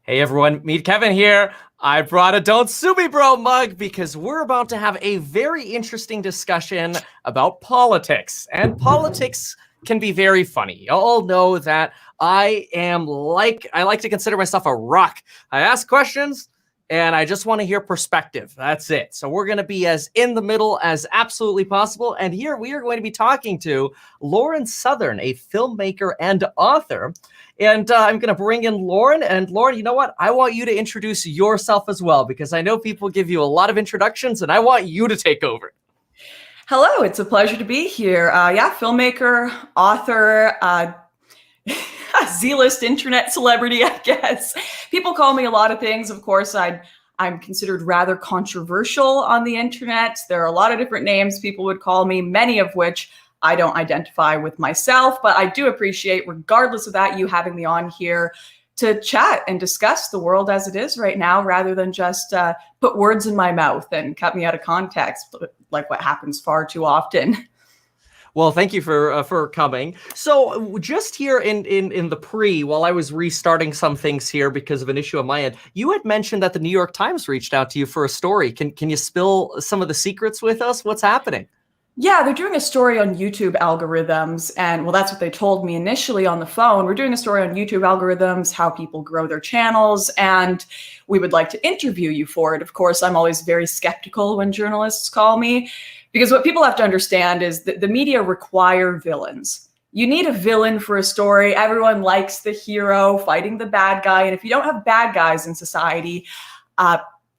Hey everyone, Meet Kevin here. I brought a Don't Sue Me Bro mug because we're about to have a very interesting discussion about politics. And politics can be very funny. You all know that I like to consider myself a rock. I ask questions and I just want to hear perspective. That's it. So we're going to be as in the middle as absolutely possible. And here we are going to be talking to Lauren Southern, a filmmaker and author. And I'm going to bring in Lauren. And Lauren, you know what? I want you to introduce yourself as well, because I know people give you a lot of introductions, and I want you to take over. Hello, it's a pleasure to be here. Filmmaker, author, Z-list internet celebrity, I guess. People call me a lot of things. Of course, I'm considered rather controversial on the internet. There are a lot of different names people would call me, many of which I don't identify with myself, but I do appreciate, regardless of that, you having me on here to chat and discuss the world as it is right now, rather than just put words in my mouth and cut me out of context, like what happens far too often. Well, thank you for coming. So just here in the pre, while I was restarting some things here because of an issue on my end, you had mentioned that the New York Times reached out to you for a story. Can you spill some of the secrets with us? What's happening? Yeah, they're doing a story on YouTube algorithms. And well, that's what they told me initially on the phone. We're doing a story on YouTube algorithms, how people grow their channels, and we would like to interview you for it. Of course, I'm always very skeptical when journalists call me, because what people have to understand is that the media require villains. You need a villain for a story. Everyone likes the hero fighting the bad guy. And if you don't have bad guys in society,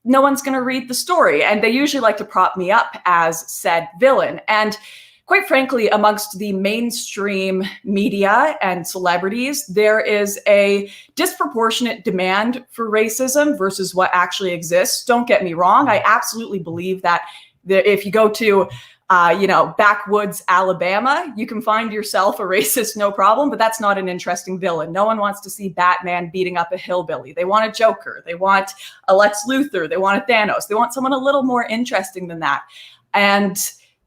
no one's going to read the story. And they usually like to prop me up as said villain. And quite frankly, amongst the mainstream media and celebrities, there is a disproportionate demand for racism versus what actually exists. Don't get me wrong. I absolutely believe that if you go to backwoods Alabama, you can find yourself a racist, no problem, but that's not an interesting villain. No one wants to see Batman beating up a hillbilly. They want a Joker. They want a Lex Luthor. They want a Thanos. They want someone a little more interesting than that. And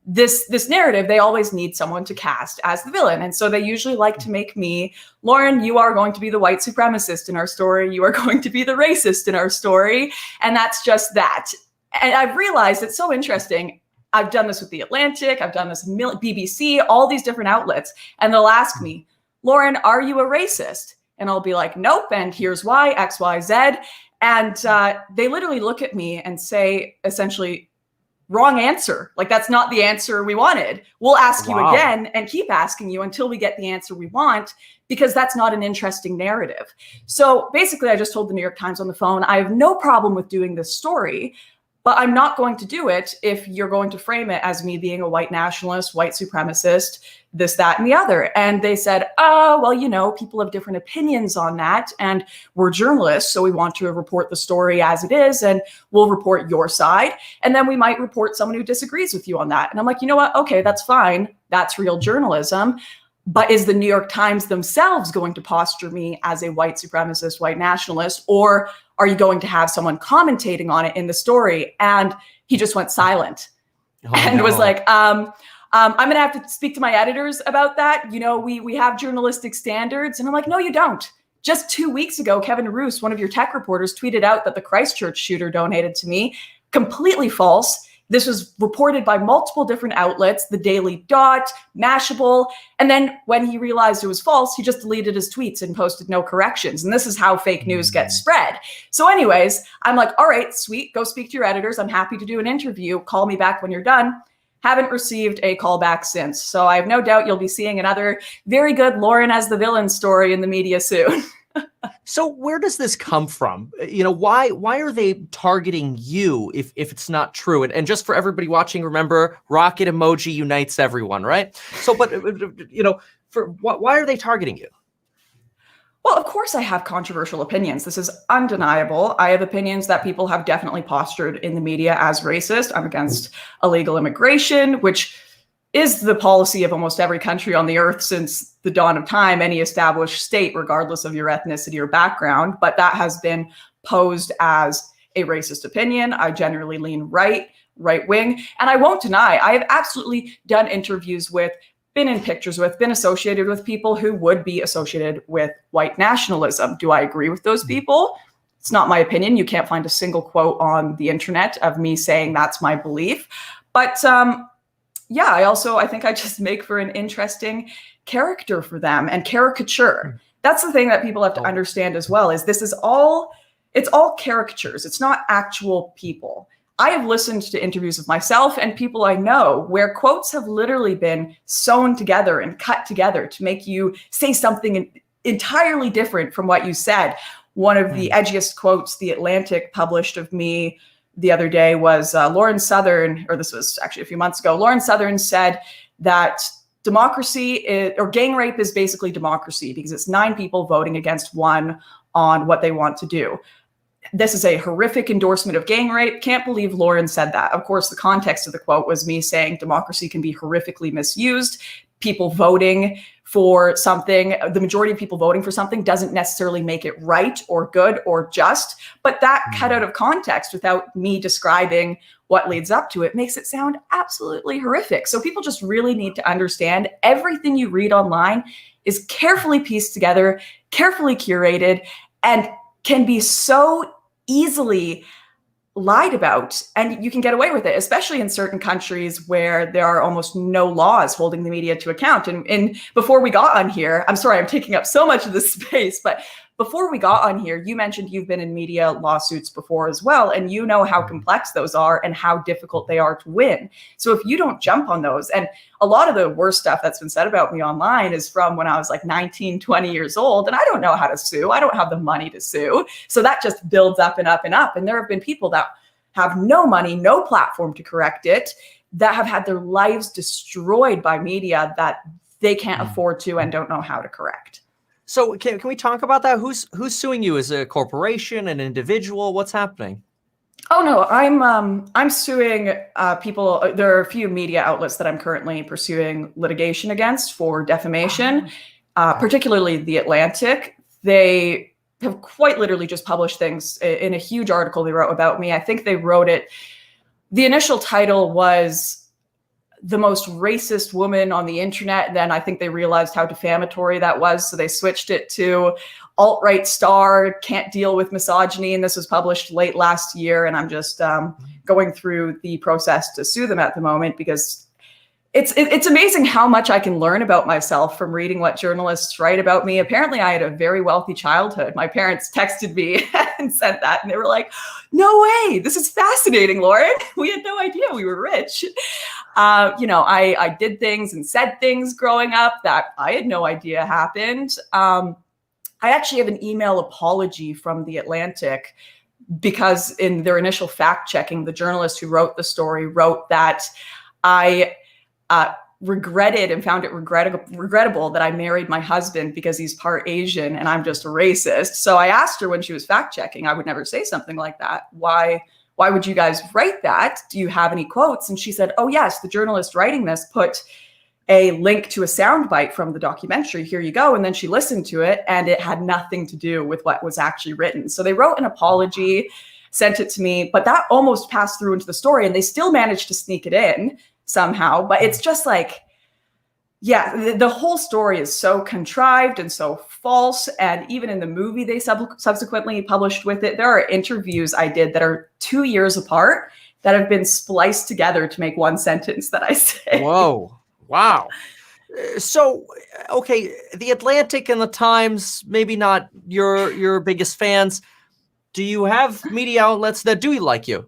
this narrative, they always need someone to cast as the villain. And so they usually like to make me, Lauren, you are going to be the white supremacist in our story. You are going to be the racist in our story. And that's just that. And I've realized it's so interesting. I've done this with The Atlantic. I've done this with BBC, all these different outlets. And they'll ask me, Lauren, are you a racist? And I'll be like, nope. And here's why, X, Y, Z. And they literally look at me and say, essentially, wrong answer. Like, that's not the answer we wanted. We'll ask you again and keep asking you until we get the answer we want, because that's not an interesting narrative. So basically, I just told the New York Times on the phone, I have no problem with doing this story, but I'm not going to do it if you're going to frame it as me being a white nationalist, white supremacist, this, that, and the other. And they said, oh, well, people have different opinions on that. And we're journalists, so we want to report the story as it is. And we'll report your side. And then we might report someone who disagrees with you on that. And I'm like, you know what? Okay, that's fine. That's real journalism. But is the New York Times themselves going to posture me as a white supremacist, white nationalist, or are you going to have someone commentating on it in the story? And he just went silent was like, I'm going to have to speak to my editors about that. We have journalistic standards. And I'm like, no, you don't. Just 2 weeks ago, Kevin Roos, one of your tech reporters, tweeted out that the Christchurch shooter donated to me. Completely false. This was reported by multiple different outlets, the Daily Dot, Mashable. And then when he realized it was false, he just deleted his tweets and posted no corrections. And this is how fake news gets spread. So anyways, I'm like, all right, sweet, go speak to your editors. I'm happy to do an interview. Call me back when you're done. Haven't received a call back since. So I have no doubt you'll be seeing another very good Lauren as the villain story in the media soon. So where does this come from? Why are they targeting you if it's not true? And just for everybody watching, remember, rocket emoji unites everyone, right? So, but why are they targeting you? Well, of course I have controversial opinions. This is undeniable. I have opinions that people have definitely postured in the media as racist. I'm against illegal immigration, which is the policy of almost every country on the earth since the dawn of time, any established state, regardless of your ethnicity or background. But that has been posed as a racist opinion. I generally lean right wing. And I won't deny, I have absolutely done interviews with, been in pictures with, been associated with people who would be associated with white nationalism. Do I agree with those people? It's not my opinion. You can't find a single quote on the internet of me saying that's my belief. But yeah, I think I just make for an interesting character for them, and caricature. That's the thing that people have to understand as well, is it's all caricatures. It's not actual people. I have listened to interviews of myself and people I know where quotes have literally been sewn together and cut together to make you say something entirely different from what you said. One of the edgiest quotes The Atlantic published of me the other day was Lauren Southern, or this was actually a few months ago. Lauren Southern said that gang rape is basically democracy because it's 9 people voting against 1 on what they want to do. This is a horrific endorsement of gang rape. Can't believe Lauren said that. Of course, the context of the quote was me saying democracy can be horrifically misused. People voting for something, the majority of people voting for something doesn't necessarily make it right or good or just. But that cut out of context without me describing what leads up to it makes it sound absolutely horrific. So people just really need to understand everything you read online is carefully pieced together, carefully curated, and can be so easily lied about, and you can get away with it, especially in certain countries where there are almost no laws holding the media to account. And before we got on here, I'm sorry, I'm taking up so much of this space, but before we got on here, you mentioned you've been in media lawsuits before as well, and you know how complex those are and how difficult they are to win. So if you don't jump on those, and a lot of the worst stuff that's been said about me online is from when I was like 19, 20 years old, and I don't know how to sue. I don't have the money to sue. So that just builds up and up and up. And there have been people that have no money, no platform to correct it, that have had their lives destroyed by media that they can't afford to and don't know how to correct. So can we talk about that? Who's suing you? Is it a corporation, an individual? What's happening? Oh no, I'm suing people. There are a few media outlets that I'm currently pursuing litigation against for defamation, particularly The Atlantic. They have quite literally just published things in a huge article they wrote about me. I think they wrote it. The initial title was "The Most Racist Woman on the Internet." Then I think they realized how defamatory that was, so they switched it to "Alt-Right Star Can't Deal with Misogyny," and this was published late last year. And I'm just going through the process to sue them at the moment, because it's amazing how much I can learn about myself from reading what journalists write about me. Apparently, I had a very wealthy childhood. My parents texted me and said that, and they were like, "No way, this is fascinating, Lauren. We had no idea we were rich." I did things and said things growing up that I had no idea happened. I actually have an email apology from The Atlantic, because in their initial fact checking, the journalist who wrote the story wrote that I regretted and found it regrettable that I married my husband because he's part Asian and I'm just a racist. So I asked her when she was fact checking, I would never say something like that. Why would you guys write that? Do you have any quotes? And she said, "Oh yes, the journalist writing this put a link to a soundbite from the documentary. Here you go." And then she listened to it and it had nothing to do with what was actually written. So they wrote an apology, sent it to me, but that almost passed through into the story, and they still managed to sneak it in somehow. But it's just like, yeah, the whole story is so contrived and so false. And even in the movie they subsequently published with it, there are interviews I did that are 2 years apart that have been spliced together to make one sentence that I say. Whoa. Wow. So, okay, The Atlantic and the Times, maybe not your biggest fans. Do you have media outlets that do like you?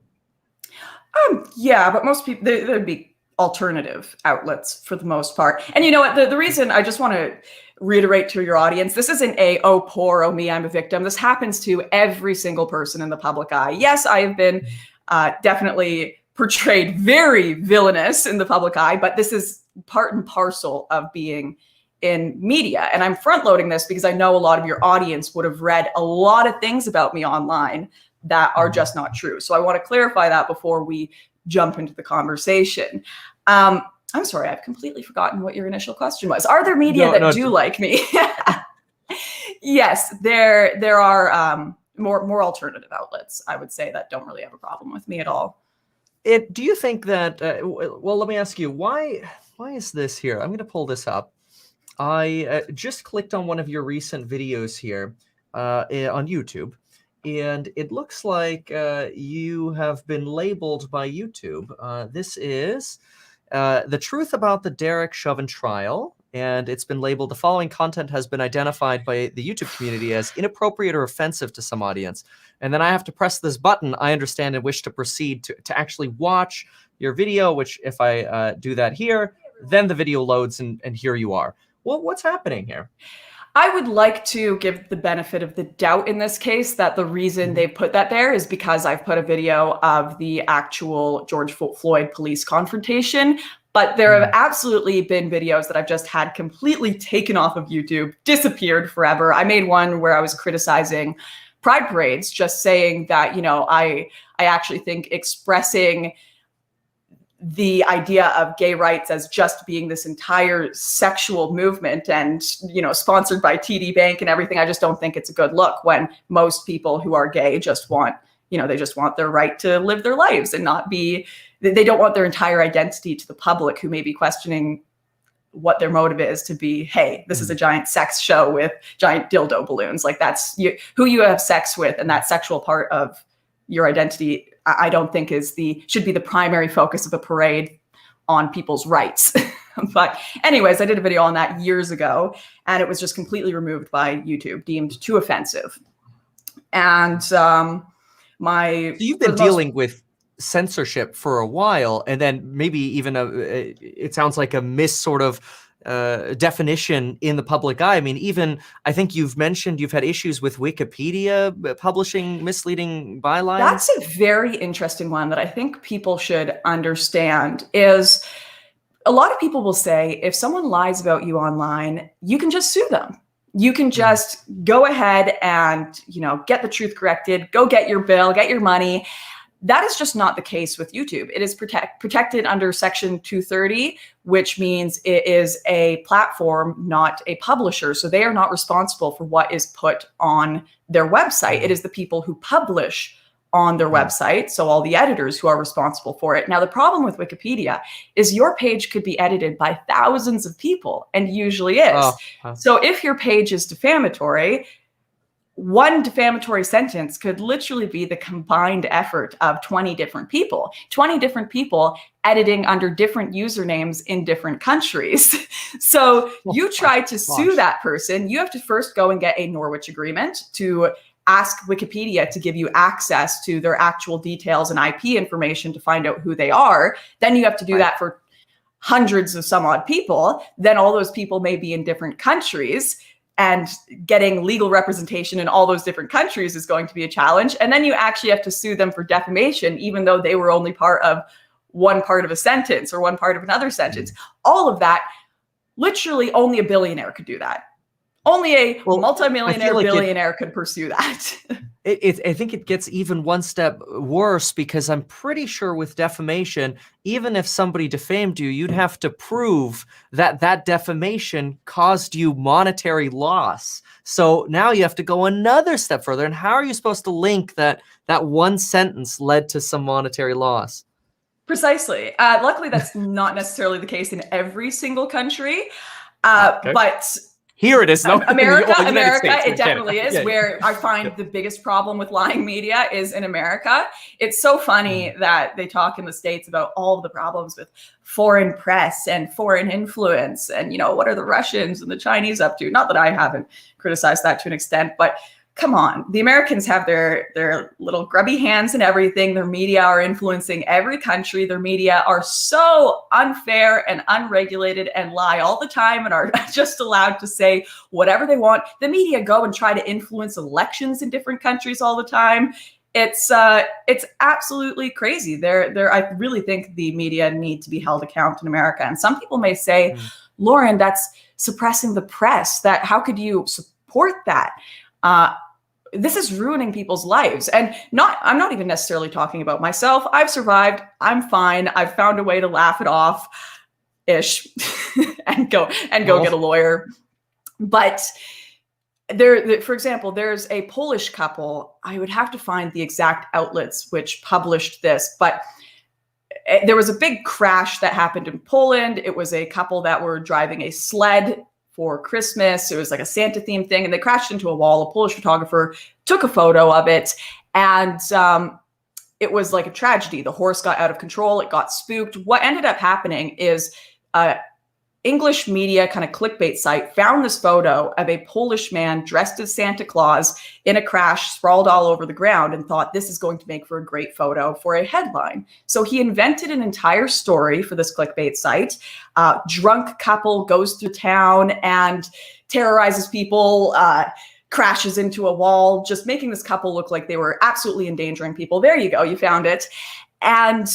Yeah, but most people, there'd be alternative outlets for the most part. And you know what, the reason, I just want to reiterate to your audience, this isn't oh poor, oh me, I'm a victim. This happens to every single person in the public eye. Yes, I have been definitely portrayed very villainous in the public eye, but this is part and parcel of being in media. And I'm front loading this because I know a lot of your audience would have read a lot of things about me online that are just not true. So I want to clarify that before we jump into the conversation. I'm sorry, I've completely forgotten what your initial question was. Are there media that do like me? Yes, there are more alternative outlets, I would say, that don't really have a problem with me at all. Do you think that, well, let me ask you, why is this here? I'm going to pull this up. I just clicked on one of your recent videos here on YouTube, and it looks like you have been labeled by YouTube. This is The Truth About the Derek Chauvin Trial, and it's been labeled, the following content has been identified by the YouTube community as inappropriate or offensive to some audience. And then I have to press this button, I understand and wish to proceed to actually watch your video, which if I do that here, then the video loads and here you are. Well, what's happening here? I would like to give the benefit of the doubt in this case that the reason they put that there is because I've put a video of the actual George Floyd police confrontation. But there have absolutely been videos that I've just had completely taken off of YouTube, disappeared forever. I made one where I was criticizing pride parades, just saying that, you know, I actually think expressing the idea of gay rights as just being this entire sexual movement and, you know, sponsored by TD Bank and everything, I just don't think it's a good look when most people who are gay just want, you know, they just want their right to live their lives and not be, they don't want their entire identity to the public who may be questioning what their motive is to be, hey, this is a giant sex show with giant dildo balloons. Like that's who you have sex with, and that sexual part of your identity, I don't think should be the primary focus of a parade on people's rights. But anyways, I did a video on that years ago, and it was just completely removed by YouTube, deemed too offensive. And so you've been dealing with censorship for a while, and then maybe even it sounds like a sort of definition in the public eye. I mean, even I think you've mentioned you've had issues with Wikipedia publishing misleading bylines. That's a very interesting one that I think people should understand. Is a lot of people will say if someone lies about you online, you can just sue them. You can just go ahead and, you know, get the truth corrected, go get your bill, get your money. That is just not the case with YouTube. It is protected under Section 230, which means it is a platform, not a publisher. So they are not responsible for what is put on their website. It is the people who publish on their website, so all the editors who are responsible for it. Now, the problem with Wikipedia is your page could be edited by thousands of people, and usually is. So if your page is defamatory, one defamatory sentence could literally be the combined effort of 20 different people editing under different usernames in different countries. So you try to sue that person, you have to first go and get a Norwich agreement to ask Wikipedia to give you access to their actual details and IP information to find out who they are. Then you have to do that for hundreds of some odd people. Then all those people may be in different countries, and getting legal representation in all those different countries is going to be a challenge. And then you actually have to sue them for defamation, even though they were only part of one part of a sentence or one part of another sentence. All of that, literally only a billionaire could do that. Only a multimillionaire billionaire could pursue that. I think it gets even one step worse, because I'm pretty sure with defamation, even if somebody defamed you, you'd have to prove that that defamation caused you monetary loss. So now you have to go another step further. And how are you supposed to link that one sentence led to some monetary loss? Precisely. Luckily, that's not necessarily the case in every single country. But here it is. No, America, it definitely is. Yeah. Where I find the biggest problem with lying media is in America. It's so funny that they talk in the States about all of the problems with foreign press and foreign influence and, you know, what are the Russians and the Chinese up to? Not that I haven't criticized that to an extent, but come on, the Americans have their little grubby hands in everything. Their media are influencing every country. Their media are so unfair and unregulated and lie all the time and are just allowed to say whatever they want. The media go and try to influence elections in different countries all the time. It's absolutely crazy. I really think the media need to be held account in America. And some people may say, Lauren, that's suppressing the press. That how could you support that? This is ruining people's lives. And I'm not even necessarily talking about myself. I've survived. I'm fine. I've found a way to laugh it off ish and go get a lawyer. But for example, there's a Polish couple. I would have to find the exact outlets which published this, but there was a big crash that happened in Poland. It was a couple that were driving a sled for Christmas. It was like a Santa themed thing, and they crashed into a wall. A Polish photographer took a photo of it, and it was like a tragedy. The horse got out of control. It got spooked. What ended up happening is English media kind of clickbait site found this photo of a Polish man dressed as Santa Claus in a crash, sprawled all over the ground, and thought this is going to make for a great photo for a headline. So he invented an entire story for this clickbait site. Drunk couple goes through town and terrorizes people, crashes into a wall, just making this couple look like they were absolutely endangering people. There you go, you found it. And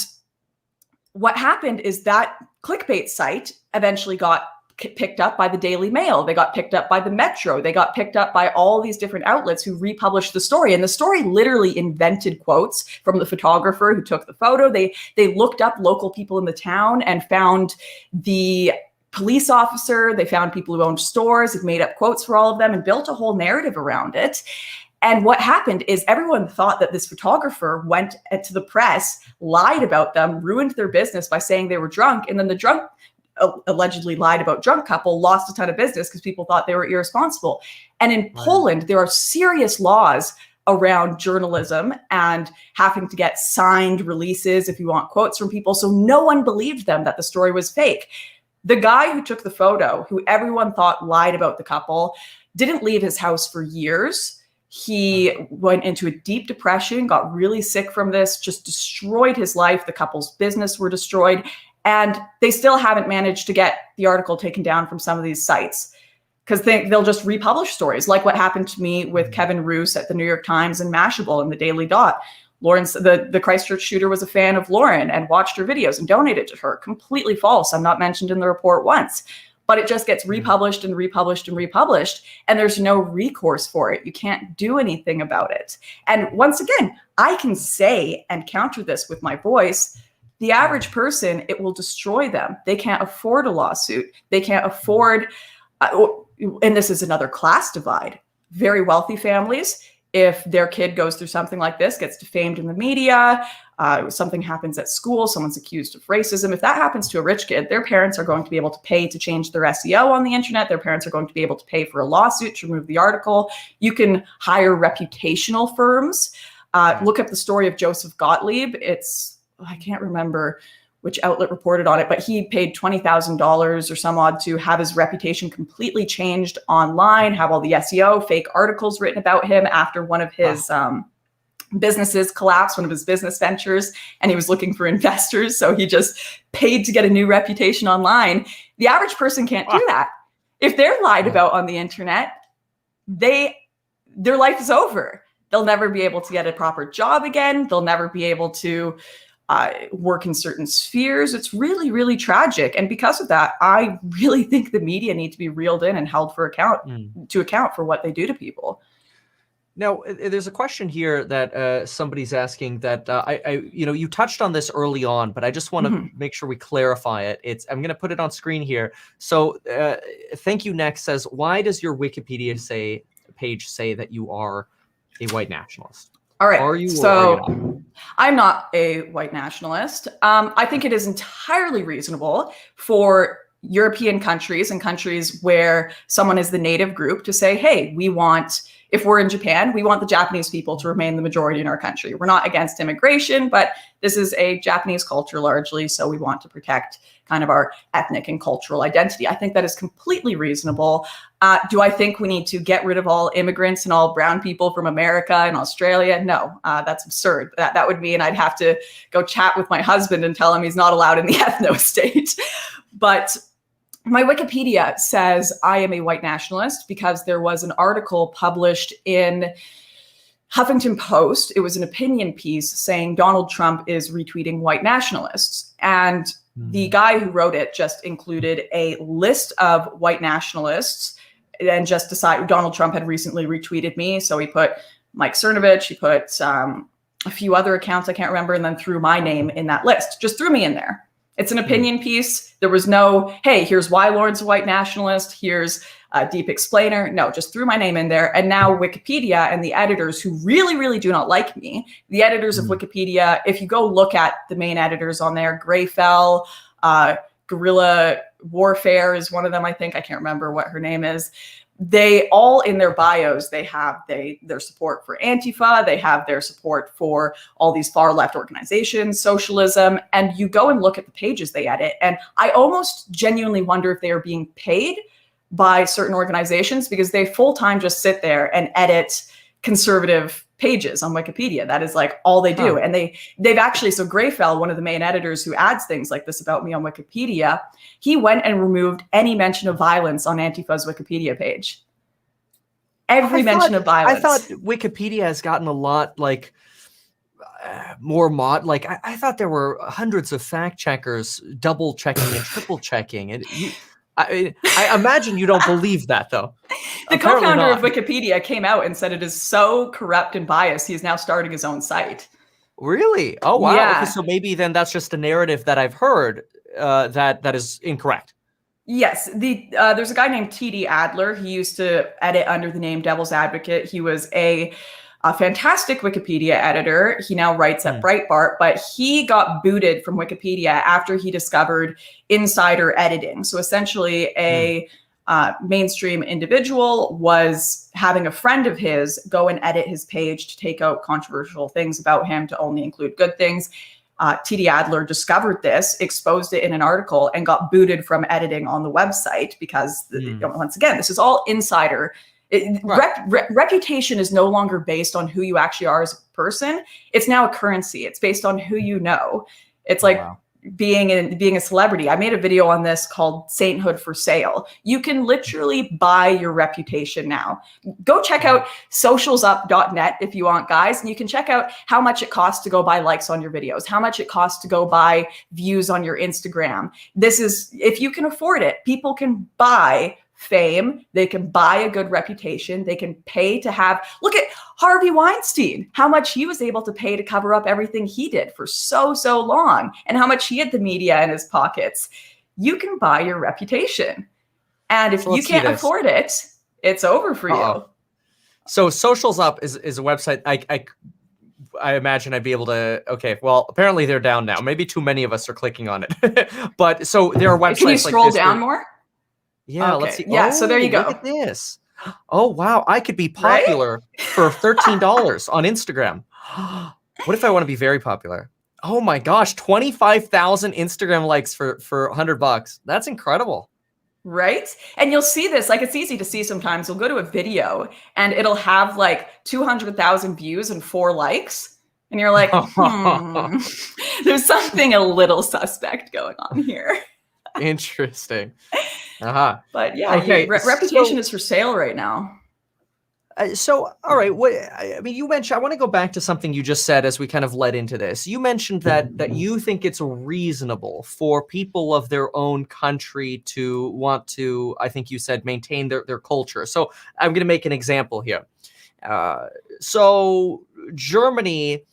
what happened is that clickbait site eventually got picked up by the Daily Mail. They got picked up by the Metro. They got picked up by all these different outlets who republished the story. And the story literally invented quotes from the photographer who took the photo. They looked up local people in the town and found the police officer. They found people who owned stores, had made up quotes for all of them and built a whole narrative around it. And what happened is everyone thought that this photographer went to the press, lied about them, ruined their business by saying they were drunk. And then the drunk, allegedly lied about drunk couple, lost a ton of business because people thought they were irresponsible. And in Poland, there are serious laws around journalism and having to get signed releases if you want quotes from people. So no one believed them that the story was fake. The guy who took the photo, who everyone thought lied about the couple, didn't leave his house for years. He went into a deep depression, got really sick from this, just destroyed his life. The couple's business were destroyed. And they still haven't managed to get the article taken down from some of these sites because they'll just republish stories like what happened to me with Kevin Roos at the New York Times and Mashable and the Daily Dot. Lauren's the Christchurch shooter was a fan of Lauren and watched her videos and donated to her. Completely false. I'm not mentioned in the report once. But it just gets republished and republished and republished, and there's no recourse for it. You can't do anything about it. And once again, I can say and counter this with my voice. The average person, it will destroy them. They can't afford a lawsuit. They can't afford, and this is another class divide. Very wealthy families, if their kid goes through something like this, gets defamed in the media, something happens at school, someone's accused of racism. If that happens to a rich kid, their parents are going to be able to pay to change their SEO on the internet. Their parents are going to be able to pay for a lawsuit to remove the article. You can hire reputational firms. Look up the story of Joseph Gottlieb. I can't remember which outlet reported on it, but he paid $20,000 or some odd to have his reputation completely changed online, have all the SEO, fake articles written about him after one of his businesses collapsed, one of his business ventures, and he was looking for investors. So he just paid to get a new reputation online. The average person can't do that. If they're lied about on the internet, their life is over. They'll never be able to get a proper job again. They'll never be able to work in certain spheres. It's really, really tragic. And because of that, I really think the media need to be reeled in and held for account to account for what they do to people. Now, there's a question here that somebody's asking that you touched on this early on, but I just want to make sure we clarify it. I'm going to put it on screen here. So Thank You Next says, why does your Wikipedia page say that you are a white nationalist? All right. Are you? So I'm not a white nationalist. I think it is entirely reasonable for European countries and countries where someone is the native group to say, hey, if we're in Japan, we want the Japanese people to remain the majority in our country. We're not against immigration, but this is a Japanese culture largely, so we want to protect kind of our ethnic and cultural identity. I think that is completely reasonable. Do I think we need to get rid of all immigrants and all brown people from America and Australia? No, that's absurd. That would mean I'd have to go chat with my husband and tell him he's not allowed in the ethno state. But my Wikipedia says I am a white nationalist because there was an article published in Huffington Post. It was an opinion piece saying Donald Trump is retweeting white nationalists. And the guy who wrote it just included a list of white nationalists and just decided Donald Trump had recently retweeted me. So he put Mike Cernovich, he put a few other accounts I can't remember, and then threw my name in that list, just threw me in there. It's an opinion piece. There was no, hey, here's why Lauren's a white nationalist. Here's a deep explainer. No, just threw my name in there. And now Wikipedia and the editors who really, really do not like me, the editors of Wikipedia, if you go look at the main editors on there, Grayfell, Guerrilla Warfare is one of them, I think. I can't remember what her name is. They all, in their bios, they have their support for Antifa, they have their support for all these far left organizations, socialism, and you go and look at the pages they edit, and I almost genuinely wonder if they are being paid by certain organizations, because they full-time just sit there and edit conservative pages on Wikipedia. That is like all they do. And they've actually, so Greyfell, one of the main editors who adds things like this about me on Wikipedia, he went and removed any mention of violence on Antifa's Wikipedia page. Every mention of violence. I thought Wikipedia has gotten a lot like more like I thought there were hundreds of fact checkers double checking and triple checking, and I imagine you don't believe that, though. The co-founder of Wikipedia came out and said it is so corrupt and biased, he is now starting his own site. Really? Oh, wow. Yeah. Okay, so maybe then that's just a narrative that I've heard that is incorrect. Yes. There's a guy named T.D. Adler. He used to edit under the name Devil's Advocate. He was a fantastic Wikipedia editor. He now writes at Breitbart, but he got booted from Wikipedia after he discovered insider editing. So essentially a mainstream individual was having a friend of his go and edit his page to take out controversial things about him to only include good things. T.D. Adler discovered this, exposed it in an article, and got booted from editing on the website because, once again, this is all insider. Reputation is no longer based on who you actually are as a person. It's now a currency. It's based on who you know. It's like being a celebrity. I made a video on this called Sainthood for Sale. You can literally buy your reputation now. Go check out socialsup.net if you want, guys, and you can check out how much it costs to go buy likes on your videos, how much it costs to go buy views on your Instagram. This is, if you can afford it, people can buy fame, they can buy a good reputation, they can pay to have, look at Harvey Weinstein, how much he was able to pay to cover up everything he did for so long, and how much he had the media in his pockets. You can buy your reputation. And if you can't afford it, it's over for you. So Socials Up is a website I imagine I'd be able to, okay, well, apparently they're down now. Maybe too many of us are clicking on it. But so there are websites. Can you scroll like this down more? Yeah, okay. Let's see. Yeah, so there you go. Look at this. Oh, wow. I could be popular for $13 on Instagram. What if I want to be very popular? Oh my gosh, 25,000 Instagram likes for $100. That's incredible. Right? And you'll see this, like it's easy to see sometimes. You'll go to a video and it'll have like 200,000 views and 4 likes. And you're like, there's something a little suspect going on here. Interesting. But yeah, okay. Reputation is for sale right now. So, all right. I mean, you mentioned, I want to go back to something you just said as we kind of led into this. You mentioned that you think it's reasonable for people of their own country to want to, I think you said, maintain their culture. So I'm going to make an example here. So Germany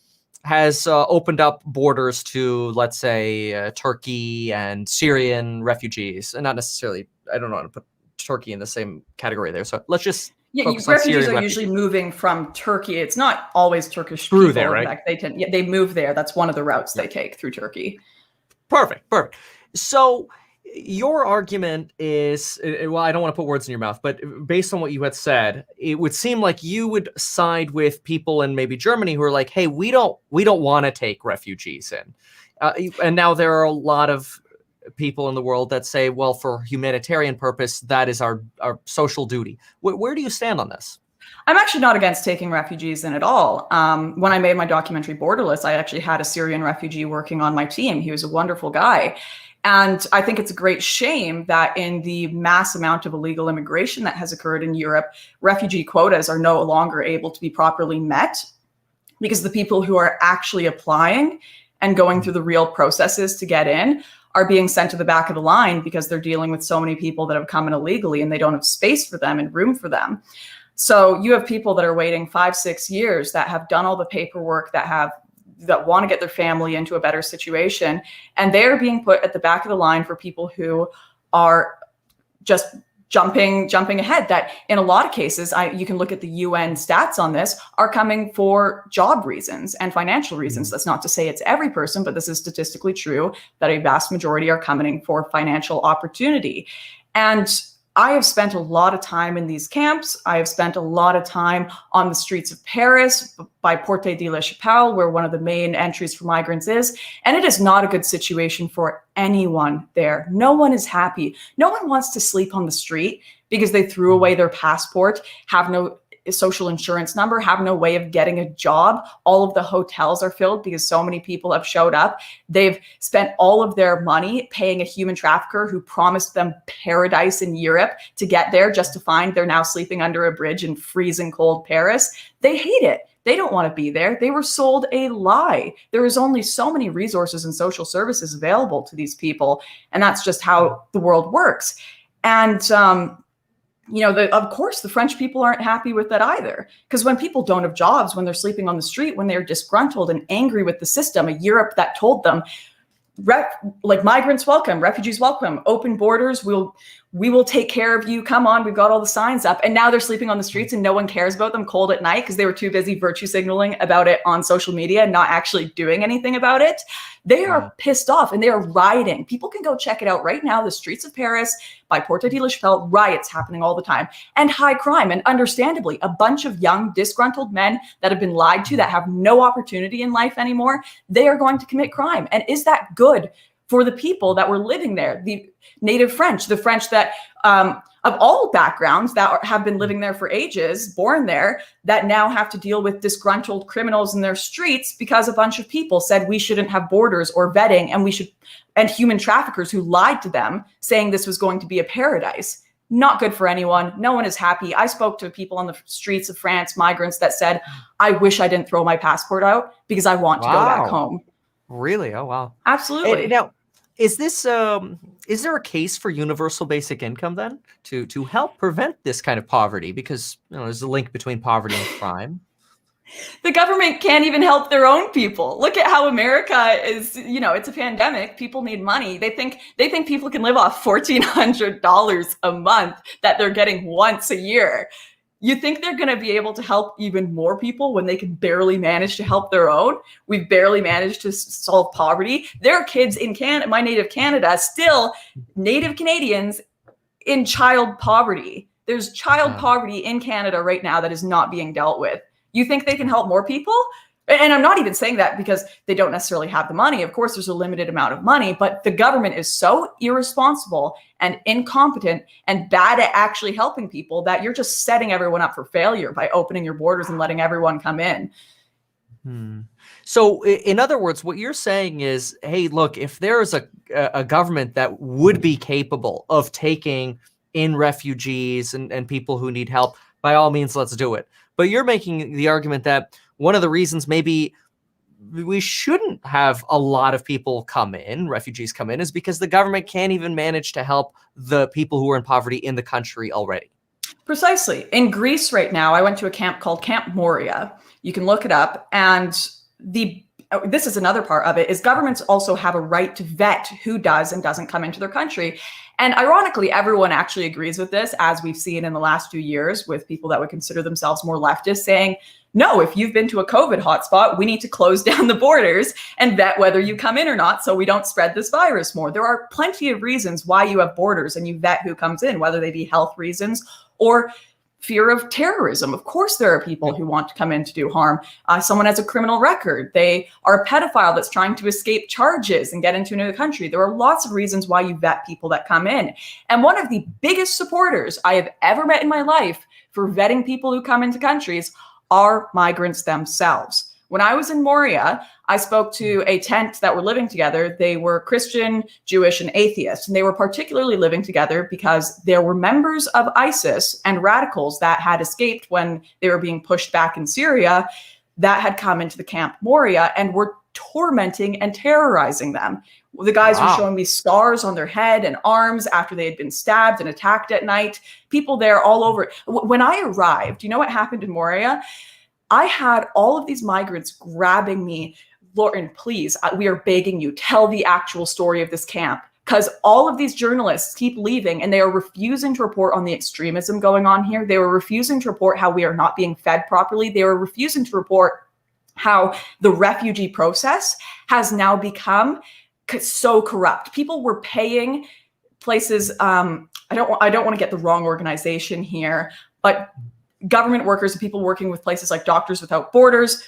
has opened up borders to, let's say, Turkey and Syrian refugees, and not necessarily, I don't know how to put Turkey in the same category there. So let's just focus on refugees Syrian are usually moving from Turkey. It's not always Turkish through people. There, right? In fact, they move there. That's one of the routes they take through Turkey. Perfect. So your argument is, well, I don't want to put words in your mouth, but based on what you had said, it would seem like you would side with people in maybe Germany who are like, hey, we don't want to take refugees in. And now there are a lot of people in the world that say, well, for humanitarian purpose, that is our social duty. Where do you stand on this? I'm actually not against taking refugees in at all. When I made my documentary Borderless, I actually had a Syrian refugee working on my team. He was a wonderful guy. And I think it's a great shame that in the mass amount of illegal immigration that has occurred in Europe, refugee quotas are no longer able to be properly met, because the people who are actually applying and going through the real processes to get in are being sent to the back of the line because they're dealing with so many people that have come in illegally and they don't have space for them and room for them. So you have people that are waiting 5-6 years that have done all the paperwork, that want to get their family into a better situation, and they're being put at the back of the line for people who are just jumping ahead, that in a lot of cases, you can look at the UN stats on this, are coming for job reasons and financial reasons. That's not to say it's every person, but this is statistically true, that a vast majority are coming for financial opportunity. And I have spent a lot of time in these camps. I have spent a lot of time on the streets of Paris by Porte de la Chapelle, where one of the main entries for migrants is. And it is not a good situation for anyone there. No one is happy. No one wants to sleep on the street because they threw away their passport, have no social insurance number, have no way of getting a job. All of the hotels are filled because so many people have showed up. They've spent all of their money paying a human trafficker who promised them paradise in Europe to get there, just to find they're now sleeping under a bridge in freezing cold Paris. They hate it. They don't want to be there. They were sold a lie. There is only so many resources and social services available to these people. And that's just how the world works. And, of course, the French people aren't happy with that either. Because when people don't have jobs, when they're sleeping on the street, when they're disgruntled and angry with the system, a Europe that told them, migrants welcome, refugees welcome, open borders, we will take care of you. Come on, we've got all the signs up. And now they're sleeping on the streets and no one cares about them cold at night because they were too busy virtue signaling about it on social media and not actually doing anything about it. They are pissed off and they are rioting. People can go check it out right now. The streets of Paris by Porte de la Chapelle, riots happening all the time, and high crime. And understandably, a bunch of young, disgruntled men that have been lied to, that have no opportunity in life anymore, they are going to commit crime. And is that good for the people that were living there? The native French, the French that of all backgrounds that have been living there for ages, born there, that now have to deal with disgruntled criminals in their streets because a bunch of people said we shouldn't have borders or vetting, and human traffickers who lied to them saying this was going to be a paradise. Not good for anyone. No one is happy. I spoke to people on the streets of France, migrants, that said, I wish I didn't throw my passport out because I want to go back home. Really? Oh, wow. Absolutely. And now, is there a case for universal basic income then to help prevent this kind of poverty? Because there's a link between poverty and crime. The government can't even help their own people. Look at how America is, it's a pandemic. People need money. They think people can live off $1,400 a month that they're getting once a year. You think they're going to be able to help even more people when they can barely manage to help their own? We've barely managed to solve poverty. There are kids in my native Canada, still native Canadians, in child poverty. There's child poverty in Canada right now that is not being dealt with. You think they can help more people? And I'm not even saying that because they don't necessarily have the money. Of course, there's a limited amount of money, but the government is so irresponsible and incompetent and bad at actually helping people that you're just setting everyone up for failure by opening your borders and letting everyone come in. So in other words, what you're saying is, hey, look, if there is a government that would be capable of taking in refugees and people who need help, by all means, let's do it. But you're making the argument that one of the reasons maybe we shouldn't have a lot of people come in, refugees come in, is because the government can't even manage to help the people who are in poverty in the country already. Precisely. In Greece right now, I went to a camp called Camp Moria. You can look it up. And this is another part of it, is governments also have a right to vet who does and doesn't come into their country. And ironically, everyone actually agrees with this, as we've seen in the last few years with people that would consider themselves more leftist saying, no, if you've been to a COVID hotspot, we need to close down the borders and vet whether you come in or not so we don't spread this virus more. There are plenty of reasons why you have borders and you vet who comes in, whether they be health reasons or fear of terrorism. Of course, there are people who want to come in to do harm. Someone has a criminal record. They are a pedophile that's trying to escape charges and get into another country. There are lots of reasons why you vet people that come in. And one of the biggest supporters I have ever met in my life for vetting people who come into countries are migrants themselves. When I was in Moria, I spoke to a tent that were living together. They were Christian, Jewish, and atheist. And they were particularly living together because there were members of ISIS and radicals that had escaped when they were being pushed back in Syria that had come into the Camp Moria and were tormenting and terrorizing them. The guys were showing me scars on their head and arms after they had been stabbed and attacked at night. People there all over. When I arrived, you know what happened in Moria? I had all of these migrants grabbing me. Lauren, please, we are begging you, tell the actual story of this camp. because all of these journalists keep leaving, and they are refusing to report on the extremism going on here. They were refusing to report how we are not being fed properly. They were refusing to report how the refugee process has now become so corrupt. People were paying places, I don't want to get the wrong organization here, but government workers and people working with places like Doctors Without Borders,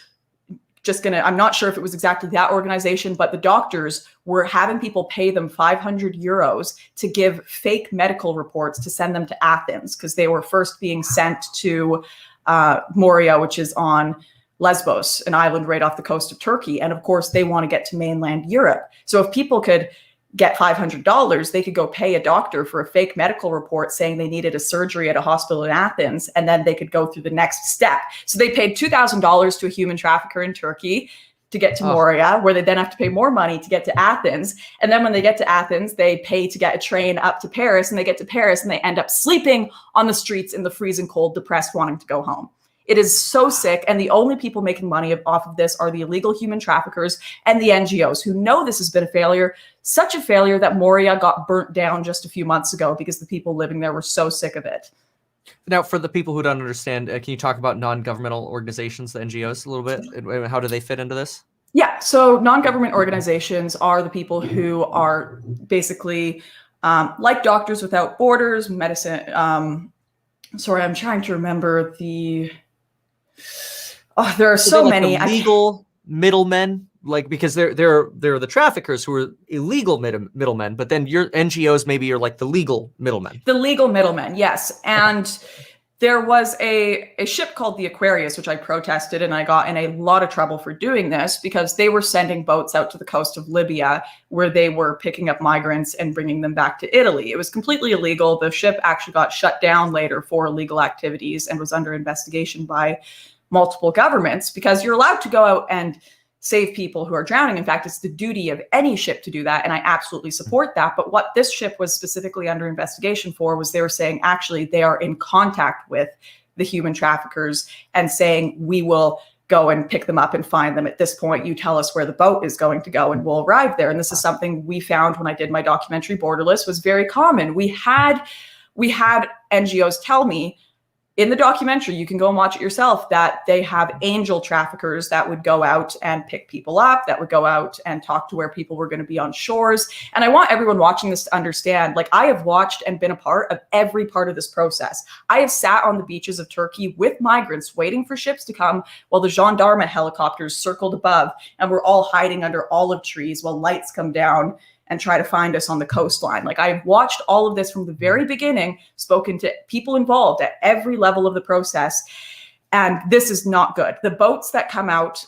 I'm not sure if it was exactly that organization, but the doctors were having people pay them 500 euros to give fake medical reports to send them to Athens, because they were first being sent to Moria, which is on Lesbos, an island right off the coast of Turkey. And of course, they want to get to mainland Europe. So if people could get $500, they could go pay a doctor for a fake medical report saying they needed a surgery at a hospital in Athens, and then they could go through the next step. So they paid $2,000 to a human trafficker in Turkey to get to Moria, where they then have to pay more money to get to Athens. And then when they get to Athens, they pay to get a train up to Paris, and they get to Paris and they end up sleeping on the streets in the freezing cold, depressed, wanting to go home. It is so sick, and the only people making money off of this are the illegal human traffickers and the NGOs, who know this has been a failure, such a failure that Moria got burnt down just a few months ago because the people living there were so sick of it. Now, for the people who don't understand, can you talk about non-governmental organizations, the NGOs, a little bit? And how do they fit into this? Yeah, so non-government organizations are the people who are basically like Doctors Without Borders, medicine. Sorry, I'm trying to remember the... there are so many legal middlemen, like, because they're the traffickers who are illegal middlemen, but then your NGOs maybe are like the legal middlemen. The legal middlemen, yes. And there was a ship called the Aquarius, which I protested, and I got in a lot of trouble for doing this because they were sending boats out to the coast of Libya where they were picking up migrants and bringing them back to Italy. It was completely illegal. The ship actually got shut down later for illegal activities and was under investigation by multiple governments, because you're allowed to go out and save people who are drowning. In fact, it's the duty of any ship to do that, and I absolutely support that. But what this ship was specifically under investigation for was they were saying actually they are in contact with the human traffickers and saying, we will go and pick them up and find them. At this point, you tell us where the boat is going to go and we'll arrive there. And this is something we found when I did my documentary Borderless was very common. We had NGOs tell me, in the documentary, you can go and watch it yourself, that they have angel traffickers that would go out and pick people up, that would go out and talk to where people were going to be on shores. And I want everyone watching this to understand, like, I have watched and been a part of every part of this process. I have sat on the beaches of Turkey with migrants waiting for ships to come while the gendarme helicopters circled above, and we're all hiding under olive trees while lights come down and try to find us on the coastline. Like, I've watched all of this from the very beginning, spoken to people involved at every level of the process, and this is not good. The boats that come out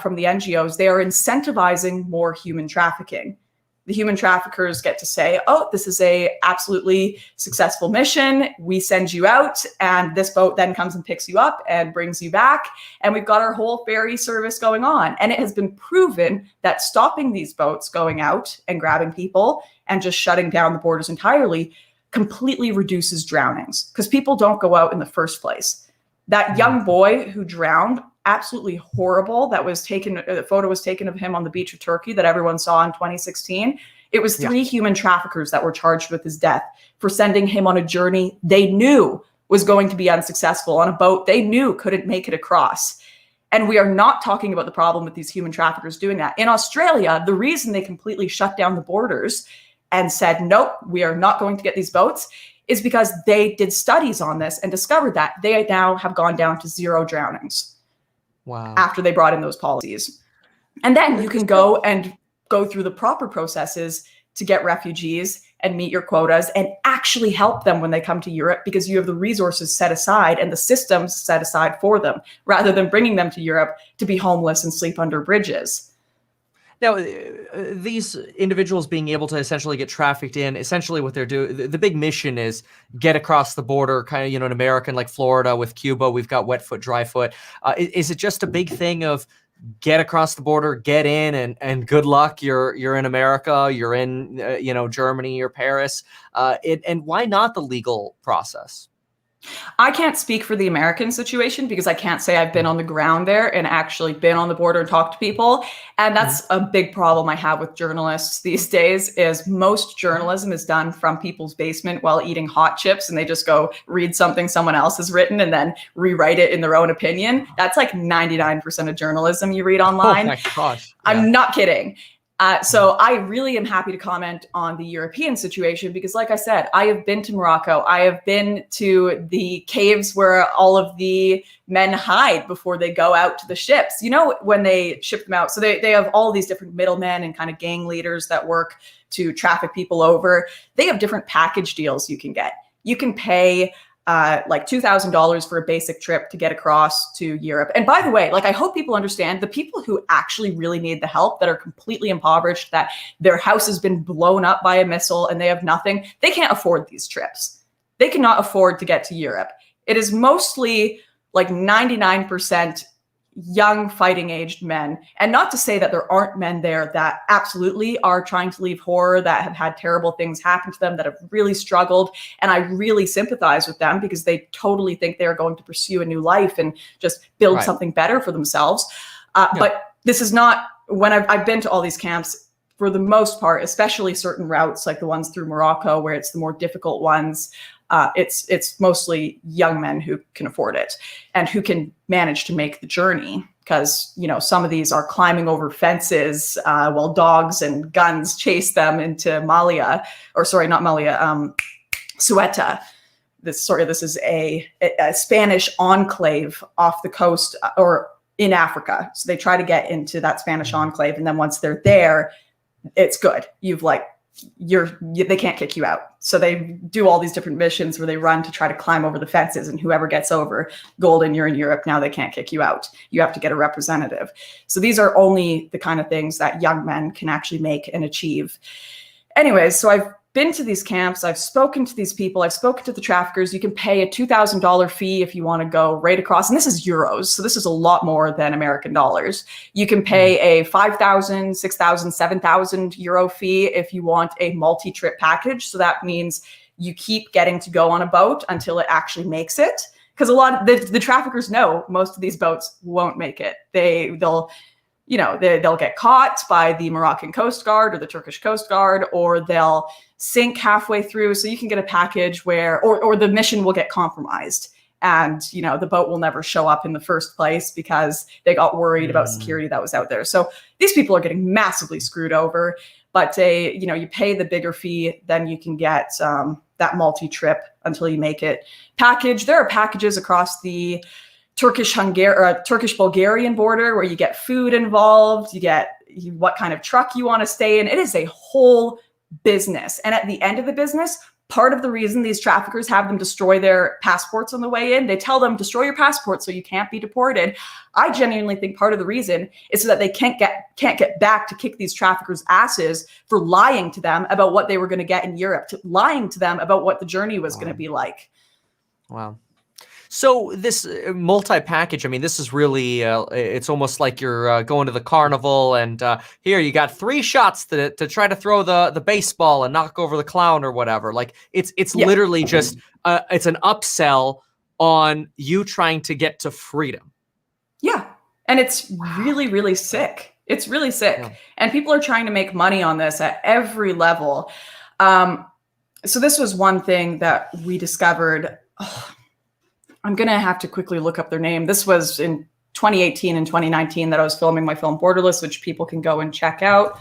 from the NGOs, they are incentivizing more human trafficking. The human traffickers get to say, oh, this is a absolutely successful mission. We send you out, and this boat then comes and picks you up and brings you back. And we've got our whole ferry service going on. And it has been proven that stopping these boats going out and grabbing people and just shutting down the borders entirely completely reduces drownings, because people don't go out in the first place. That young boy who drowned, absolutely horrible, that was taken, a photo was taken of him on the beach of Turkey that everyone saw in 2016. It was three human traffickers that were charged with his death for sending him on a journey they knew was going to be unsuccessful, on a boat they knew couldn't make it across. And we are not talking about the problem with these human traffickers doing that. In Australia, the reason they completely shut down the borders and said, nope, we are not going to get these boats, is because they did studies on this and discovered that they now have gone down to 0 drownings. Wow. After they brought in those policies. And then you can go through the proper processes to get refugees and meet your quotas and actually help them when they come to Europe, because you have the resources set aside and the systems set aside for them, rather than bringing them to Europe to be homeless and sleep under bridges. Now, these individuals being able to essentially get trafficked in, essentially what they're doing, the big mission is get across the border, kind of, in America, like Florida with Cuba, we've got wet foot, dry foot. Is it just a big thing of get across the border, get in, and good luck, you're in America, you're in, Germany or Paris? And why not the legal process? I can't speak for the American situation because I can't say I've been on the ground there and actually been on the border and talked to people. And that's a big problem I have with journalists these days is most journalism is done from people's basement while eating hot chips, and they just go read something someone else has written and then rewrite it in their own opinion. That's like 99% of journalism you read online. Oh my gosh. Yeah. I'm not kidding. So I really am happy to comment on the European situation because, like I said, I have been to Morocco. I have been to the caves where all of the men hide before they go out to the ships. You know, when they ship them out. So they have all these different middlemen and kind of gang leaders that work to traffic people over. They have different package deals you can get. You can pay like $2,000 for a basic trip to get across to Europe. And by the way, like I hope people understand the people who actually really need the help that are completely impoverished, that their house has been blown up by a missile and they have nothing. They can't afford these trips. They cannot afford to get to Europe. It is mostly like 99% young fighting aged men. And not to say that there aren't men there that absolutely are trying to leave horror, that have had terrible things happen to them, that have really struggled. And I really sympathize with them because they totally think they're going to pursue a new life and just build something better for themselves. But this is not, when I've been to all these camps, for the most part, especially certain routes like the ones through Morocco, where it's the more difficult ones, it's mostly young men who can afford it and who can manage to make the journey. Because, you know, some of these are climbing over fences while dogs and guns chase them into Malia, or sorry, not Malia, Ceuta. This is a Spanish enclave off the coast or in Africa. So they try to get into that Spanish enclave. And then once they're there, it's good. They can't kick you out. So they do all these different missions where they run to try to climb over the fences, and whoever gets over, golden, you're in Europe. Now they can't kick you out. You have to get a representative. So these are only the kind of things that young men can actually make and achieve. Anyways, so I've been to these camps. I've spoken to these people. I've spoken to the traffickers. You can pay a $2,000 fee if you want to go right across. And this is euros. So this is a lot more than American dollars. You can pay a 5,000, 6,000, 7,000 euro fee if you want a multi-trip package. So that means you keep getting to go on a boat until it actually makes it. Because a lot of the traffickers know most of these boats won't make it. They'll get caught by the Moroccan Coast Guard or the Turkish Coast Guard, or they'll sink halfway through. So you can get a package where, or the mission will get compromised, and, you know, the boat will never show up in the first place because they got worried about security that was out there. So these people are getting massively screwed over, but you pay the bigger fee, then you can get that multi-trip until you make it package. There are packages across the Turkish-Bulgarian border where you get food involved, you get what kind of truck you want to stay in. It is a whole business. And at the end of the business, part of the reason these traffickers have them destroy their passports on the way in, they tell them destroy your passport so you can't be deported. I genuinely think part of the reason is so that they can't get back to kick these traffickers' asses for lying to them about what they were going to get in Europe, lying to them about what the journey was going to be like. Wow. So this multi-package, I mean, this is really, it's almost like you're going to the carnival and here you got 3 shots to try to throw the baseball and knock over the clown or whatever. Like it's literally just, it's an upsell on you trying to get to freedom. Yeah. And it's really, really sick. It's really sick. Yeah. And people are trying to make money on this at every level. So this was one thing that we discovered. I'm going to have to quickly look up their name. This was in 2018 and 2019 that I was filming my film Borderless, which people can go and check out.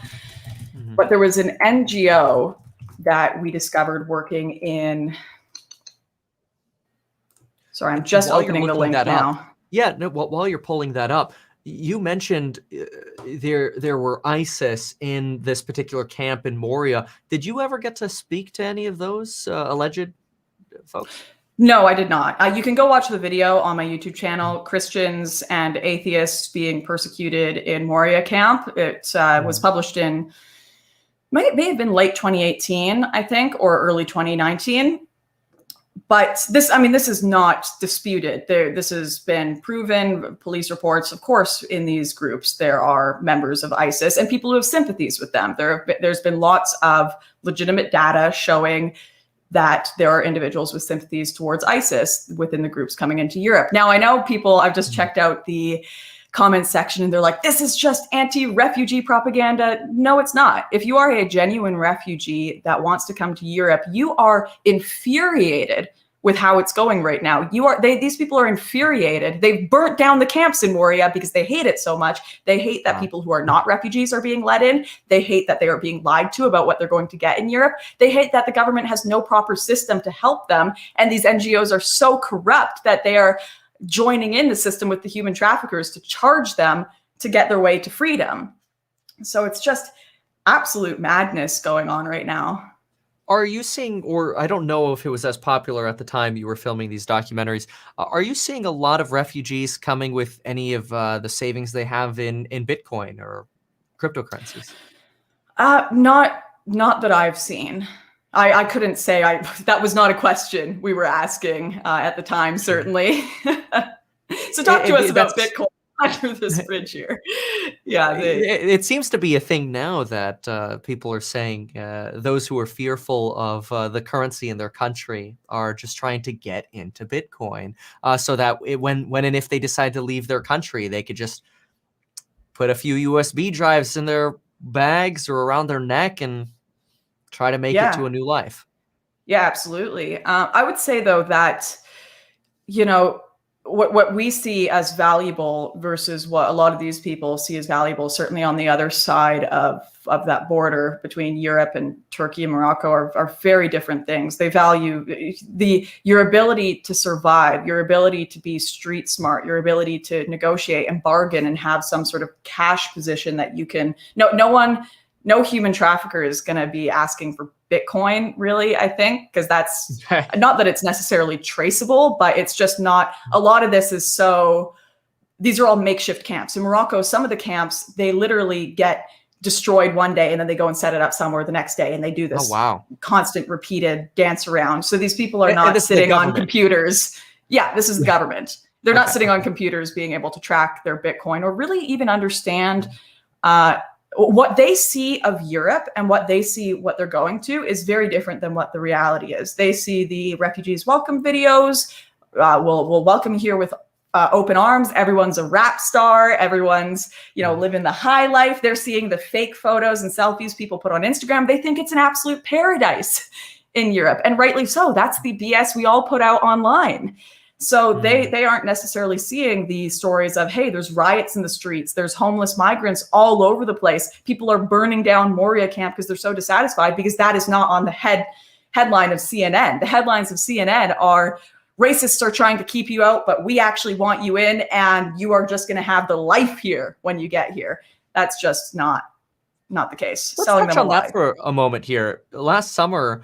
Mm-hmm. But there was an NGO that we discovered working in. Sorry, I'm just opening the link now. Yeah, no, while you're pulling that up, you mentioned there were ISIS in this particular camp in Moria. Did you ever get to speak to any of those alleged folks? No, I did not. You can go watch the video on my YouTube channel, Christians and Atheists Being Persecuted in Moria Camp. It was published in, may have been late 2018, I think, or early 2019. But this is not disputed. This has been proven. Police reports, of course, in these groups, there are members of ISIS and people who have sympathies with them. There's been lots of legitimate data showing that there are individuals with sympathies towards ISIS within the groups coming into Europe. Now, I know people, I've just checked out the comment section and they're like, this is just anti-refugee propaganda. No, it's not. If you are a genuine refugee that wants to come to Europe, you are infuriated with how it's going right now. These people are infuriated. They've burnt down the camps in Moria because they hate it so much. They hate that people who are not refugees are being let in. They hate that they are being lied to about what they're going to get in Europe. They hate that the government has no proper system to help them. And these NGOs are so corrupt that they are joining in the system with the human traffickers to charge them to get their way to freedom. So it's just absolute madness going on right now. Are you seeing, or I don't know if it was as popular at the time you were filming these documentaries, are you seeing a lot of refugees coming with any of the savings they have in Bitcoin or cryptocurrencies? Not that I've seen. I couldn't say. That was not a question we were asking at the time, certainly. So talk to us about Bitcoin under this bridge here. Yeah, it seems to be a thing now that people are saying those who are fearful of the currency in their country are just trying to get into Bitcoin, so that when and if they decide to leave their country, they could just put a few USB drives in their bags or around their neck and try to make it to a new life. Yeah, absolutely. I would say, though, that, what we see as valuable versus what a lot of these people see as valuable, certainly on the other side of that border between Europe and Turkey and Morocco, are very different things. They value your ability to survive, your ability to be street smart, your ability to negotiate and bargain and have some sort of cash position that you can. No human trafficker is going to be asking for Bitcoin, really, I think, because that's not that it's necessarily traceable, but it's just not. A lot of this is these are all makeshift camps. In Morocco, some of the camps, they literally get destroyed one day and then they go and set it up somewhere the next day and they do this constant repeated dance around. So these people are not sitting on computers. Yeah, this is the government. They're not sitting on computers being able to track their Bitcoin or really even understand what they see of Europe and what they're going to is very different than what the reality is. They see the refugees welcome videos. We'll welcome you here with open arms. Everyone's a rap star. Everyone's, living the high life. They're seeing the fake photos and selfies people put on Instagram. They think it's an absolute paradise in Europe. And rightly so. That's the BS we all put out online. So they aren't necessarily seeing the stories of, hey, there's riots in the streets. There's homeless migrants all over the place. People are burning down Moria camp because they're so dissatisfied, because that is not on the headline of CNN. The headlines of CNN are racists are trying to keep you out, but we actually want you in and you are just going to have the life here when you get here. That's just not the case. Let's touch on that for a moment here. Last summer,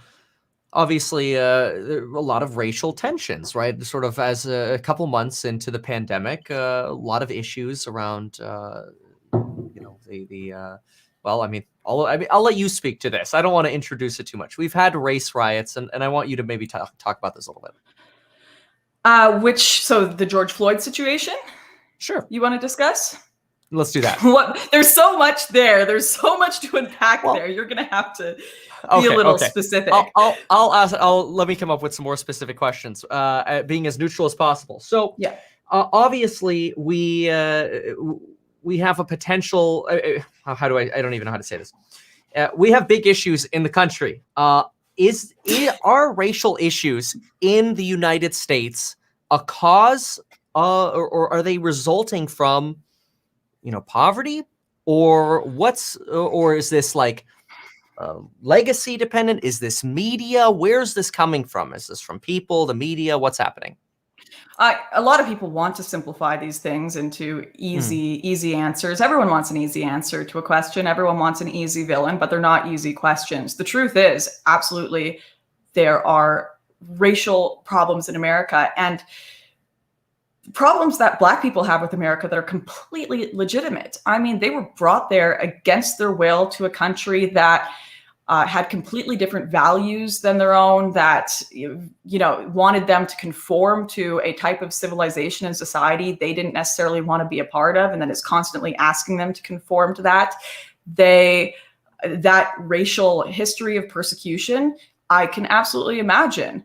obviously, there were a lot of racial tensions, right? Sort of as a couple months into the pandemic, a lot of issues around, I'll let you speak to this. I don't want to introduce it too much. We've had race riots, and I want you to maybe talk about this a little bit. So the George Floyd situation? Sure. You want to discuss? Let's do that. There's so much there. There's so much to unpack there. You're going to have to be a little specific. Let me come up with some more specific questions, being as neutral as possible. So, obviously, we have a potential. I don't even know how to say this. We have big issues in the country. Are racial issues in the United States a cause, or are they resulting from, poverty, or is this like legacy dependent? Is this media? Where's this coming from? Is this from people, the media? What's happening? A lot of people want to simplify these things into easy answers. Everyone wants an easy answer to a question. Everyone wants an easy villain, but they're not easy questions. The truth is, absolutely, there are racial problems in America, and problems that Black people have with America that are completely legitimate. I mean, they were brought there against their will to a country that had completely different values than their own, that, wanted them to conform to a type of civilization and society they didn't necessarily want to be a part of, and then is constantly asking them to conform to that. That racial history of persecution I can absolutely imagine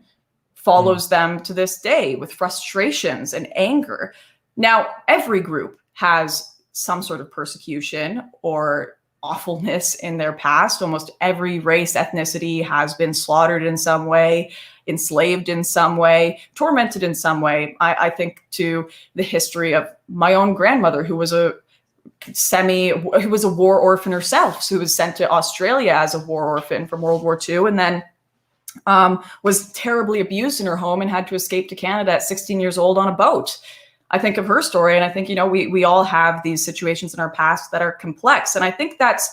follows them to this day with frustrations and anger. Now, every group has some sort of persecution or awfulness in their past. Almost every race, ethnicity has been slaughtered in some way, enslaved in some way, tormented in some way. I think to the history of my own grandmother, who was a war orphan herself, who was sent to Australia as a war orphan from World War II, and then was terribly abused in her home and had to escape to Canada at 16 years old on a boat. I think of her story, and I think, we all have these situations in our past that are complex. And I think that's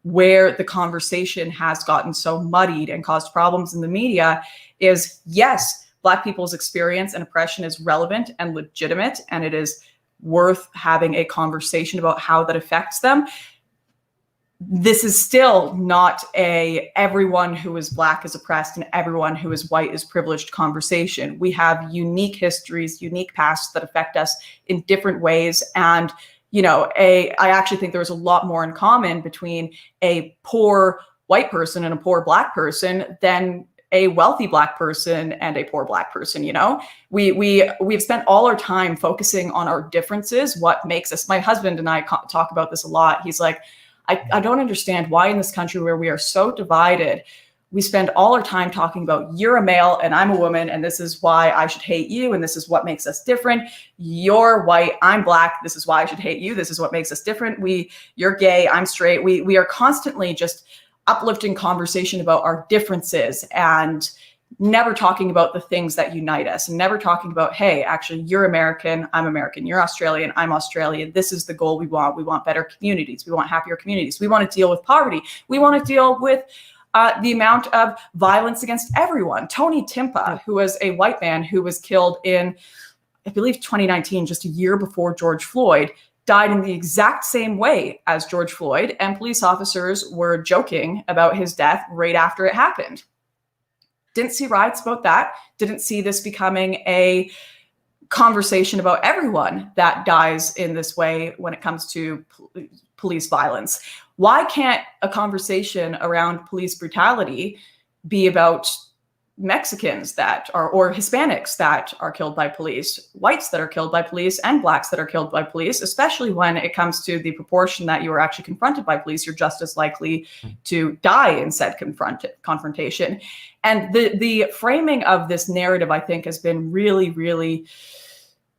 where the conversation has gotten so muddied and caused problems in the media is, yes, Black people's experience and oppression is relevant and legitimate, and it is worth having a conversation about how that affects them. This is still not everyone who is Black is oppressed and everyone who is white is privileged conversation. We have unique histories, unique pasts that affect us in different ways. And, I actually think there's a lot more in common between a poor white person and a poor Black person than a wealthy Black person and a poor Black person. We've spent all our time focusing on our differences, what makes us. My husband and I talk about this a lot. He's like, I don't understand why in this country where we are so divided, we spend all our time talking about you're a male and I'm a woman, and this is why I should hate you, and this is what makes us different. You're white, I'm Black, this is why I should hate you, this is what makes us different. You're gay, I'm straight. We are constantly just uplifting conversation about our differences and never talking about the things that unite us, and never talking about, hey, actually, you're American, I'm American, you're Australian, I'm Australian. This is the goal we want. We want better communities. We want happier communities. We want to deal with poverty. We want to deal with the amount of violence against everyone. Tony Timpa, who was a white man who was killed in, I believe, 2019, just a year before George Floyd, died in the exact same way as George Floyd, and police officers were joking about his death right after it happened. Didn't see riots about that. Didn't see this becoming a conversation about everyone that dies in this way when it comes to police violence. Why can't a conversation around police brutality be about Mexicans or Hispanics that are killed by police, whites that are killed by police, and Blacks that are killed by police, especially when it comes to the proportion that you are actually confronted by police? You're just as likely to die in said confrontation. And the framing of this narrative, I think, has been really, really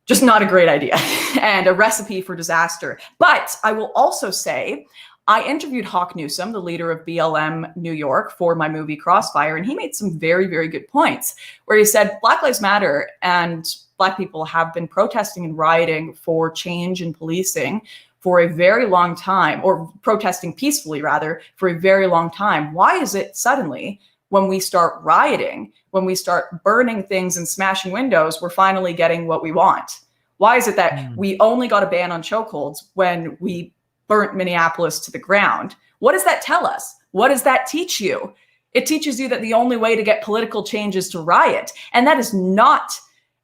just not a great idea and a recipe for disaster. But I will also say, I interviewed Hawk Newsom, the leader of BLM New York, for my movie Crossfire, and he made some very, very good points where he said Black Lives Matter and Black people have been protesting and rioting for change in policing for a very long time, or protesting peacefully, rather, for a very long time. Why is it suddenly when we start rioting, when we start burning things and smashing windows, we're finally getting what we want? Why is it that we only got a ban on chokeholds when we burnt Minneapolis to the ground? What does that tell us? What does that teach you? It teaches you that the only way to get political change is to riot. And that is not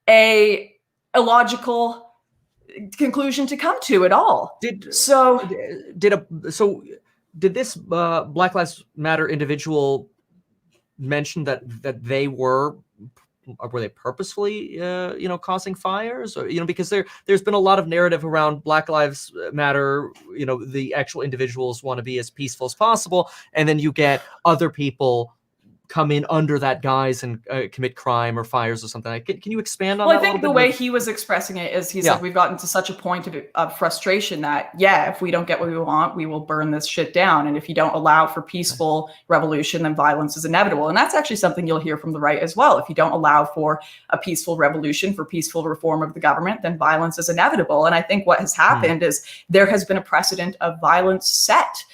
a logical conclusion to come to at all. Did this Black Lives Matter individual mention that they were they purposefully causing fires, or because there's been a lot of narrative around Black Lives Matter, the actual individuals want to be as peaceful as possible, and then you get other people come in under that guise and commit crime or fires or something. Can you expand on that? Well, I think the way he was expressing it is he said we've gotten to such a point of frustration that, if we don't get what we want, we will burn this shit down. And if you don't allow for peaceful revolution, then violence is inevitable. And that's actually something you'll hear from the right as well. If you don't allow for a peaceful revolution, for peaceful reform of the government, then violence is inevitable. And I think what has happened is there has been a precedent of violence set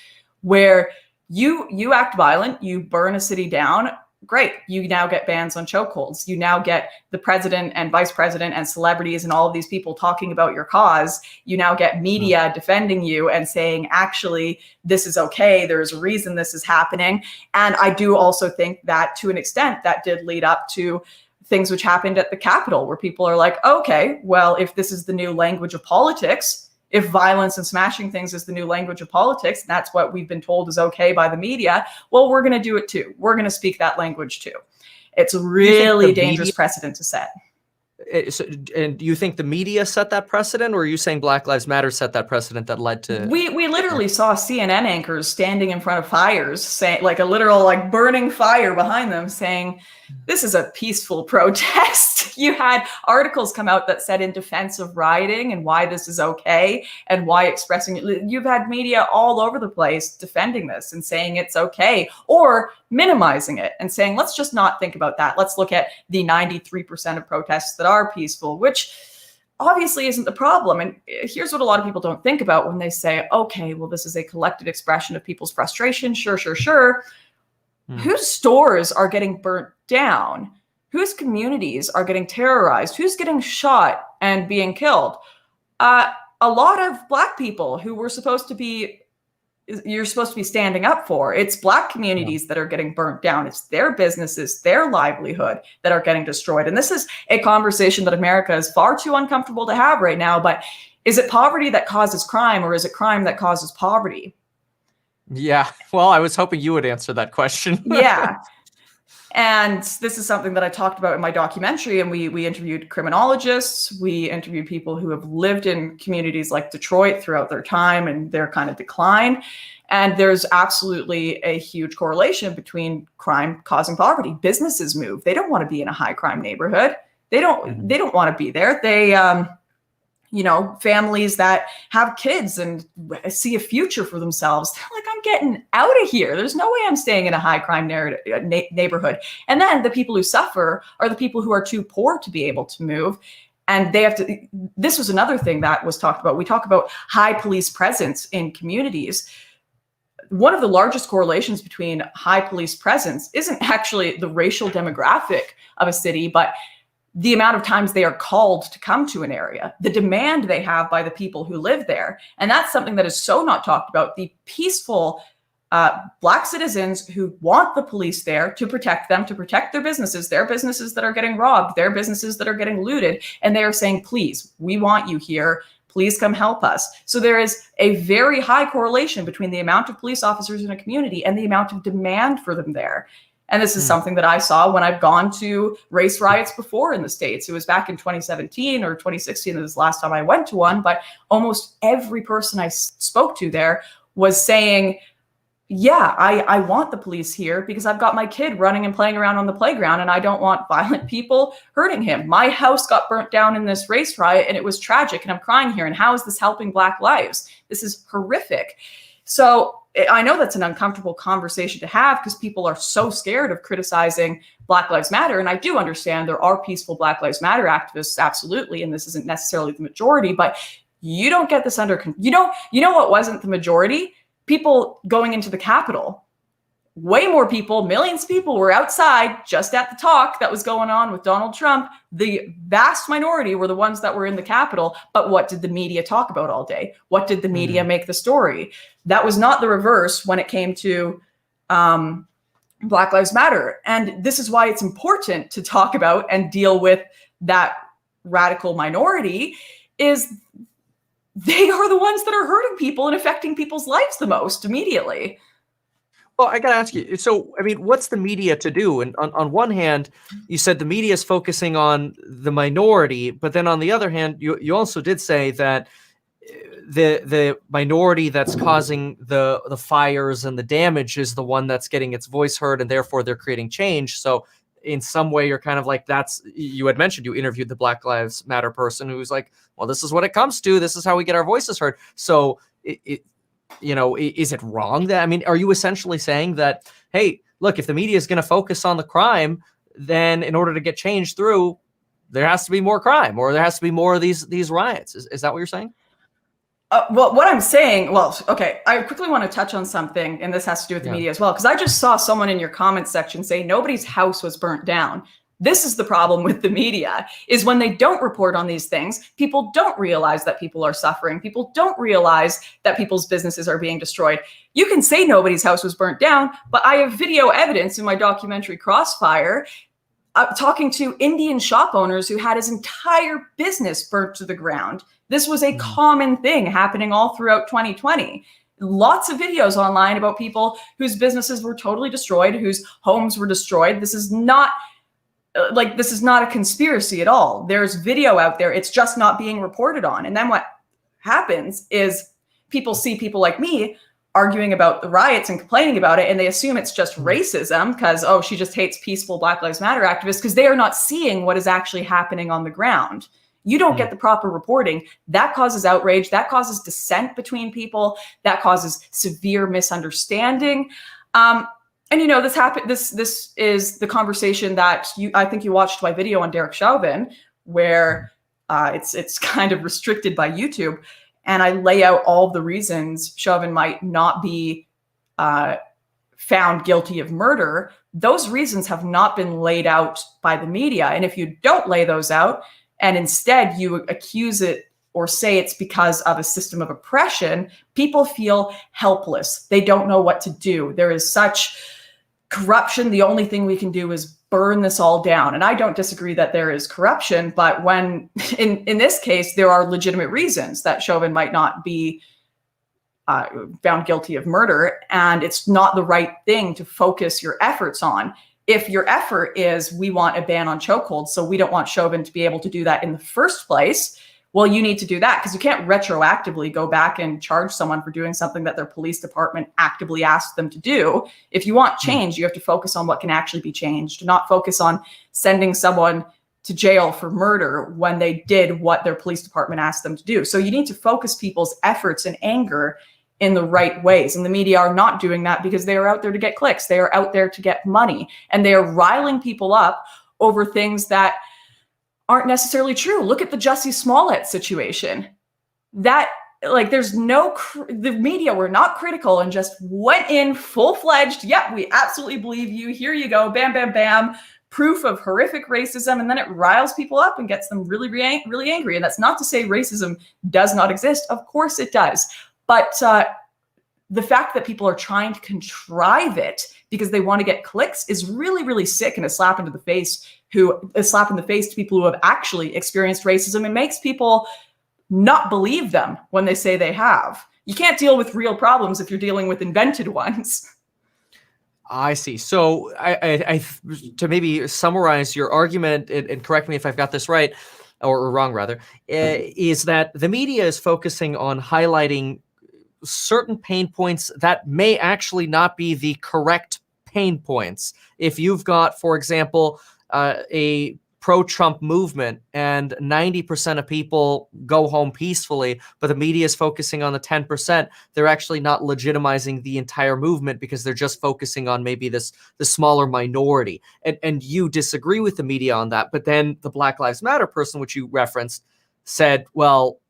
where you act violent, you burn a city down, great. You now get bans on chokeholds. You now get the president and vice president and celebrities and all of these people talking about your cause. You now get media defending you and saying, actually, this is okay. There's a reason this is happening. And I do also think that to an extent that did lead up to things which happened at the Capitol, where people are like, okay, well, if this is the new language of politics, If violence and smashing things is the new language of politics, and that's what we've been told is okay by the media, well, we're going to do it too. We're going to speak that language too. It's a really dangerous precedent to set. And do you think the media set that precedent, or are you saying Black Lives Matter set that precedent that led to? We literally saw CNN anchors standing in front of fires, saying, like a literal like burning fire behind them, saying, "This is a peaceful protest." You had articles come out that said in defense of rioting and why this is okay and why expressing it. You've had media all over the place defending this and saying it's okay, or minimizing it and saying, let's just not think about that. Let's look at the 93% of protests that are peaceful, which obviously isn't the problem. And here's what a lot of people don't think about when they say, okay, well, this is a collective expression of people's frustration. Sure. Whose stores are getting burnt down? Whose communities are getting terrorized? Who's getting shot and being killed? A lot of Black people who you're supposed to be standing up for. It's Black communities that are getting burnt down. It's their businesses, their livelihood that are getting destroyed. And this is a conversation that America is far too uncomfortable to have right now. But is it poverty that causes crime, or is it crime that causes poverty? Yeah, well, I was hoping you would answer that question. Yeah. And this is something that I talked about in my documentary, and we interviewed criminologists, we interviewed people who have lived in communities like Detroit throughout their time and their kind of decline. And there's absolutely a huge correlation between crime causing poverty. Businesses move. They don't want to be in a high crime neighborhood. They don't want to be there. They families that have kids and see a future for themselves, they're like, I'm getting out of here. There's no way I'm staying in a high crime neighborhood. And then the people who suffer are the people who are too poor to be able to move. And they have to, this was another thing that was talked about. We talk about high police presence in communities. One of the largest correlations between high police presence isn't actually the racial demographic of a city, but the amount of times they are called to come to an area, the demand they have by the people who live there. And that's something that is so not talked about. The peaceful Black citizens who want the police there to protect them, to protect their businesses that are getting robbed, their businesses that are getting looted. And they are saying, please, we want you here. Please come help us. So there is a very high correlation between the amount of police officers in a community and the amount of demand for them there. And this is something that I saw when I've gone to race riots before in the States. It was back in 2017 or 2016. It was the last time I went to one, but almost every person I spoke to there was saying, yeah, I want the police here because I've got my kid running and playing around on the playground and I don't want violent people hurting him. My house got burnt down in this race riot and it was tragic and I'm crying here. And how is this helping Black lives? This is horrific. So I know that's an uncomfortable conversation to have because people are so scared of criticizing Black Lives Matter. And I do understand there are peaceful Black Lives Matter activists, absolutely. And this isn't necessarily the majority, but you don't get this under control. You know what wasn't the majority? People going into the Capitol. Way more people, millions of people were outside just at the talk that was going on with Donald Trump. The vast minority were the ones that were in the Capitol. But what did the media talk about all day? What did the media make the story? That was not the reverse when it came to Black Lives Matter. And this is why it's important to talk about and deal with that radical minority is they are the ones that are hurting people and affecting people's lives the most immediately. Well, I got to ask you, so, I mean, what's the media to do? And on one hand, you said the media is focusing on the minority, but then on the other hand, you also did say that the minority that's causing the fires and the damage is the one that's getting its voice heard, and therefore they're creating change. So in some way, you're kind of like, you had mentioned, you interviewed the Black Lives Matter person who's like, well, this is what it comes to. This is how we get our voices heard. So is it wrong that, I mean, are you essentially saying that, hey, look, if the media is going to focus on the crime, then in order to get change through, there has to be more crime or there has to be more of these riots? Is that what you're saying? Well, what I'm saying, okay, I quickly want to touch on something, and this has to do with the media as well, because I just saw someone in your comments section say nobody's house was burnt down. This is the problem with the media, is when they don't report on these things, people don't realize that people are suffering. People don't realize that people's businesses are being destroyed. You can say nobody's house was burnt down, but I have video evidence in my documentary Crossfire talking to Indian shop owners who had his entire business burnt to the ground. This was a common thing happening all throughout 2020. Lots of videos online about people whose businesses were totally destroyed, whose homes were destroyed. This is not a conspiracy at all. There's video out there. It's just not being reported on. And then what happens is people see people like me arguing about the riots and complaining about it, and they assume it's just racism because, oh, she just hates peaceful Black Lives Matter activists, because they are not seeing what is actually happening on the ground. You don't get the proper reporting. That causes outrage. That causes dissent between people. That causes severe misunderstanding. And this happened. This is the conversation that I think you watched my video on Derek Chauvin, where it's kind of restricted by YouTube. And I lay out all the reasons Chauvin might not be found guilty of murder. Those reasons have not been laid out by the media. And if you don't lay those out, and instead you accuse it or say it's because of a system of oppression, people feel helpless. They don't know what to do. There is such corruption. The only thing we can do is burn this all down. And I don't disagree that there is corruption, but when in this case, there are legitimate reasons that Chauvin might not be found guilty of murder, and it's not the right thing to focus your efforts on. If your effort is, we want a ban on chokeholds, so we don't want Chauvin to be able to do that in the first place, well, you need to do that, because you can't retroactively go back and charge someone for doing something that their police department actively asked them to do. If you want change, you have to focus on what can actually be changed, not focus on sending someone to jail for murder when they did what their police department asked them to do. So you need to focus people's efforts and anger in the right ways. And the media are not doing that because they are out there to get clicks. They are out there to get money, and they are riling people up over things that aren't necessarily true. Look at the Jussie Smollett situation. The media were not critical and just went in full-fledged. Yep, we absolutely believe you. Here you go. Bam, bam, bam. Proof of horrific racism. And then it riles people up and gets them really, really angry. And that's not to say racism does not exist. Of course it does. But the fact that people are trying to contrive it because they want to get clicks is really, really sick, and a slap in the face to people who have actually experienced racism, and makes people not believe them when they say they have. You can't deal with real problems if you're dealing with invented ones. I see. So I to maybe summarize your argument, and correct me if I've got this right or wrong, rather, is that the media is focusing on highlighting certain pain points that may actually not be the correct pain points. If you've got, for example, a pro-Trump movement and 90% of people go home peacefully, but the media is focusing on the 10%, they're actually not legitimizing the entire movement because they're just focusing on maybe the smaller minority. And you disagree with the media on that, but then the Black Lives Matter person, which you referenced, said, well,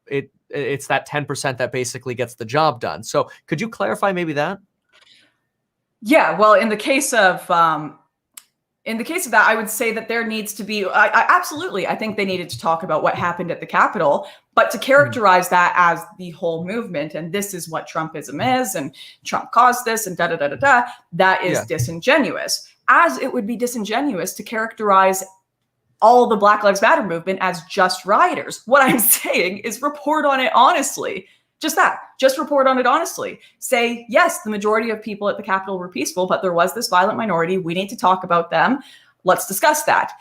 it's that 10% that basically gets the job done. So could you clarify maybe that? Yeah, well, in the case of that, I would say that there needs to be, absolutely, I think they needed to talk about what happened at the Capitol, but to characterize that as the whole movement, and this is what Trumpism is, and Trump caused this, and da-da-da-da-da, that is disingenuous. As it would be disingenuous to characterize all the Black Lives Matter movement as just rioters. What I'm saying is report on it honestly. Just that. Just report on it honestly. Say, yes, the majority of people at the Capitol were peaceful, but there was this violent minority. We need to talk about them. Let's discuss that.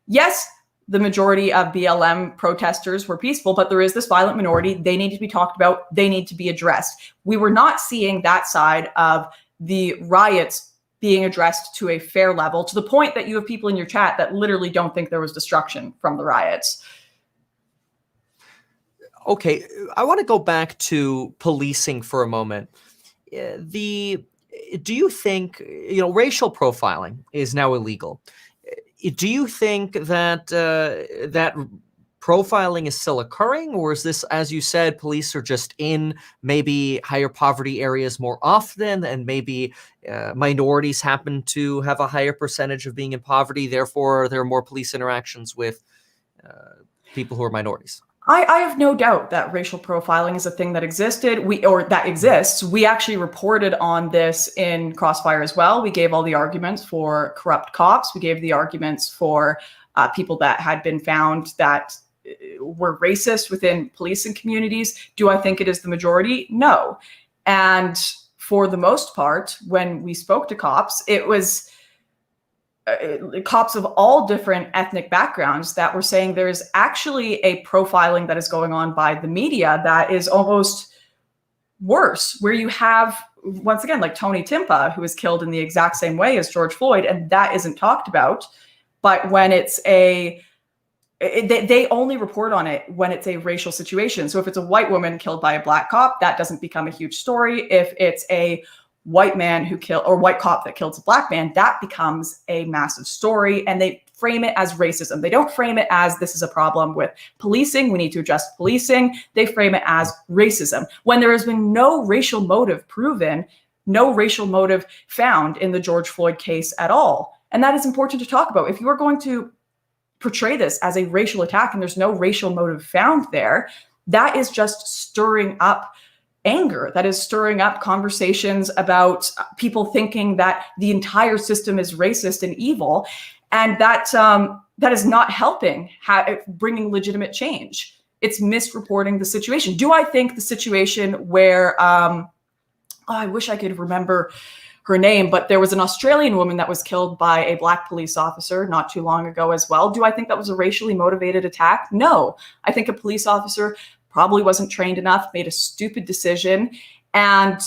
Yes, the majority of BLM protesters were peaceful, but there is this violent minority. They need to be talked about. They need to be addressed. We were not seeing that side of the riots being addressed to a fair level, to the point that you have people in your chat that literally don't think there was destruction from the riots. Okay, I want to go back to policing for a moment. Do you think, racial profiling is now illegal? Do you think that that profiling is still occurring, or is this, as you said, police are just in maybe higher poverty areas more often, and maybe minorities happen to have a higher percentage of being in poverty, therefore there are more police interactions with people who are minorities? I have no doubt that racial profiling is a thing that exists. We actually reported on this in Crossfire as well. We gave all the arguments for corrupt cops. We gave the arguments for people that had been found that were racist within policing communities. Do I think it is the majority? No. And for the most part, when we spoke to cops, it was cops of all different ethnic backgrounds that were saying there's actually a profiling that is going on by the media that is almost worse, where you have, once again, like Tony Timpa, who was killed in the exact same way as George Floyd, and that isn't talked about. But when it's they only report on it when it's a racial situation. So if it's a white woman killed by a black cop, that doesn't become a huge story. If it's a white man white cop that kills a black man, that becomes a massive story, and they frame it as racism. They don't frame it as this is a problem with policing, we need to adjust policing. They frame it as racism when there has been no racial motive proven, no racial motive found in the George Floyd case at all. And that is important to talk about. If you are going to portray this as a racial attack and there's no racial motive found there, that is just stirring up anger. That is stirring up conversations about people thinking that the entire system is racist and evil, and that is not helping bringing legitimate change. It's misreporting the situation. Do I think the situation where I wish I could remember her name, but there was an Australian woman that was killed by a black police officer not too long ago as well. Do I think that was a racially motivated attack? No. I think a police officer probably wasn't trained enough, made a stupid decision, and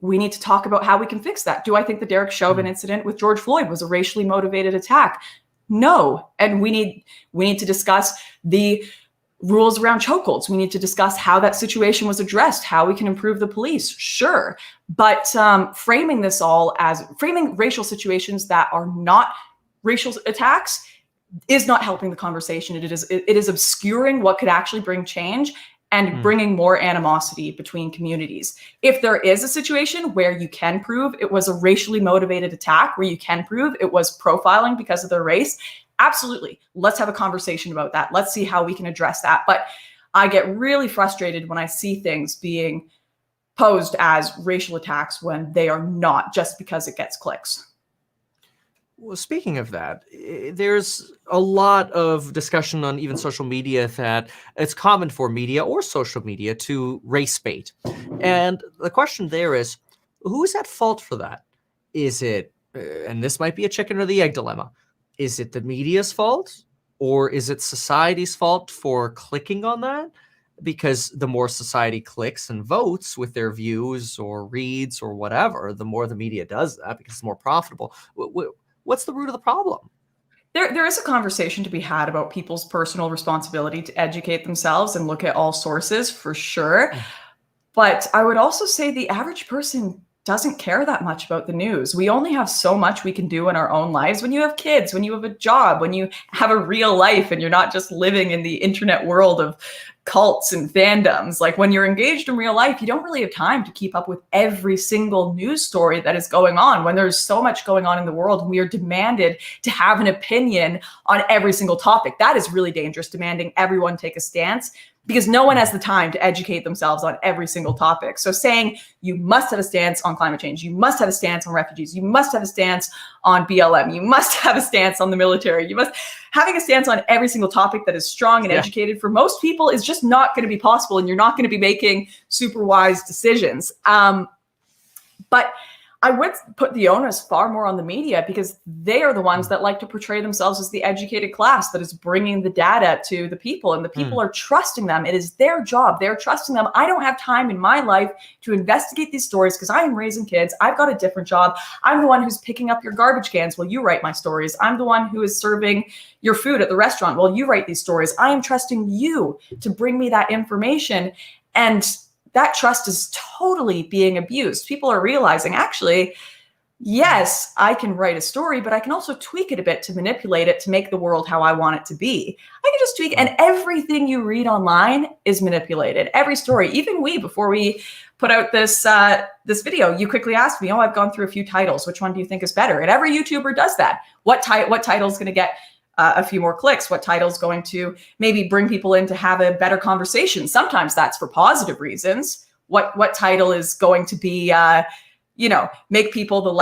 we need to talk about how we can fix that. Do I think the Derek Chauvin incident with George Floyd was a racially motivated attack? No. And we need to discuss the rules around chokeholds. We need to discuss how that situation was addressed, how we can improve the police. Sure. But framing racial situations that are not racial attacks is not helping the conversation. It is obscuring what could actually bring change and bringing more animosity between communities. If there is a situation where you can prove it was a racially motivated attack, where you can prove it was profiling because of their race, absolutely. Let's have a conversation about that. Let's see how we can address that. But I get really frustrated when I see things being posed as racial attacks when they are not, just because it gets clicks. Well, speaking of that, there's a lot of discussion on even social media that it's common for media or social media to race bait. And the question there is, who is at fault for that? Is it, and this might be a chicken or the egg dilemma, is it the media's fault, or is it society's fault for clicking on that? Because the more society clicks and votes with their views or reads or whatever, the more the media does that because it's more profitable. What's the root of the problem? There is a conversation to be had about people's personal responsibility to educate themselves and look at all sources, for sure. But I would also say the average person doesn't care that much about the news. We only have so much we can do in our own lives. When you have kids, when you have a job, when you have a real life and you're not just living in the internet world of cults and fandoms, like when you're engaged in real life, you don't really have time to keep up with every single news story that is going on. When there's so much going on in the world, we are demanded to have an opinion on every single topic. That is really dangerous, demanding everyone take a stance, because no one has the time to educate themselves on every single topic. So saying you must have a stance on climate change, you must have a stance on refugees, you must have a stance on BLM, you must have a stance on the military, having a stance on every single topic that is strong and educated for most people is just not going to be possible, and you're not going to be making super wise decisions. But I would put the onus far more on the media, because they are the ones that like to portray themselves as the educated class that is bringing the data to the people, and the people are trusting them. It is their job. They're trusting them. I don't have time in my life to investigate these stories because I am raising kids. I've got a different job. I'm the one who's picking up your garbage cans while you write my stories. I'm the one who is serving your food at the restaurant while you write these stories. I am trusting you to bring me that information. And that trust is totally being abused. People are realizing, actually, yes, I can write a story, but I can also tweak it a bit to manipulate it to make the world how I want it to be. I can just tweak, and everything you read online is manipulated. Every story, even before we put out this video, you quickly asked me, I've gone through a few titles. Which one do you think is better? And every YouTuber does that. What title is going to get a few more clicks? What title is going to maybe bring people in to have a better conversation? Sometimes that's for positive reasons. What title is going to be, make people the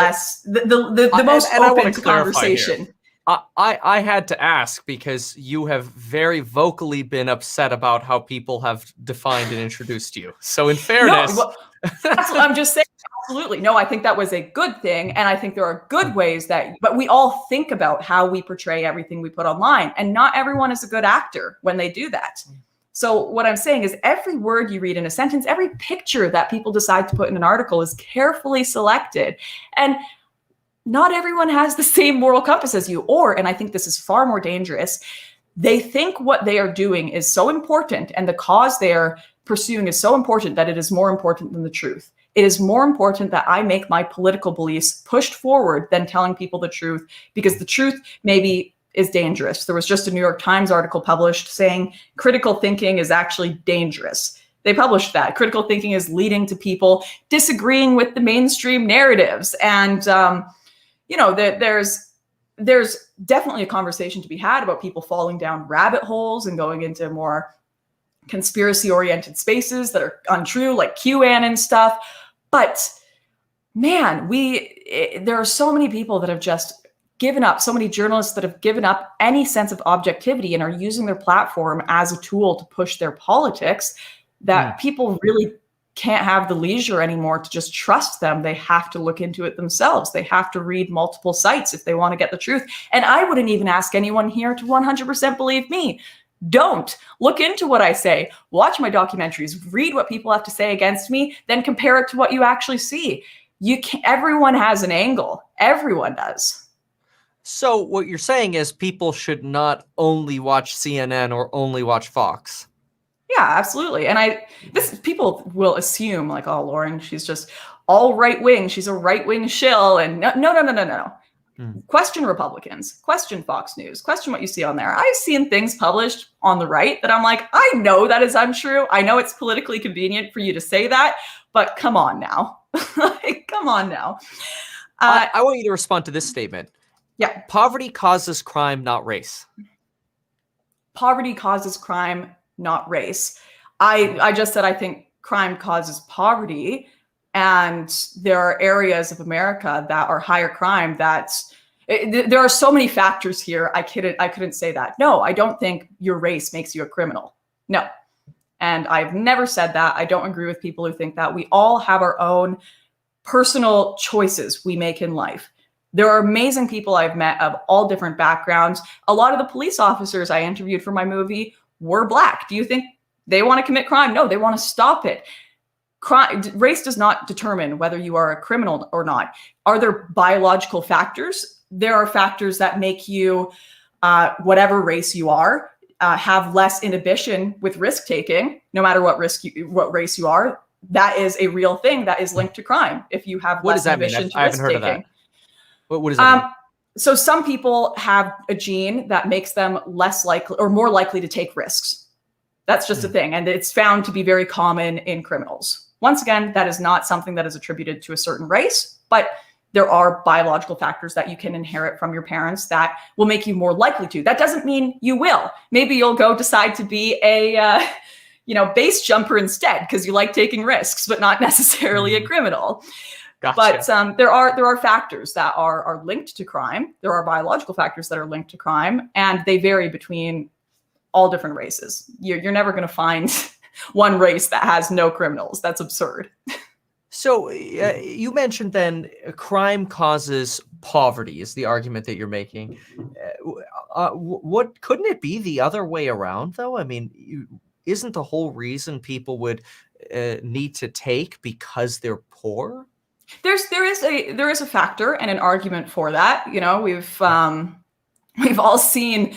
most open to conversation? I had to ask because you have very vocally been upset about how people have defined and introduced you. So in fairness, I'm just saying, absolutely. No, I think that was a good thing. And I think there are good ways but we all think about how we portray everything we put online. And not everyone is a good actor when they do that. So what I'm saying is every word you read in a sentence, every picture that people decide to put in an article is carefully selected. And not everyone has the same moral compass as you, and I think this is far more dangerous, they think what they are doing is so important and the cause they are pursuing is so important that it is more important than the truth. It is more important that I make my political beliefs pushed forward than telling people the truth, because the truth maybe is dangerous. There was just a New York Times article published saying critical thinking is actually dangerous. They published that. Critical thinking is leading to people disagreeing with the mainstream narratives. And, there's definitely a conversation to be had about people falling down rabbit holes and going into more conspiracy-oriented spaces that are untrue, like QAnon and stuff. But man, there are so many people that have just given up, so many journalists that have given up any sense of objectivity and are using their platform as a tool to push their politics, that people really can't have the leisure anymore to just trust them. They have to look into it themselves. They have to read multiple sites if they want to get the truth. And I wouldn't even ask anyone here to 100% believe me. Don't. Look into what I say. Watch my documentaries. Read what people have to say against me. Then compare it to what you actually see. Everyone has an angle. Everyone does. So what you're saying is people should not only watch CNN or only watch Fox. Yeah, absolutely. And people will assume like, oh, Lauren, she's just all right wing. She's a right wing shill. And no. Question Republicans, question Fox News, question what you see on there. I've seen things published on the right that I'm like, I know that is untrue. I know it's politically convenient for you to say that, but come on now. Come on now. I want you to respond to this statement. Yeah. Poverty causes crime, not race. Poverty causes crime, not race. I just said I think crime causes poverty, and there are areas of America that are higher crime. There are so many factors here. I couldn't say that. No, I don't think your race makes you a criminal. No. And I've never said that. I don't agree with people who think that. We all have our own personal choices we make in life. There are amazing people I've met of all different backgrounds. A lot of the police officers I interviewed for my movie were Black. Do you think they want to commit crime? No, they want to stop it. Race does not determine whether you are a criminal or not. Are there biological factors? There are factors that make you, whatever race you are, have less inhibition with risk taking, no matter what race you are. That is a real thing that is linked to crime. If you have less inhibition to risk taking. I haven't heard of that. What does that mean? So some people have a gene that makes them less likely or more likely to take risks. That's just a thing. And it's found to be very common in criminals. Once again, that is not something that is attributed to a certain race, but there are biological factors that you can inherit from your parents that will make you more likely to. That doesn't mean you will. Maybe you'll go decide to be a base jumper instead because you like taking risks, but not necessarily a criminal. Gotcha. But there are factors that are linked to crime. There are biological factors that are linked to crime, and they vary between all different races. You're never going to find one race that has no criminals. That's absurd. So you mentioned then crime causes poverty is the argument that you're making. What couldn't it be the other way around though? I mean, isn't the whole reason people would need to take because they're poor? There is a factor and an argument for that. You know, we've all seen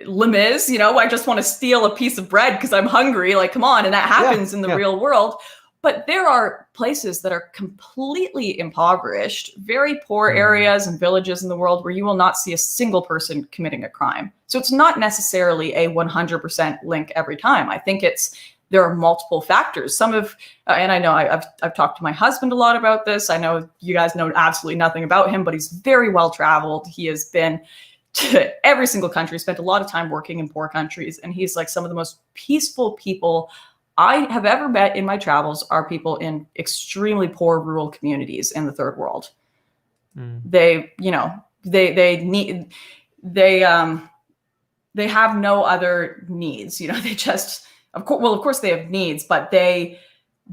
Les Mis, I just want to steal a piece of bread because I'm hungry. Like, come on. And that happens in the real world. But there are places that are completely impoverished, very poor areas and villages in the world where you will not see a single person committing a crime. So it's not necessarily a 100% link every time. I think there are multiple factors. And I know I've talked to my husband a lot about this. I know you guys know absolutely nothing about him, but he's very well traveled. He has been to every single country, spent a lot of time working in poor countries. And he's like, some of the most peaceful people I have ever met in my travels are people in extremely poor rural communities in the third world. They, you know, they have no other needs. You know, they just, of course they have needs, but they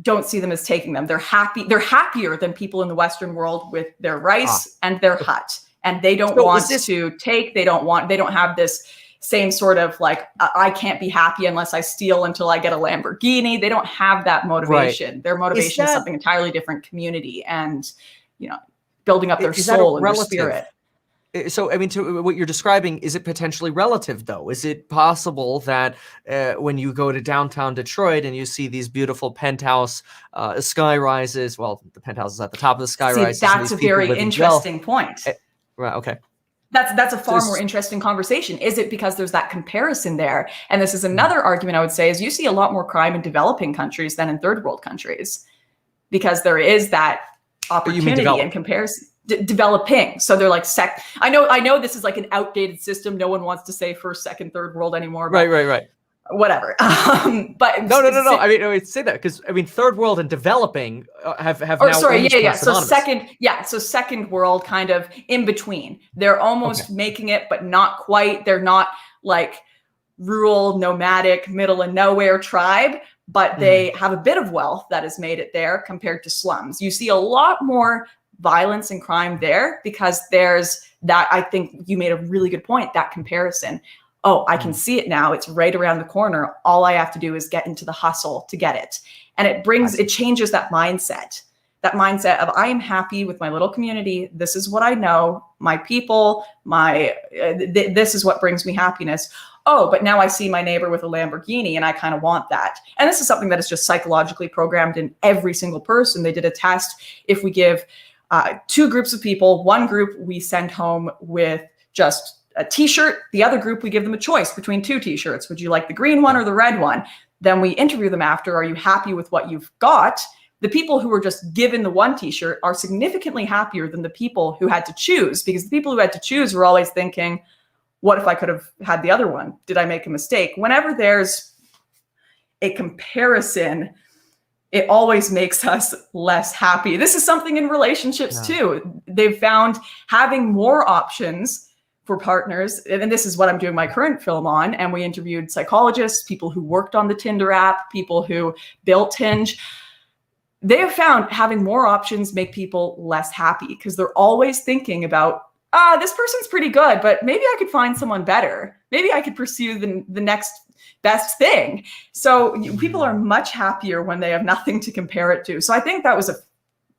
don't see them as taking them. They're happy. They're happier than people in the Western world with their rice and their hut. And they don't want to take, they don't have this same sort of like, I can't be happy unless I steal until I get a Lamborghini. They don't have that motivation. Right. Their motivation is something entirely different, community and, you know, building up their soul and their spirit. So, I mean, to what you're describing, is it potentially relative, though? Is it possible that when you go to downtown Detroit and you see these beautiful penthouse sky rises, well, the penthouse is at the top of the sky rises. That's a very interesting point. Right, okay. That's a far more interesting conversation. Is it because there's that comparison there? And this is another argument I would say is you see a lot more crime in developing countries than in third world countries because there is that opportunity and comparison. Developing. So they're like I know this is like an outdated system. No one wants to say first, second, third world anymore. Right. Whatever. But no. I mean, say that because I mean, third world and developing have now. So second world, kind of in between. They're almost making it, but not quite. They're not like rural, nomadic, middle of nowhere tribe, but they have a bit of wealth that has made it there compared to slums. You see a lot more violence and crime there because there's that. I think you made a really good point, that comparison. Oh, I can see it now. It's right around the corner. All I have to do is get into the hustle to get it. And it changes that mindset of I am happy with my little community. This is what I know, my people, this is what brings me happiness. Oh, but now I see my neighbor with a Lamborghini and I kind of want that. And this is something that is just psychologically programmed in every single person. They did a test. If we give two groups of people, one group we send home with just a t-shirt, the other group we give them a choice between two t-shirts. Would you like the green one or the red one? Then we interview them after, are you happy with what you've got? The people who were just given the one t-shirt are significantly happier than the people who had to choose, because the people who had to choose were always thinking, what if I could have had the other one? Did I make a mistake? Whenever there's a comparison, it always makes us less happy. This is something in relationships too. They've found having more options for partners, and this is what I'm doing my current film on, and we interviewed psychologists, people who worked on the Tinder app, people who built Hinge. They have found having more options make people less happy because they're always thinking about, this person's pretty good, but maybe I could find someone better. Maybe I could pursue the next best thing. So people are much happier when they have nothing to compare it to. So I think that was a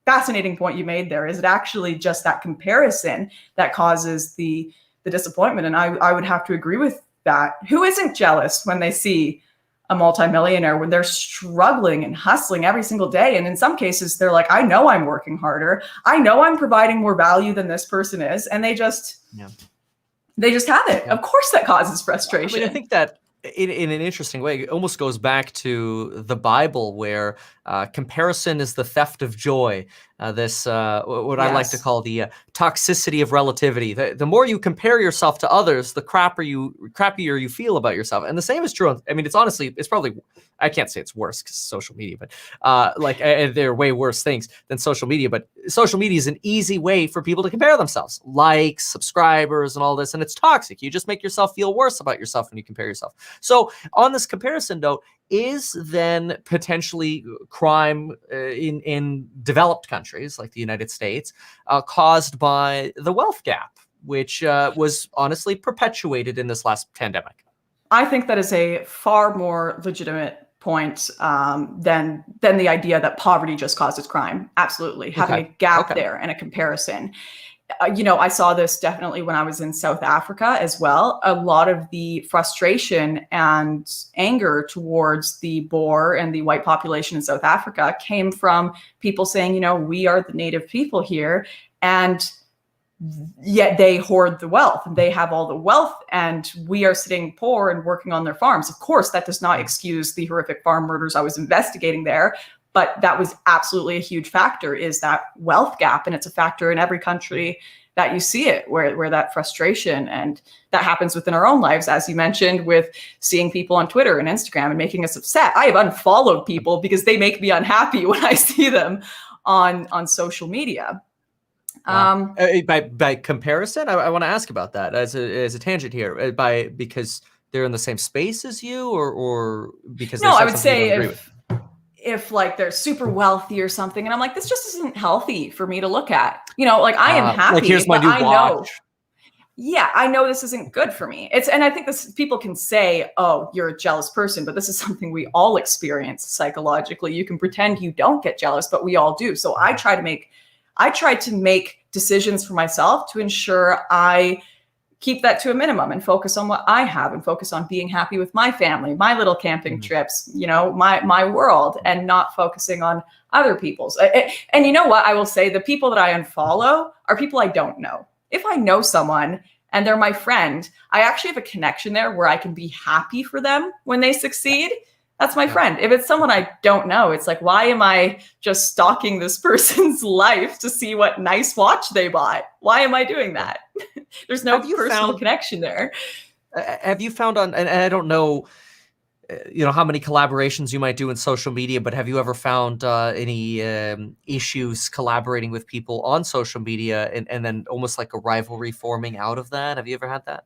fascinating point you made there. Is it actually just that comparison that causes the disappointment? And I would have to agree with that. Who isn't jealous when they see a multimillionaire when they're struggling and hustling every single day? And in some cases, they're like, I know I'm working harder. I know I'm providing more value than this person is. And they just have it. Of course, that causes frustration. I mean, I think that in an interesting way, it almost goes back to the Bible where comparison is the theft of joy. What I like to call the toxicity of relativity. The more you compare yourself to others, the crappier you feel about yourself. And the same is true. I mean, it's probably, I can't say it's worse because social media, but there are way worse things than social media. But social media is an easy way for people to compare themselves, likes, subscribers, and all this. And it's toxic. You just make yourself feel worse about yourself when you compare yourself. So on this comparison note, is then potentially crime in developed countries like the United States caused by the wealth gap, which was honestly perpetuated in this last pandemic? I think that is a far more legitimate point than the idea that poverty just causes crime. Absolutely. Having a gap there and a comparison. I saw this definitely when I was in South Africa as well. A lot of the frustration and anger towards the Boer and the white population in South Africa came from people saying, we are the native people here, and yet they hoard the wealth. They have all the wealth, and we are sitting poor and working on their farms. Of course, that does not excuse the horrific farm murders I was investigating there. But that was absolutely a huge factor, is that wealth gap. And it's a factor in every country that you see it, where that frustration, and that happens within our own lives, as you mentioned, with seeing people on Twitter and Instagram and making us upset. I have unfollowed people because they make me unhappy when I see them on social media. Wow. By comparison, I want to ask about that as a tangent here. Because they're in the same space as you, or because no, they I said would something you say don't agree with? If like they're super wealthy or something, and I'm like, this just isn't healthy for me to look at. You know, like I am happy, like here's my but new I watch. know, yeah, I know this isn't good for me. And I think this, people can say, oh, you're a jealous person, but this is something we all experience psychologically. You can pretend you don't get jealous, but we all do. So I try to make decisions for myself to ensure I keep that to a minimum and focus on what I have and focus on being happy with my family, my little camping trips, you know, my world, and not focusing on other people's. And you know what? I will say the people that I unfollow are people I don't know. If I know someone and they're my friend, I actually have a connection there where I can be happy for them when they succeed. That's my friend. If it's someone I don't know, it's like, why am I just stalking this person's life to see what nice watch they bought? Why am I doing that? There's no personal connection there. Have you found and I don't know, how many collaborations you might do in social media, but have you ever found any issues collaborating with people on social media and then almost like a rivalry forming out of that? Have you ever had that?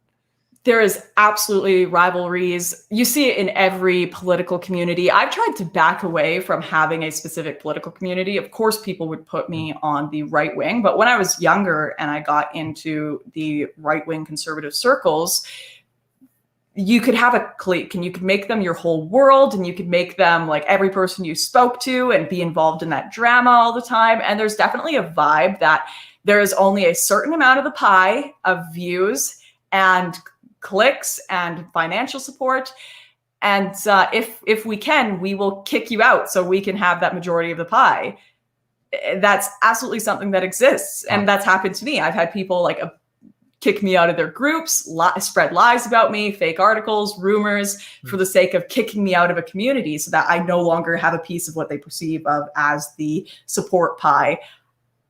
There is absolutely rivalries. You see it in every political community. I've tried to back away from having a specific political community. Of course, people would put me on the right wing, but when I was younger and I got into the right wing conservative circles, you could have a clique and you could make them your whole world, and you could make them like every person you spoke to and be involved in that drama all the time. And there's definitely a vibe that there is only a certain amount of the pie of views and clicks and financial support, and if we can, we will kick you out so we can have that majority of the pie. That's absolutely something that exists, and that's happened to me. I've had people like kick me out of their groups, spread lies about me, fake articles, rumors, for the sake of kicking me out of a community so that I no longer have a piece of what they perceive of as the support pie.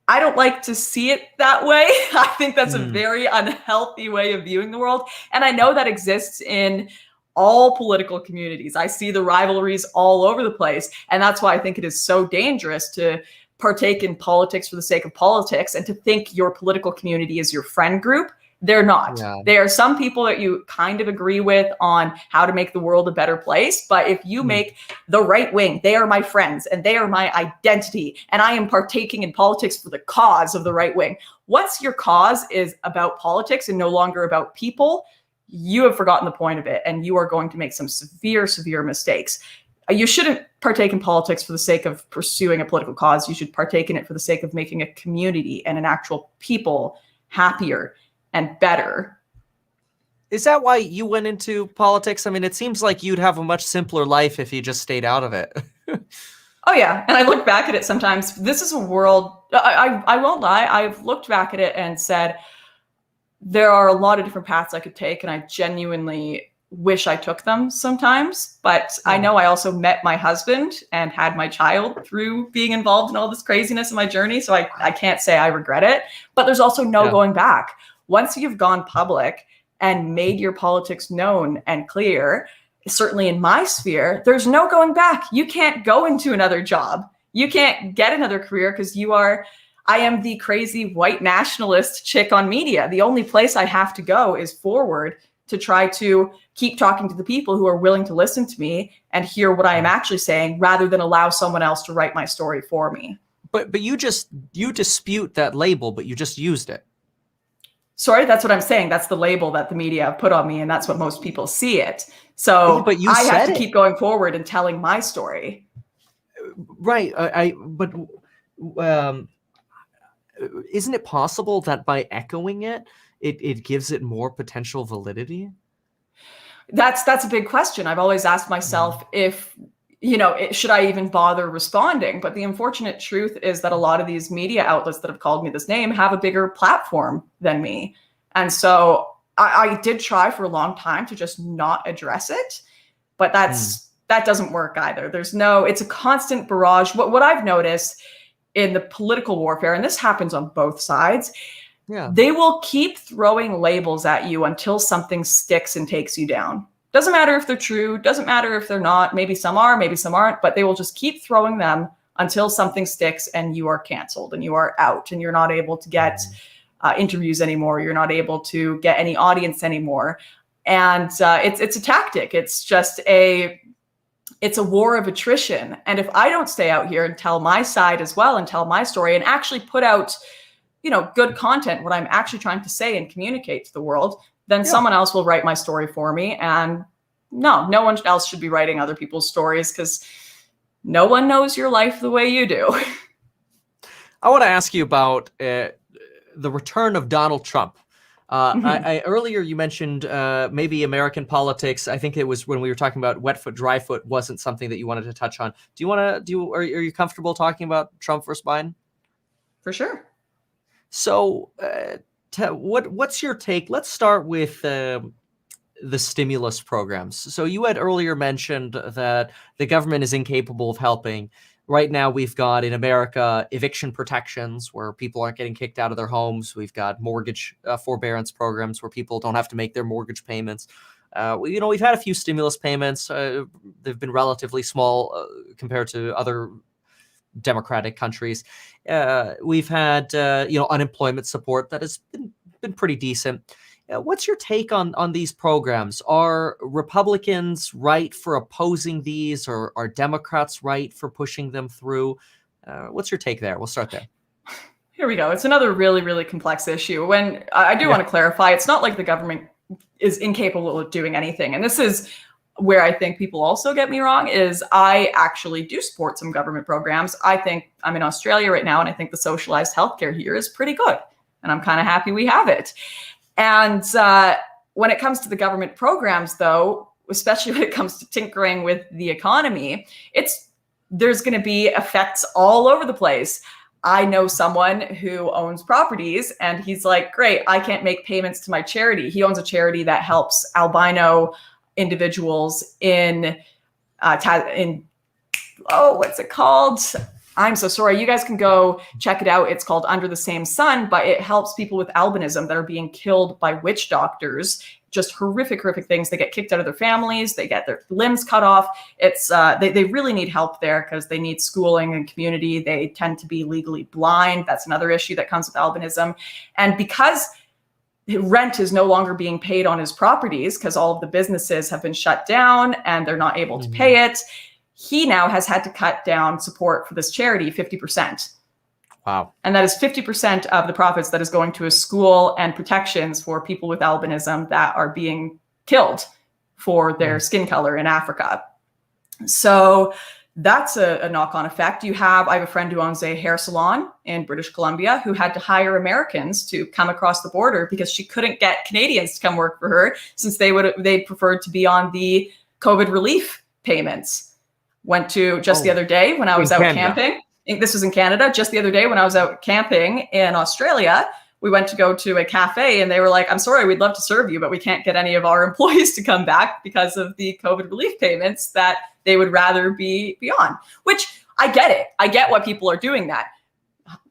I don't like to see it that way. I think that's a very unhealthy way of viewing the world. And I know that exists in all political communities. I see the rivalries all over the place. And that's why I think it is so dangerous to partake in politics for the sake of politics and to think your political community is your friend group. They're not. Yeah. There are some people that you kind of agree with on how to make the world a better place. But if you make the right wing, they are my friends and they are my identity, and I am partaking in politics for the cause of the right wing. Once your cause is about politics and no longer about people, you have forgotten the point of it, and you are going to make some severe, severe mistakes. You shouldn't partake in politics for the sake of pursuing a political cause. You should partake in it for the sake of making a community and an actual people happier and better. Is that why you went into politics? I mean, it seems like you'd have a much simpler life if you just stayed out of it. Oh, yeah. And I look back at it sometimes. This is a world, I won't lie, I've looked back at it and said, there are a lot of different paths I could take, and I genuinely wish I took them sometimes. But I know I also met my husband and had my child through being involved in all this craziness in my journey. So I can't say I regret it, but there's also no going back. Once you've gone public and made your politics known and clear, certainly in my sphere, there's no going back. You can't go into another job. You can't get another career because I am the crazy white nationalist chick on media. The only place I have to go is forward to try to keep talking to the people who are willing to listen to me and hear what I am actually saying, rather than allow someone else to write my story for me. But you dispute that label, but you just used it. Sorry, that's what I'm saying. That's the label that the media have put on me, and that's what most people see it. So but you I have to keep going forward and telling my story. Right. But isn't it possible that by echoing it, it gives it more potential validity? That's a big question. I've always asked myself if, should I even bother responding? But the unfortunate truth is that a lot of these media outlets that have called me this name have a bigger platform than me. And so I did try for a long time to just not address it, but that doesn't work either. It's a constant barrage. What I've noticed in the political warfare, and this happens on both sides, Yeah. They will keep throwing labels at you until something sticks and takes you down. Doesn't matter if they're true, doesn't matter if they're not. Maybe some are, maybe some aren't, but they will just keep throwing them until something sticks and you are canceled and you are out and you're not able to get interviews anymore. You're not able to get any audience anymore. And it's a tactic. It's just it's a war of attrition. And if I don't stay out here and tell my side as well and tell my story and actually put out, good content, what I'm actually trying to say and communicate to the world, then someone else will write my story for me. And no one else should be writing other people's stories, because no one knows your life the way you do. I want to ask you about the return of Donald Trump. Earlier you mentioned maybe American politics. I think it was when we were talking about wet foot, dry foot wasn't something that you wanted to touch on. Are you comfortable talking about Trump versus Biden? For sure. So what's your take? Let's start with the stimulus programs. So you had earlier mentioned that the government is incapable of helping. Right now, we've got in America eviction protections where people aren't getting kicked out of their homes. We've got mortgage forbearance programs where people don't have to make their mortgage payments. We've had a few stimulus payments. They've been relatively small compared to other democratic countries. We've had unemployment support that has been pretty decent. What's your take on these programs? Are Republicans right for opposing these, or are Democrats right for pushing them through? What's your take there? We'll start there. Here we go. It's another really, really complex issue. When I do want to clarify, it's not like the government is incapable of doing anything. And this is where I think people also get me wrong, is I actually do support some government programs. I think I'm in Australia right now, and I think the socialized healthcare here is pretty good. And I'm kind of happy we have it. And when it comes to the government programs, though, especially when it comes to tinkering with the economy, there's going to be effects all over the place. I know someone who owns properties, and he's like, great, I can't make payments to my charity. He owns a charity that helps albino individuals in what's it called? I'm so sorry. You guys can go check it out. It's called Under the Same Sun, but it helps people with albinism that are being killed by witch doctors. Just horrific things. They get kicked out of their families. They get their limbs cut off. It's they really need help there because they need schooling and community. They tend to be legally blind. That's another issue that comes with albinism. And because rent is no longer being paid on his properties because all of the businesses have been shut down and they're not able to pay it, he now has had to cut down support for this charity 50%. Wow. And that is 50% of the profits that is going to a school and protections for people with albinism that are being killed for their skin color in Africa. So that's a knock-on effect. I have a friend who owns a hair salon in British Columbia who had to hire Americans to come across the border because she couldn't get Canadians to come work for her since they preferred to be on the COVID relief payments. Went to just the other day when I was out camping. This was in Canada. Just the other day when I was out camping in Australia, we went to go to a cafe and they were like, I'm sorry, we'd love to serve you, but we can't get any of our employees to come back because of the COVID relief payments that they would rather be on, which I get it. I get why people are doing that.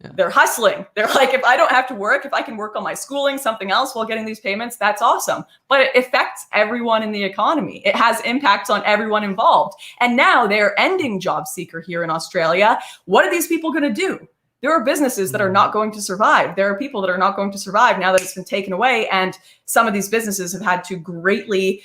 Yeah. They're hustling. They're like, if I don't have to work, if I can work on my schooling, something else while getting these payments, that's awesome. But it affects everyone in the economy. It has impacts on everyone involved. And now they're ending job seeker here in Australia. What are these people going to do? There are businesses that are not going to survive. There are people that are not going to survive now that it's been taken away. And some of these businesses have had to greatly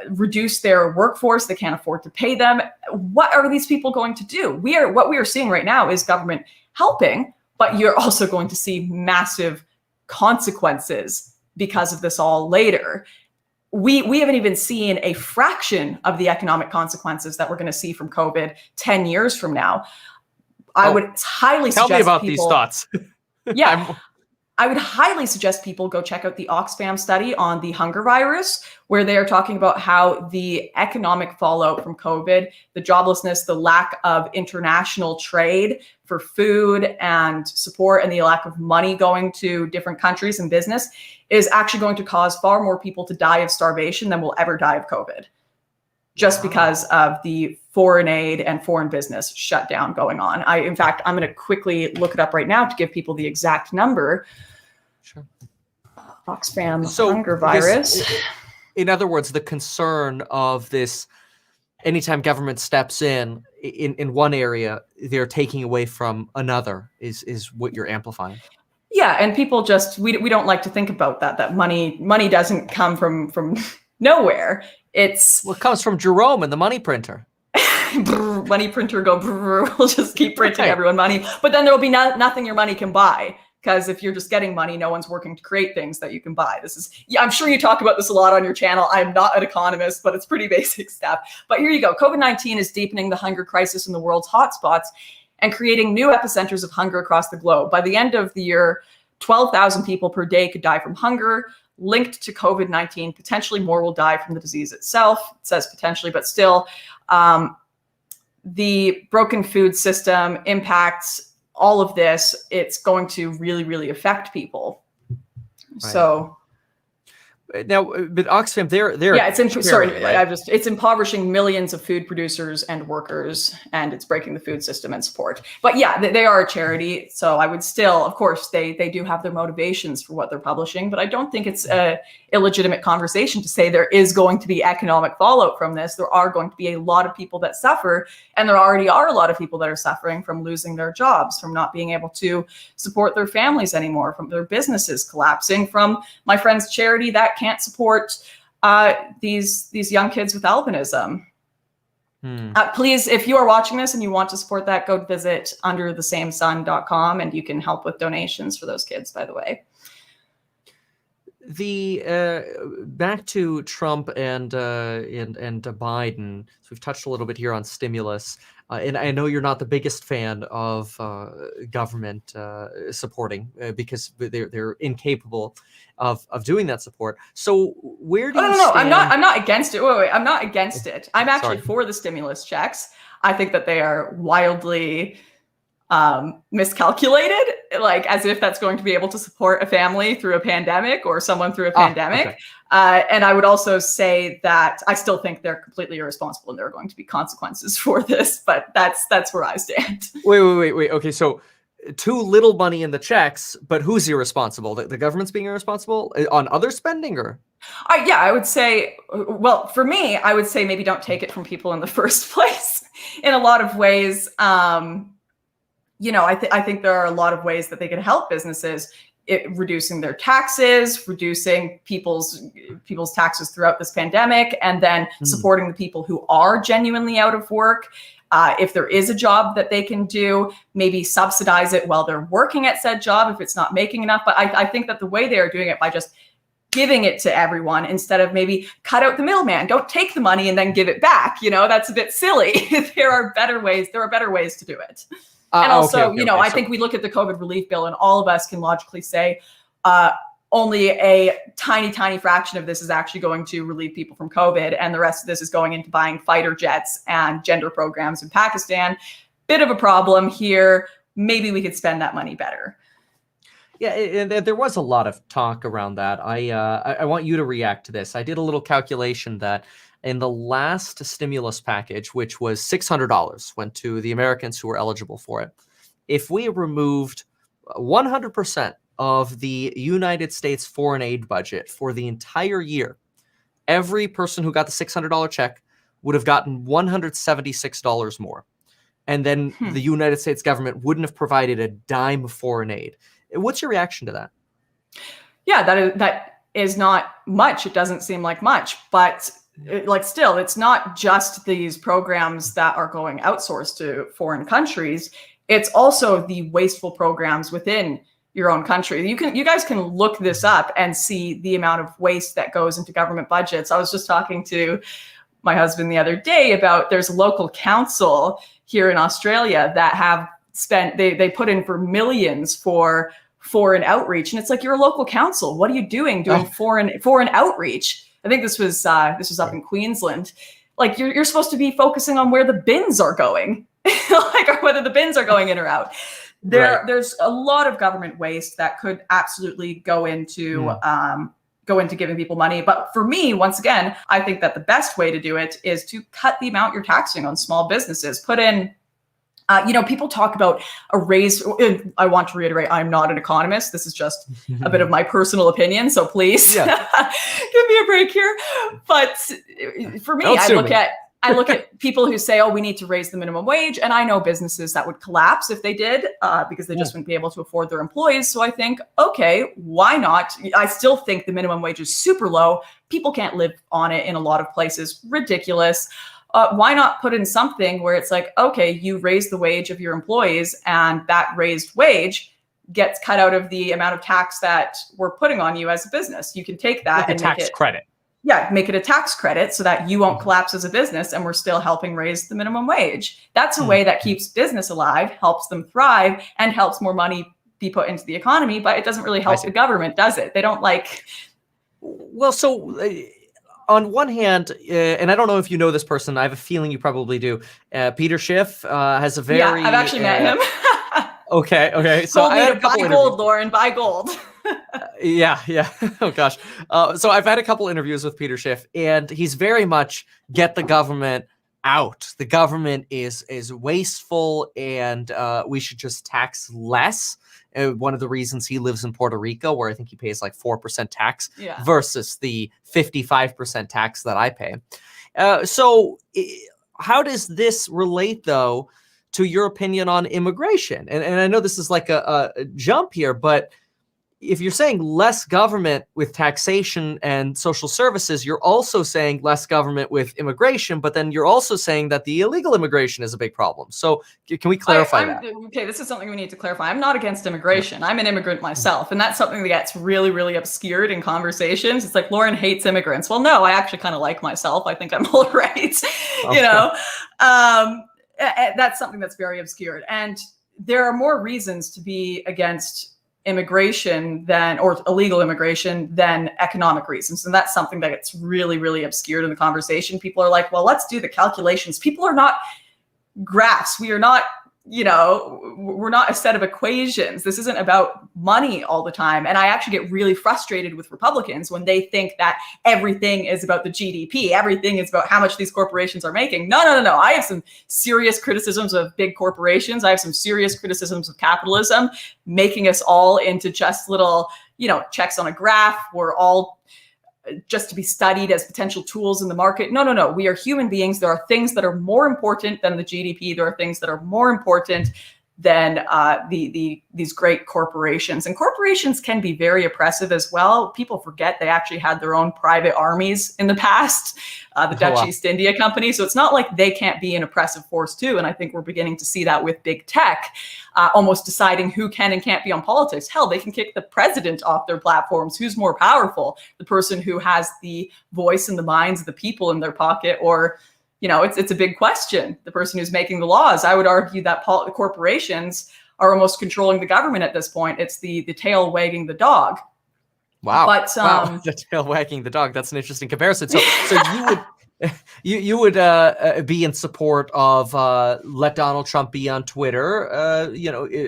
reduce their workforce. They can't afford to pay them. What are these people going to do? What we are seeing right now is government helping, but you're also going to see massive consequences because of this all later. We haven't even seen a fraction of the economic consequences that we're going to see from COVID 10 years from now. I would highly suggest tell me about these thoughts. Yeah. I would highly suggest people go check out the Oxfam study on the hunger virus, where they are talking about how the economic fallout from COVID, the joblessness, the lack of international trade for food and support, and the lack of money going to different countries and business is actually going to cause far more people to die of starvation than will ever die of COVID, just because of the foreign aid and foreign business shutdown going on. In fact, I'm going to quickly look it up right now to give people the exact number. Sure. Oxfam So hunger virus. In other words, the concern of this, anytime government steps in one area, they're taking away from another is what you're amplifying. Yeah, and people just we don't like to think about that money doesn't come from nowhere. It's Well, it comes from Jerome and the money printer. money printer go brrr, we'll just keep printing Right. everyone money, but then there will be nothing your money can buy, because if you're just getting money, no one's working to create things that you can buy. This is, yeah, I'm sure you talk about this a lot on your channel. I'm not an economist, but it's pretty basic stuff. But here you go. COVID-19 is deepening the hunger crisis in the world's hotspots and creating new epicenters of hunger across the globe. By the end of the year, 12,000 people per day could die from hunger linked to COVID-19. Potentially more will die from the disease itself. It says potentially, but still, the broken food system impacts all of this. It's going to really, really affect people. Right. So now, but Oxfam, they're yeah, right? It's impoverishing millions of food producers and workers, and it's breaking the food system and support. But yeah, they are a charity, so I would still, of course, they do have their motivations for what they're publishing, but I don't think it's a illegitimate conversation to say there is going to be economic fallout from this. There are going to be a lot of people that suffer, and there already are a lot of people that are suffering from losing their jobs, from not being able to support their families anymore, from their businesses collapsing, from my friend's charity that can't support these young kids with albinism. Please, if you are watching this and you want to support that, go visit underthesamesun.com, and you can help with donations for those kids, by the way. The back to Trump and Biden. So we've touched a little bit here on stimulus, and I know you're not the biggest fan of government supporting because they're incapable of doing that support. So where do you stand? I'm not against it. Wait, I'm not against it. I'm actually for the stimulus checks. I think that they are wildly miscalculated, like as if that's going to be able to support a family through a pandemic or someone through a pandemic. Okay. And I would also say that I still think they're completely irresponsible and there are going to be consequences for this, but that's where I stand. Wait. Okay, so too little money in the checks, but who's irresponsible? The government's being irresponsible on other spending, or? Yeah, I would say, well, for me, I would say maybe don't take it from people in the first place. In a lot of ways, I think there are a lot of ways that they could help businesses, reducing their taxes, reducing people's taxes throughout this pandemic, and then supporting the people who are genuinely out of work. If there is a job that they can do, maybe subsidize it while they're working at said job if it's not making enough. But I think that the way they are doing it by just giving it to everyone instead of maybe cut out the middleman, don't take the money and then give it back. That's a bit silly. There are better ways to do it. And also, I think we look at the COVID relief bill and all of us can logically say only a tiny fraction of this is actually going to relieve people from COVID. And the rest of this is going into buying fighter jets and gender programs in Pakistan. Bit of a problem here. Maybe we could spend that money better. Yeah, and there was a lot of talk around that. I want you to react to this. I did a little calculation that in the last stimulus package, which was $600, went to the Americans who were eligible for it. If we removed 100% of the United States foreign aid budget for the entire year, every person who got the $600 check would have gotten $176 more. And then the United States government wouldn't have provided a dime of foreign aid. What's your reaction to that? Yeah, that is not much. It doesn't seem like much, but still, it's not just these programs that are going outsourced to foreign countries. It's also the wasteful programs within your own country. You guys can look this up and see the amount of waste that goes into government budgets. I was just talking to my husband the other day about there's a local council here in Australia that have spent, they put in for millions for foreign outreach. And it's like, you're a local council. What are you doing foreign outreach? I think this was up in Queensland. Like you're supposed to be focusing on where the bins are going, or whether the bins are going in or out. There's a lot of government waste that could absolutely go into giving people money. But for me, once again, I think that the best way to do it is to cut the amount you're taxing on small businesses. Put in People talk about a raise. I want to reiterate, I'm not an economist. This is just a bit of my personal opinion. So please give me a break here. But for me, I look at people who say, oh, we need to raise the minimum wage. And I know businesses that would collapse if they did, because they just wouldn't be able to afford their employees. So I think, okay, why not? I still think the minimum wage is super low. People can't live on it in a lot of places. Ridiculous. Why not put in something where it's like, okay, you raise the wage of your employees and that raised wage gets cut out of the amount of tax that we're putting on you as a business. You can take that and tax credit. Yeah, make it a tax credit so that you won't collapse as a business and we're still helping raise the minimum wage. That's a way that keeps business alive, helps them thrive, and helps more money be put into the economy, but it doesn't really help the government, does it? They don't like... Well, so... on one hand, and I don't know if you know this person, I have a feeling you probably do. Peter Schiff has a very... Yeah, I've actually met him. Okay. So I had a couple buy gold, Lauren, buy gold. Yeah. Oh, gosh. So I've had a couple interviews with Peter Schiff, and he's very much get the government out. The government is wasteful, and we should just tax less. One of the reasons he lives in Puerto Rico, where I think he pays like 4% tax versus the 55% tax that I pay. So how does this relate, though, to your opinion on immigration? And I know this is like a jump here, but if you're saying less government with taxation and social services, you're also saying less government with immigration, but then you're also saying that the illegal immigration is a big problem. So can we clarify that? Okay, this is something we need to clarify. I'm not against immigration. I'm an immigrant myself, and that's something that gets really, really obscured in conversations. It's like, Lauren hates immigrants. Well, no, I actually kind of like myself. I think I'm all right, That's something that's very obscured. And there are more reasons to be against immigration or illegal immigration than economic reasons. And that's something that gets really, really obscured in the conversation. People are like, well, let's do the calculations. People are not graphs. We are not, we're not a set of equations. This isn't about money all the time. And I actually get really frustrated with Republicans when they think that everything is about the GDP. Everything is about how much these corporations are making. No. I have some serious criticisms of big corporations. I have some serious criticisms of capitalism, making us all into just little, checks on a graph. We're all just to be studied as potential tools in the market. No. We are human beings. There are things that are more important than the GDP. There are things that are more important than these great corporations. And corporations can be very oppressive as well. People forget they actually had their own private armies in the past, the Dutch East India Company. So it's not like they can't be an oppressive force too. And I think we're beginning to see that with big tech, almost deciding who can and can't be on politics. Hell, they can kick the president off their platforms. Who's more powerful? The person who has the voice and the minds of the people in their pocket, or it's a big question. The person who's making the laws. I would argue that corporations are almost controlling the government at this point. It's the tail wagging the dog. Wow. But the tail wagging the dog. That's an interesting comparison. So you would be in support of let Donald Trump be on Twitter.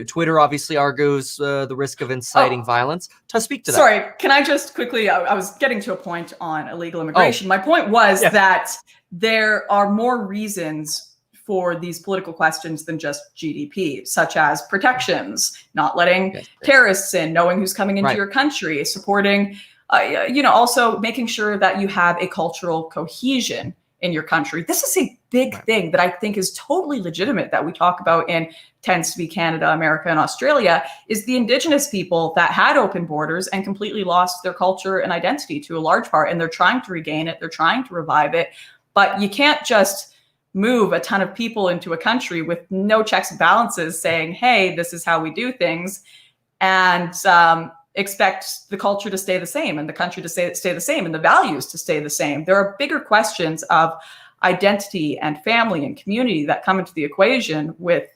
Twitter obviously argues the risk of inciting violence. To speak to that. Sorry, can I just quickly? I was getting to a point on illegal immigration. My point was that there are more reasons for these political questions than just GDP, such as protections, not letting terrorists in, knowing who's coming into your country, supporting, also making sure that you have a cultural cohesion in your country. This is a big thing that I think is totally legitimate that we talk about in tends to be Canada, America, and Australia, is the Indigenous people that had open borders and completely lost their culture and identity to a large part. And they're trying to regain it. They're trying to revive it. But you can't just move a ton of people into a country with no checks and balances saying, hey, this is how we do things, and expect the culture to stay the same and the country to stay the same and the values to stay the same. There are bigger questions of identity and family and community that come into the equation with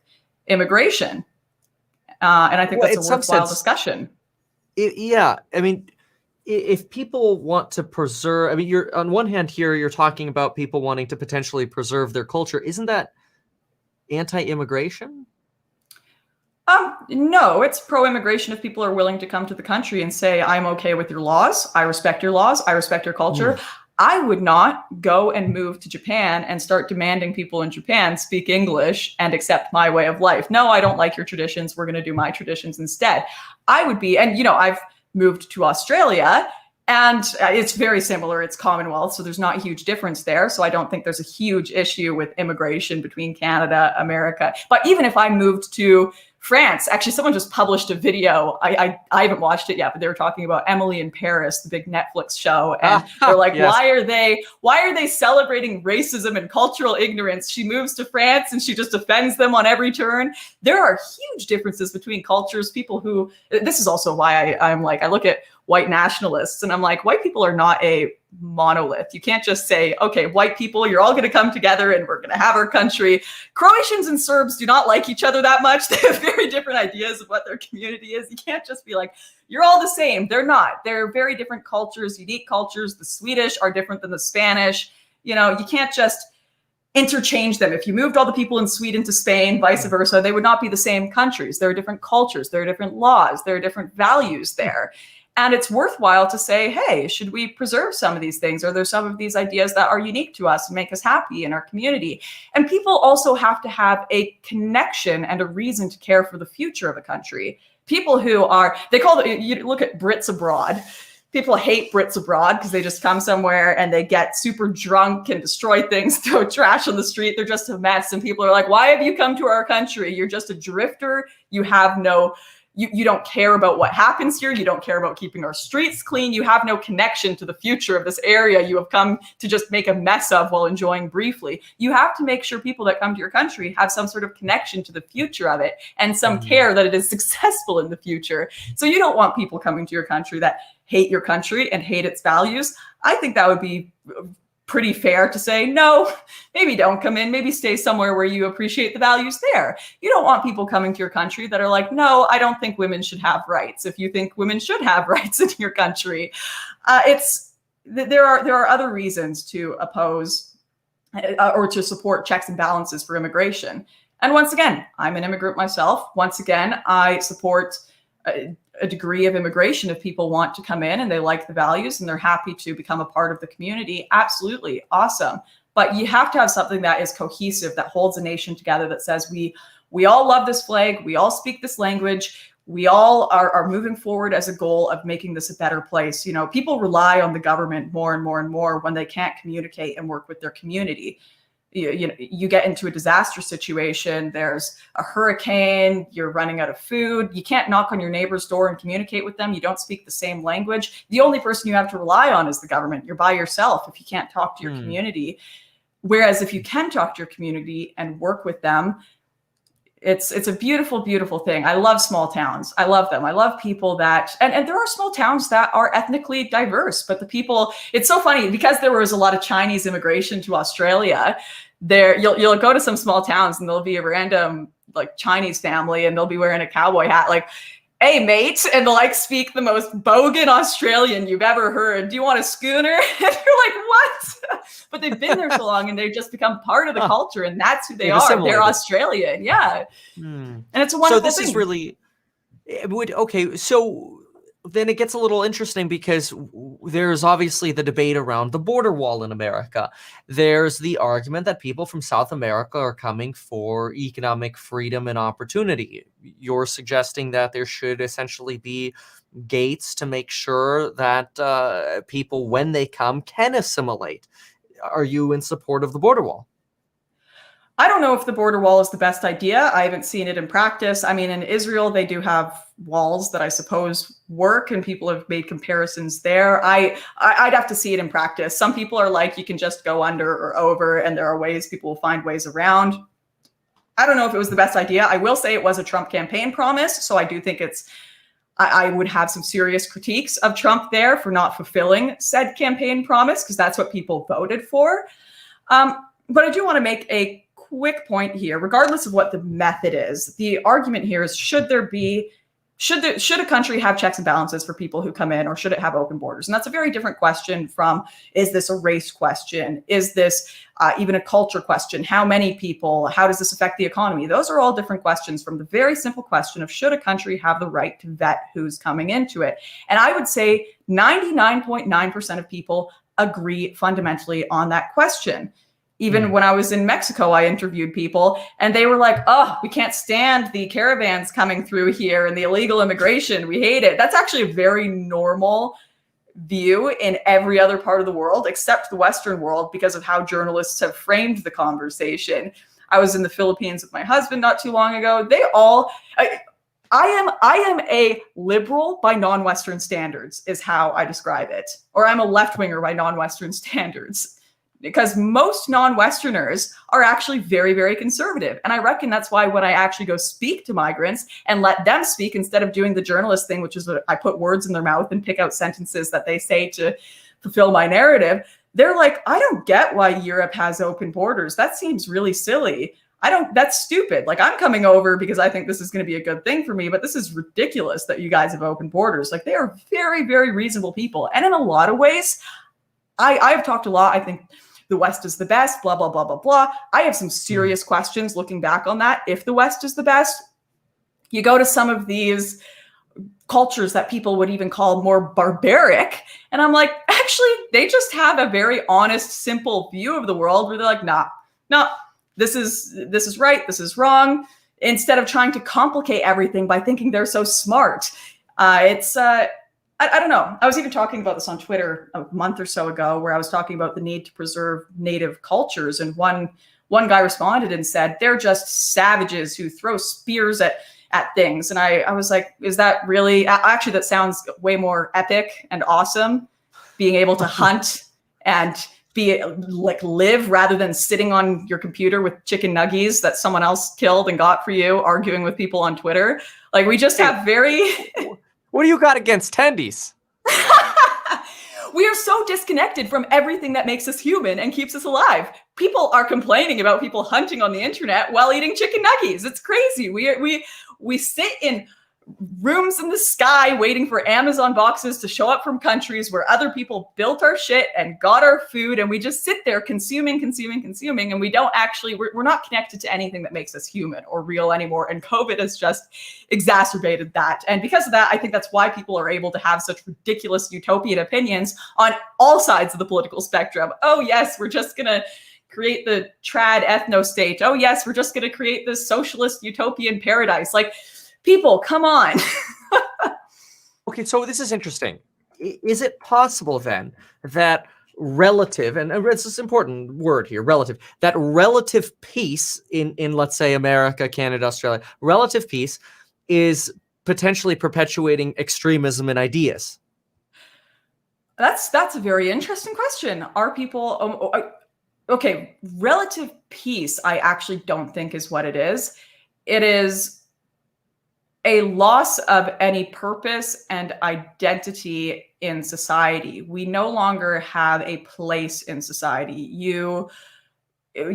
immigration. And I think that's a worthwhile discussion. If people want to preserve, you're on one hand here, you're talking about people wanting to potentially preserve their culture. Isn't that anti-immigration? No, it's pro-immigration if people are willing to come to the country and say, I'm okay with your laws. I respect your laws. I respect your culture. I would not go and move to Japan and start demanding people in Japan speak English and accept my way of life. No, I don't like your traditions. We're going to do my traditions instead. I would be, and I've moved to Australia, and it's very similar. It's Commonwealth, so there's not a huge difference there. So I don't think there's a huge issue with immigration between Canada, America. But even if I moved to France, actually, someone just published a video. I haven't watched it yet, but they were talking about Emily in Paris, the big Netflix show, and they're like, yes. why are they celebrating racism and cultural ignorance? She moves to France and she just offends them on every turn. There are huge differences between cultures. People who, this is also why I'm like, I look at white nationalists and I'm like, white people are not a monolith. You can't just say, okay, white people, you're all going to come together and we're going to have our country. Croatians and Serbs do not like each other that much. They have very different ideas of what their community is. You can't just be like, you're all the same. They're not. They're very different cultures, unique cultures. The Swedish are different than the Spanish. You can't just interchange them. If you moved all the people in Sweden to Spain, vice versa, they would not be the same countries. There are different cultures. There are different laws. There are different values there. And it's worthwhile to say, hey, should we preserve some of these things? Are there some of these ideas that are unique to us and make us happy in our community? And people also have to have a connection and a reason to care for the future of a country. People who are, you look at Brits abroad. People hate Brits abroad because they just come somewhere and they get super drunk and destroy things, throw trash on the street. They're just a mess. And people are like, why have you come to our country? You're just a drifter. You have no... You don't care about what happens here. You don't care about keeping our streets clean. You have no connection to the future of this area you have come to just make a mess of while enjoying briefly. You have to make sure people that come to your country have some sort of connection to the future of it and some care that it is successful in the future. So you don't want people coming to your country that hate your country and hate its values. I think that would be pretty fair to say, no, maybe don't come in, maybe stay somewhere where you appreciate the values there. You don't want people coming to your country that are like, no, I don't think women should have rights. If you think women should have rights in your country, there are other reasons to oppose or to support checks and balances for immigration. And once again, I'm an immigrant myself. Once again, I support a degree of immigration if people want to come in and they like the values and they're happy to become a part of the community. Absolutely awesome. But you have to have something that is cohesive, that holds a nation together, that says we all love this flag, we all speak this language, we all are moving forward as a goal of making this a better place. People rely on the government more and more and more when they can't communicate and work with their community. You get into a disaster situation, there's a hurricane, you're running out of food, you can't knock on your neighbor's door and communicate with them, you don't speak the same language. The only person you have to rely on is the government. You're by yourself if you can't talk to your community. Whereas if you can talk to your community and work with them, it's a beautiful, beautiful thing. I love small towns. I love them. I love people that, and there are small towns that are ethnically diverse, but the people, it's so funny because there was a lot of Chinese immigration to Australia. You'll go to some small towns and there'll be a random like Chinese family and they'll be wearing a cowboy hat, like, hey mate, and they'll like speak the most bogan Australian you've ever heard. Do you want a schooner? And you're like, what? But they've been there so long and they've just become part of the culture, and that's who they are. They're Australian, yeah. And it's a wonderful thing. So this is really, okay, so then it gets a little interesting because there's obviously the debate around the border wall in America. There's the argument that people from South America are coming for economic freedom and opportunity. You're suggesting that there should essentially be gates to make sure that people, when they come, can assimilate. Are you in support of the border wall? I don't know if the border wall is the best idea. I haven't seen it in practice. I mean, in Israel, they do have walls that I suppose work, and people have made comparisons there. I'd have to see it in practice. Some people are like, you can just go under or over, and there are ways people will find ways around. I don't know if it was the best idea. I will say it was a Trump campaign promise, so I do think I would have some serious critiques of Trump there for not fulfilling said campaign promise, because that's what people voted for. But I do want to make a quick point here, regardless of what the method is. The argument here is, should a country have checks and balances for people who come in, or should it have open borders? And that's a very different question from, is this a race question? Is this even a culture question? How many people? How does this affect the economy? Those are all different questions from the very simple question of, should a country have the right to vet who's coming into it? And I would say 99.9% of people agree fundamentally on that question. Even when I was in Mexico, I interviewed people and they were like, oh, we can't stand the caravans coming through here and the illegal immigration. We hate it. That's actually a very normal view in every other part of the world, except the Western world, because of how journalists have framed the conversation. I was in the Philippines with my husband not too long ago. They all, I am a liberal by non-Western standards is how I describe it. Or I'm a left-winger by non-Western standards. Because most non-Westerners are actually very, very conservative. And I reckon that's why when I actually go speak to migrants and let them speak instead of doing the journalist thing, which is what I put words in their mouth and pick out sentences that they say to fulfill my narrative, they're like, I don't get why Europe has open borders. That seems really silly. That's stupid. Like, I'm coming over because I think this is going to be a good thing for me, but this is ridiculous that you guys have open borders. Like, they are very, very reasonable people. And in a lot of ways, I've talked a lot. I think the West is the best, blah, blah, blah, blah, blah. I have some serious questions looking back on that. If the West is the best, you go to some of these cultures that people would even call more barbaric. And I'm like, actually, they just have a very honest, simple view of the world where they're like, nah, this is right, this is wrong. Instead of trying to complicate everything by thinking they're so smart. I don't know. I was even talking about this on Twitter a month or so ago, where I was talking about the need to preserve native cultures. And one guy responded and said, they're just savages who throw spears at things. And I was like, is that really, actually, that sounds way more epic and awesome, being able to hunt and be like live rather than sitting on your computer with chicken nuggies that someone else killed and got for you, arguing with people on Twitter. Like, we just have very... What do you got against tendies? We are so disconnected from everything that makes us human and keeps us alive. People are complaining about people hunting on the internet while eating chicken nuggies. It's crazy. We sit in rooms in the sky waiting for Amazon boxes to show up from countries where other people built our shit and got our food, and we just sit there consuming, and we don't actually, we're not connected to anything that makes us human or real anymore. And COVID has just exacerbated that. And because of that, I think that's why people are able to have such ridiculous utopian opinions on all sides of the political spectrum. Oh yes, we're just gonna create the trad ethno state. Oh yes, we're just gonna create this socialist utopian paradise. Like, people, come on. Okay, so this is interesting. Is it possible then that relative, and this is an important word here, relative, that relative peace in let's say America, Canada, Australia, relative peace is potentially perpetuating extremism in ideas? That's a very interesting question. Are people, okay, relative peace, I actually don't think is what it is. It is a loss of any purpose and identity in society. We no longer have a place in society.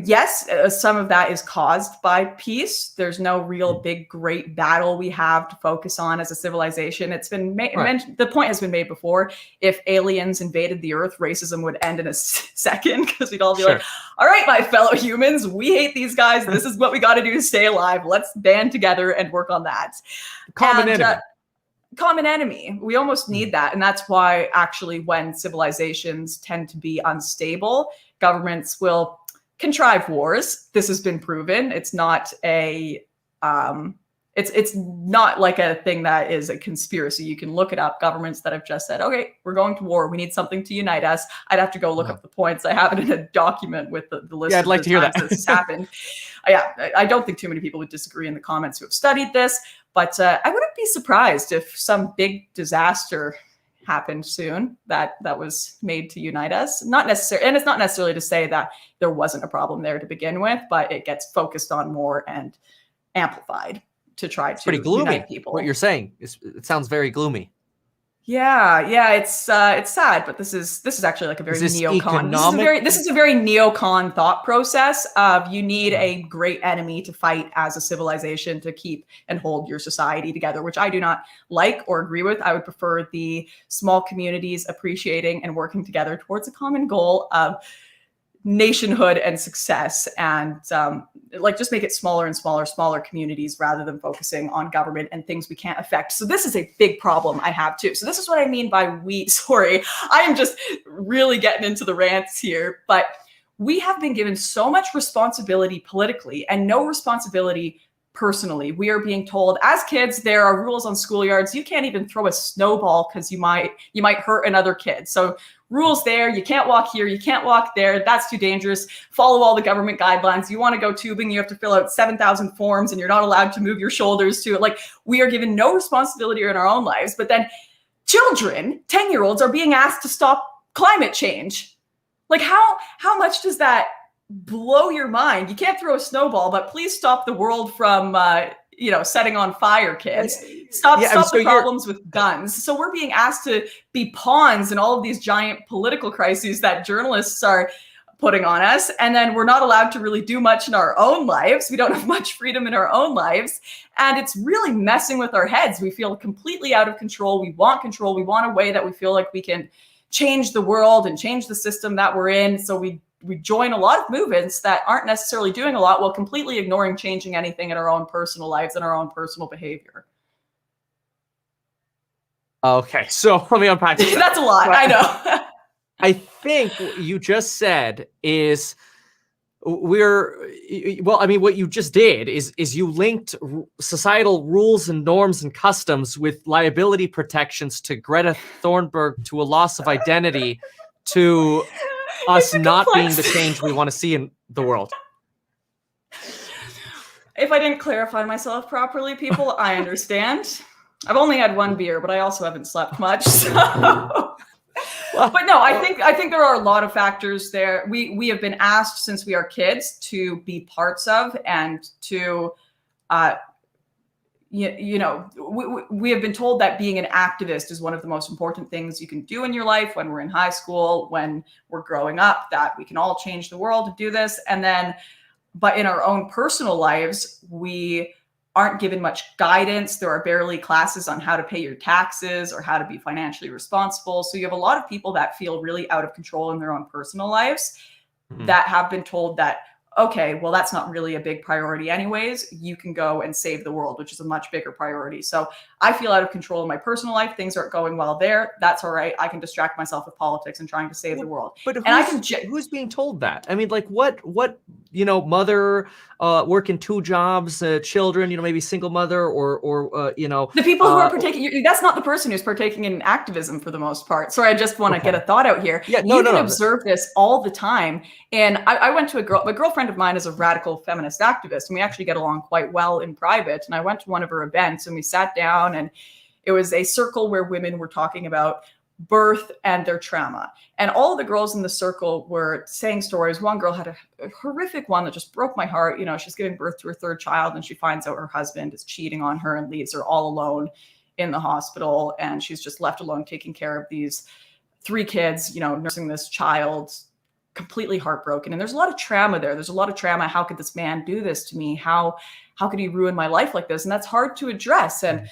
Yes, some of that is caused by peace. There's no real big, great battle we have to focus on as a civilization. It's been mentioned, the point has been made before. If aliens invaded the earth, racism would end in a second, because we'd all be like, all right, my fellow humans, we hate these guys. This is what we got to do to stay alive. Let's band together and work on that. Common enemy. Common enemy. We almost need that. And that's why actually when civilizations tend to be unstable, governments will contrive wars. This has been proven. It's not a it's not like a thing that is a conspiracy. You can look it up. Governments that have just said, okay, we're going to war. We need something to unite us. I'd have to go look up the points. I have it in a document with the list. Yeah, I'd like to hear that. This has happened. I don't think too many people would disagree in the comments who have studied this, but I wouldn't be surprised if some big disaster happened soon that was made to unite us. Not necessarily, and it's not necessarily to say that there wasn't a problem there to begin with, but it gets focused on more and amplified to try to pretty gloomy unite people. What you're saying it sounds very gloomy. Yeah, it's sad, but this is actually like a very neocon. This is a very neocon thought process of you need a great enemy to fight as a civilization to keep and hold your society together, which I do not like or agree with. I would prefer the small communities appreciating and working together towards a common goal of nationhood and success, and like just make it smaller and smaller communities rather than focusing on government and things we can't affect. So this is a big problem I have too. So this is what I mean by sorry, I am just really getting into the rants here, but we have been given so much responsibility politically and no responsibility personally. We are being told as kids, there are rules on schoolyards. You can't even throw a snowball because you might hurt another kid. So rules there, you can't walk here, you can't walk there, that's too dangerous. Follow all the government guidelines. You want to go tubing, you have to fill out 7,000 forms and you're not allowed to move your shoulders to it. Like, we are given no responsibility in our own lives, but then children, 10-year-olds, are being asked to stop climate change. Like, how much does that blow your mind? You can't throw a snowball, but please stop the world from setting on fire, kids. Stop the problems with guns. So we're being asked to be pawns in all of these giant political crises that journalists are putting on us. And then we're not allowed to really do much in our own lives. We don't have much freedom in our own lives. And it's really messing with our heads. We feel completely out of control. We want control. We want a way that we feel like we can change the world and change the system that we're in. So we join a lot of movements that aren't necessarily doing a lot while completely ignoring changing anything in our own personal lives and our own personal behavior. Okay, so let me unpack this. That's a lot, I know. I think what you just said is what you just did is you linked societal rules and norms and customs with liability protections to Greta Thunberg, to a loss of identity, to us not being the change we want to see in the world. If I didn't clarify myself properly, people, I understand. I've only had one beer, but I also haven't slept much. So. But no, I think there are a lot of factors there. We have been asked since we are kids to be parts of and to, we have been told that being an activist is one of the most important things you can do in your life when we're in high school, when we're growing up, that we can all change the world to do this. And then, but in our own personal lives, we aren't given much guidance. There are barely classes on how to pay your taxes or how to be financially responsible. So you have a lot of people that feel really out of control in their own personal lives that have been told that, okay, well, that's not really a big priority anyways. You can go and save the world, which is a much bigger priority. So I feel out of control in my personal life. Things aren't going well there. That's all right. I can distract myself with politics and trying to save the world. But who's being told that? I mean, like what mother working 2 jobs, children, maybe single mother or the people who are partaking. That's not the person who's partaking in activism for the most part. Sorry, I just want to get a thought out here. Yeah, you can observe this all the time. And I went to a girlfriend of mine is a radical feminist activist, and we actually get along quite well in private. And I went to one of her events and we sat down, and it was a circle where women were talking about birth and their trauma. And all the girls in the circle were saying stories. One girl had a horrific one that just broke my heart. She's giving birth to her 3rd child and she finds out her husband is cheating on her and leaves her all alone in the hospital. And she's just left alone taking care of these 3 kids, nursing this child, completely heartbroken. And there's a lot of trauma there. There's a lot of trauma. How could this man do this to me? How could he ruin my life like this? And that's hard to address. And,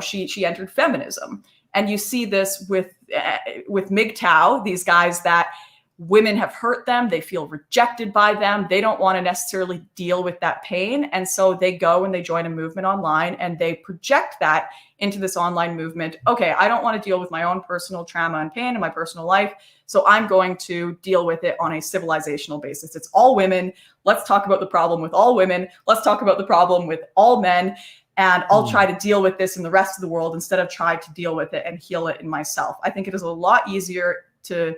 she entered feminism. And you see this with MGTOW, these guys that women have hurt them. They feel rejected by them. They don't want to necessarily deal with that pain. And so they go and they join a movement online and they project that into this online movement. Okay, I don't want to deal with my own personal trauma and pain in my personal life. So I'm going to deal with it on a civilizational basis. It's all women. Let's talk about the problem with all women. Let's talk about the problem with all men. And I'll try to deal with this in the rest of the world instead of try to deal with it and heal it in myself. I think it is a lot easier to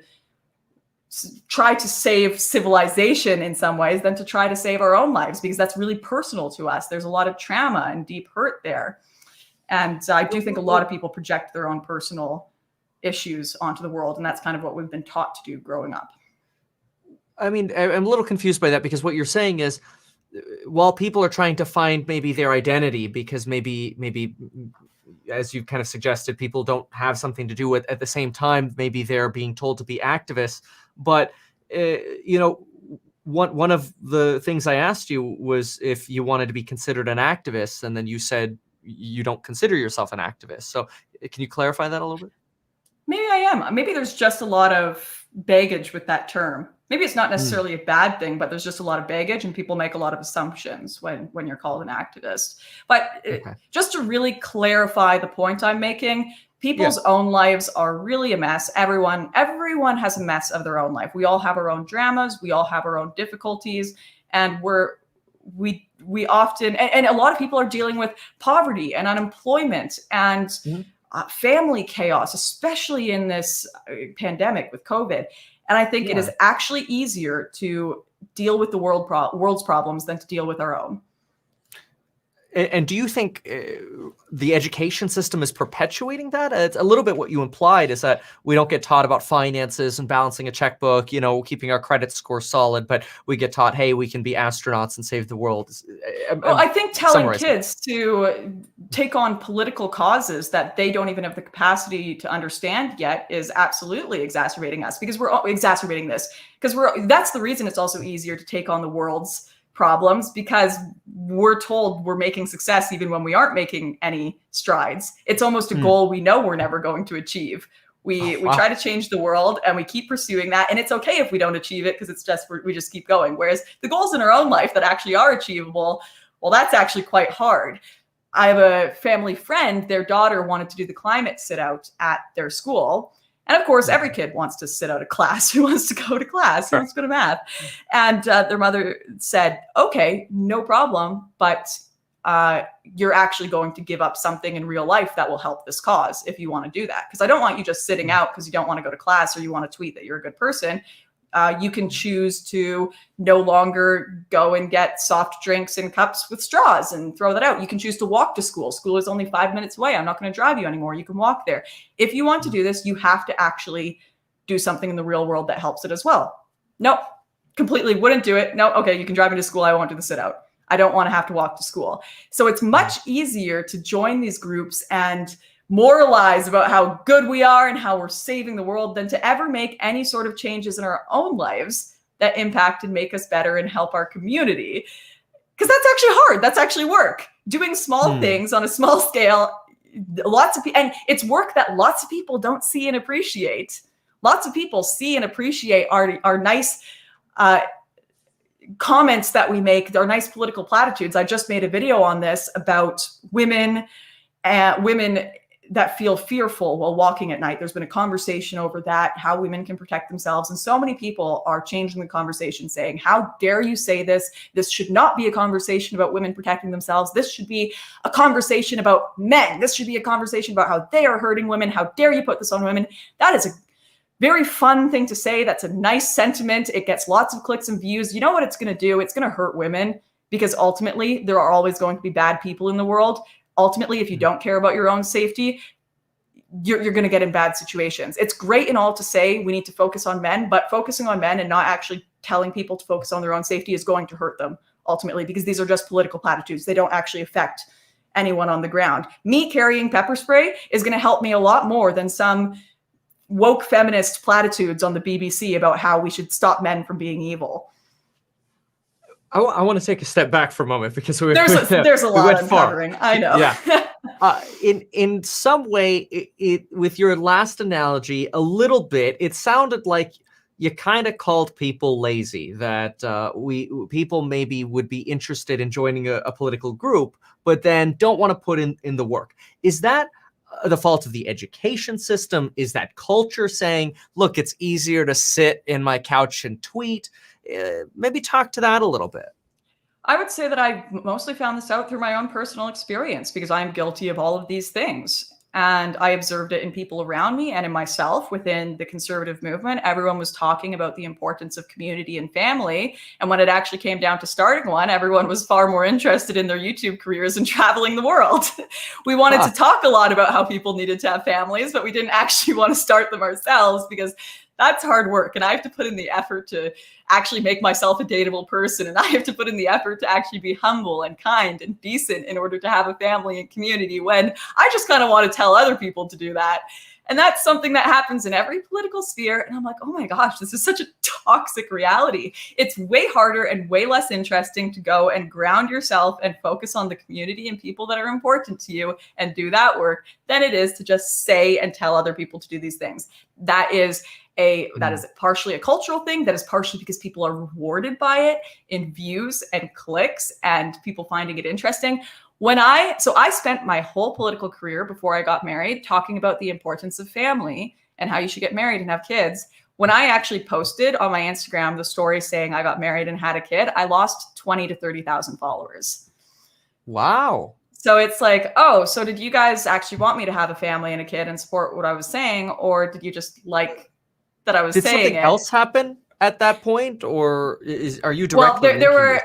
try to save civilization in some ways than to try to save our own lives, because that's really personal to us. There's a lot of trauma and deep hurt there. And I do think a lot of people project their own personal issues onto the world. And that's kind of what we've been taught to do growing up. I mean, I'm a little confused by that, because what you're saying is, while people are trying to find maybe their identity, because maybe as you kind of suggested, people don't have something to do with at the same time, maybe they're being told to be activists. But one of the things I asked you was if you wanted to be considered an activist, and then you said you don't consider yourself an activist. So can you clarify that a little bit? Maybe I am. Maybe there's just a lot of baggage with that term. Maybe it's not necessarily a bad thing, but there's just a lot of baggage and people make a lot of assumptions when you're called an activist. But just to really clarify the point I'm making, people's own lives are really a mess. Everyone has a mess of their own life. We all have our own dramas. We all have our own difficulties. And we often, and a lot of people are dealing with poverty and unemployment and family chaos, especially in this pandemic with COVID. And I think it is actually easier to deal with the world's problems than to deal with our own. And do you think the education system is perpetuating that? It's a little bit what you implied, is that we don't get taught about finances and balancing a checkbook, you know, keeping our credit score solid, but we get taught, hey, we can be astronauts and save the world. Well, I think telling kids to take on political causes that they don't even have the capacity to understand yet is absolutely exacerbating us, because we're exacerbating this, because that's the reason it's also easier to take on the world's problems, because we're told we're making success even when we aren't making any strides. It's almost a goal we know we're never going to achieve. We try to change the world and we keep pursuing that, and it's okay if we don't achieve it, because it's just we just keep going. Whereas the goals in our own life that actually are achievable, well, that's actually quite hard. I have a family friend, their daughter wanted to do the climate sit out at their school. And of course, every kid wants to sit out of class. Who wants to go to class? Who wants to go to math? And their mother said, okay, no problem, but you're actually going to give up something in real life that will help this cause if you want to do that. Because I don't want you just sitting out because you don't want to go to class or you want to tweet that you're a good person. You can choose to no longer go and get soft drinks in cups with straws and throw that out. You can choose to walk to school. School is only 5 minutes away. I'm not going to drive you anymore. You can walk there. If you want to do this, you have to actually do something in the real world that helps it as well. Nope, completely wouldn't do it. No, okay, you can drive me to school. I won't do the sit out. I don't want to have to walk to school. So it's much easier to join these groups and moralize about how good we are and how we're saving the world than to ever make any sort of changes in our own lives that impact and make us better and help our community. Because that's actually hard. That's actually work. Doing small things on a small scale, and it's work that lots of people don't see and appreciate. Lots of people see and appreciate our nice comments that we make, our nice political platitudes. I just made a video on this about women that feel fearful while walking at night. There's been a conversation over that, how women can protect themselves. And so many people are changing the conversation, saying, how dare you say this? This should not be a conversation about women protecting themselves. This should be a conversation about men. This should be a conversation about how they are hurting women. How dare you put this on women? That is a very fun thing to say. That's a nice sentiment. It gets lots of clicks and views. You know what it's going to do? It's going to hurt women, because ultimately there are always going to be bad people in the world. Ultimately, if you don't care about your own safety, you're going to get in bad situations. It's great and all to say we need to focus on men, but focusing on men and not actually telling people to focus on their own safety is going to hurt them ultimately, because these are just political platitudes. They don't actually affect anyone on the ground. Me carrying pepper spray is going to help me a lot more than some woke feminist platitudes on the BBC about how we should stop men from being evil. I want to take a step back for a moment, because there's a lot I'm covering. I know. Yeah. In some way, with your last analogy, a little bit, it sounded like you kind of called people lazy. That people maybe would be interested in joining a political group, but then don't want to put in the work. Is that the fault of the education system? Is that culture saying, look, it's easier to sit in my couch and tweet? Maybe talk to that a little bit. I would say that I mostly found this out through my own personal experience, because I am guilty of all of these things. And I observed it in people around me and in myself within the conservative movement. Everyone was talking about the importance of community and family. And when it actually came down to starting one, everyone was far more interested in their YouTube careers and traveling the world. We wanted to talk a lot about how people needed to have families, but we didn't actually want to start them ourselves, because that's hard work. And I have to put in the effort to actually make myself a dateable person. And I have to put in the effort to actually be humble and kind and decent in order to have a family and community, when I just kind of want to tell other people to do that. And that's something that happens in every political sphere. And I'm like, oh my gosh, this is such a toxic reality. It's way harder and way less interesting to go and ground yourself and focus on the community and people that are important to you and do that work than it is to just say and tell other people to do these things. That is that is partially a cultural thing, that is partially because people are rewarded by it in views and clicks and people finding it interesting. So I spent my whole political career before I got married talking about the importance of family and how you should get married and have kids. When I actually posted on my Instagram the story saying I got married and had a kid, I lost 20 to 30,000 followers. Wow. So it's like, oh, so did you guys actually want me to have a family and a kid and support what I was saying? Or did you just like that I was saying it? Did something else happen at that point? Or are you directly Well, there were...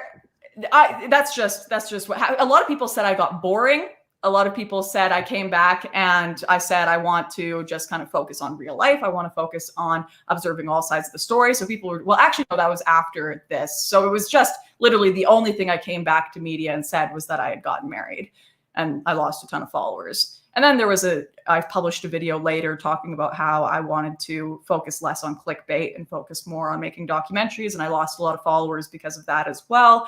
that's just what a lot of people said. I got boring. A lot of people said I came back and I said I want to just kind of focus on real life. I want to focus on observing all sides of the story. So people were, well, actually, no, that was after this. So it was just literally the only thing I came back to media and said was that I had gotten married, and I lost a ton of followers. And then I published a video later talking about how I wanted to focus less on clickbait and focus more on making documentaries. And I lost a lot of followers because of that as well.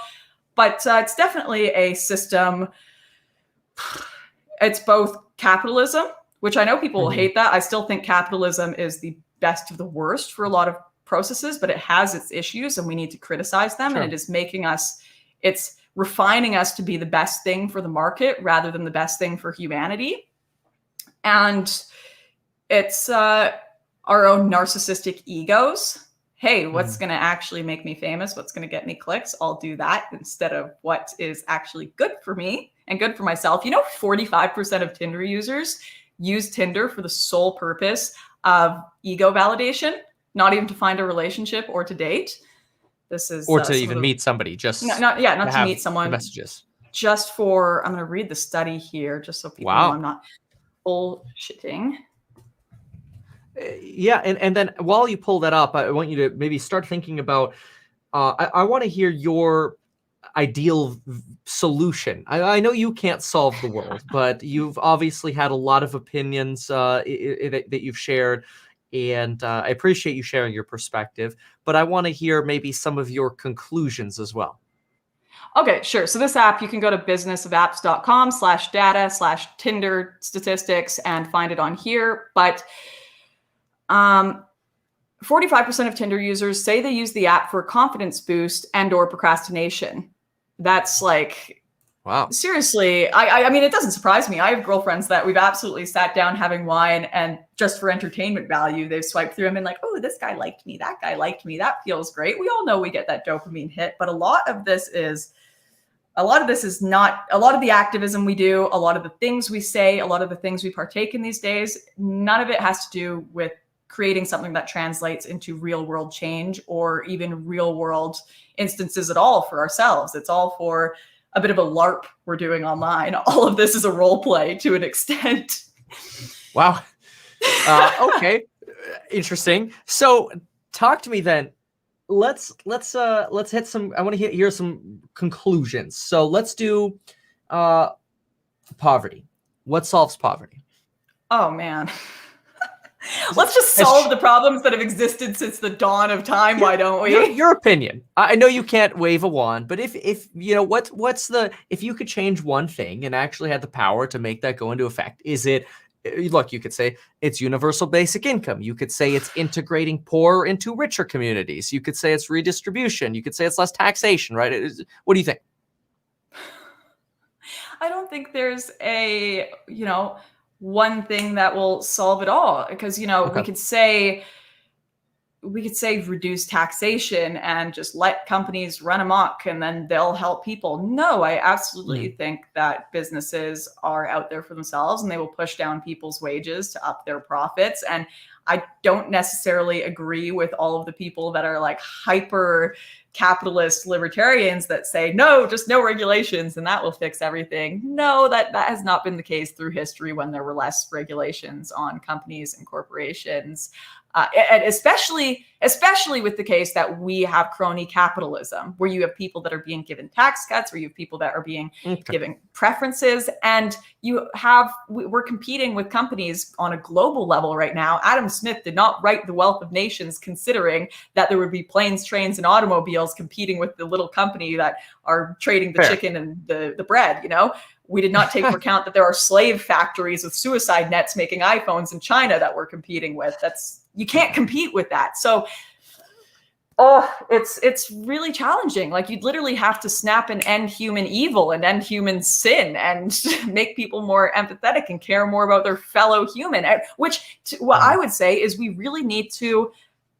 But it's definitely a system. It's both capitalism, which I know people will hate that. I still think capitalism is the best of the worst for a lot of processes, but it has its issues and we need to criticize them. Sure. And it is it's refining us to be the best thing for the market rather than the best thing for humanity. And it's our own narcissistic egos. Hey, what's going to actually make me famous? What's going to get me clicks? I'll do that instead of what is actually good for me and good for myself. 45% of Tinder users use Tinder for the sole purpose of ego validation, not even to find a relationship or to date. This is or to even meet somebody. Just not to meet someone. Messages. Just for, I'm going to read the study here, just so people know I'm not bullshitting. Yeah, and then while you pull that up, I want you to maybe start thinking about, I want to hear your ideal solution. I know you can't solve the world, but you've obviously had a lot of opinions that you've shared, and I appreciate you sharing your perspective, but I want to hear maybe some of your conclusions as well. Okay, sure. So this app, you can go to businessofapps.com/data/Tinder statistics and find it on here. But 45% of Tinder users say they use the app for confidence boost and or procrastination. That's like, wow. Seriously, I mean, it doesn't surprise me. I have girlfriends that we've absolutely sat down having wine and just for entertainment value, they've swiped through them and like, oh, this guy liked me. That guy liked me. That feels great. We all know we get that dopamine hit, but a lot of this is not, a lot of the activism we do, a lot of the things we say, a lot of the things we partake in these days, none of it has to do with creating something that translates into real world change or even real world instances at all for ourselves. It's all for a bit of a LARP we're doing online. All of this is a role play to an extent. Wow. Okay. Interesting. So talk to me then. Let's hit some, I want to hear some conclusions. So let's do poverty. What solves poverty? Oh man. Let's just solve the problems that have existed since the dawn of time. Why don't we? Your opinion. I know you can't wave a wand, but if you know what's the, if you could change one thing and actually had the power to make that go into effect, is it, look, you could say it's universal basic income. You could say it's integrating poor into richer communities. You could say it's redistribution. You could say it's less taxation, right? What do you think? I don't think there's a, one thing that will solve it all, because we could say reduce taxation and just let companies run amok and then they'll help people. No, I absolutely think that businesses are out there for themselves and they will push down people's wages to up their profits. And I don't necessarily agree with all of the people that are like hyper capitalist libertarians that say, no, just no regulations and that will fix everything. No, that has not been the case through history when there were less regulations on companies and corporations. And especially with the case that we have crony capitalism, where you have people that are being given tax cuts, where you have people that are being given preferences, and we're competing with companies on a global level right now. Adam Smith did not write The Wealth of Nations considering that there would be planes, trains, and automobiles competing with the little company that are trading the chicken and the bread, you know? We did not take into account that there are slave factories with suicide nets making iPhones in China that we're competing with. You can't compete with that. So it's really challenging. Like, you'd literally have to snap and end human evil and end human sin and make people more empathetic and care more about their fellow human, which what I would say is we really need to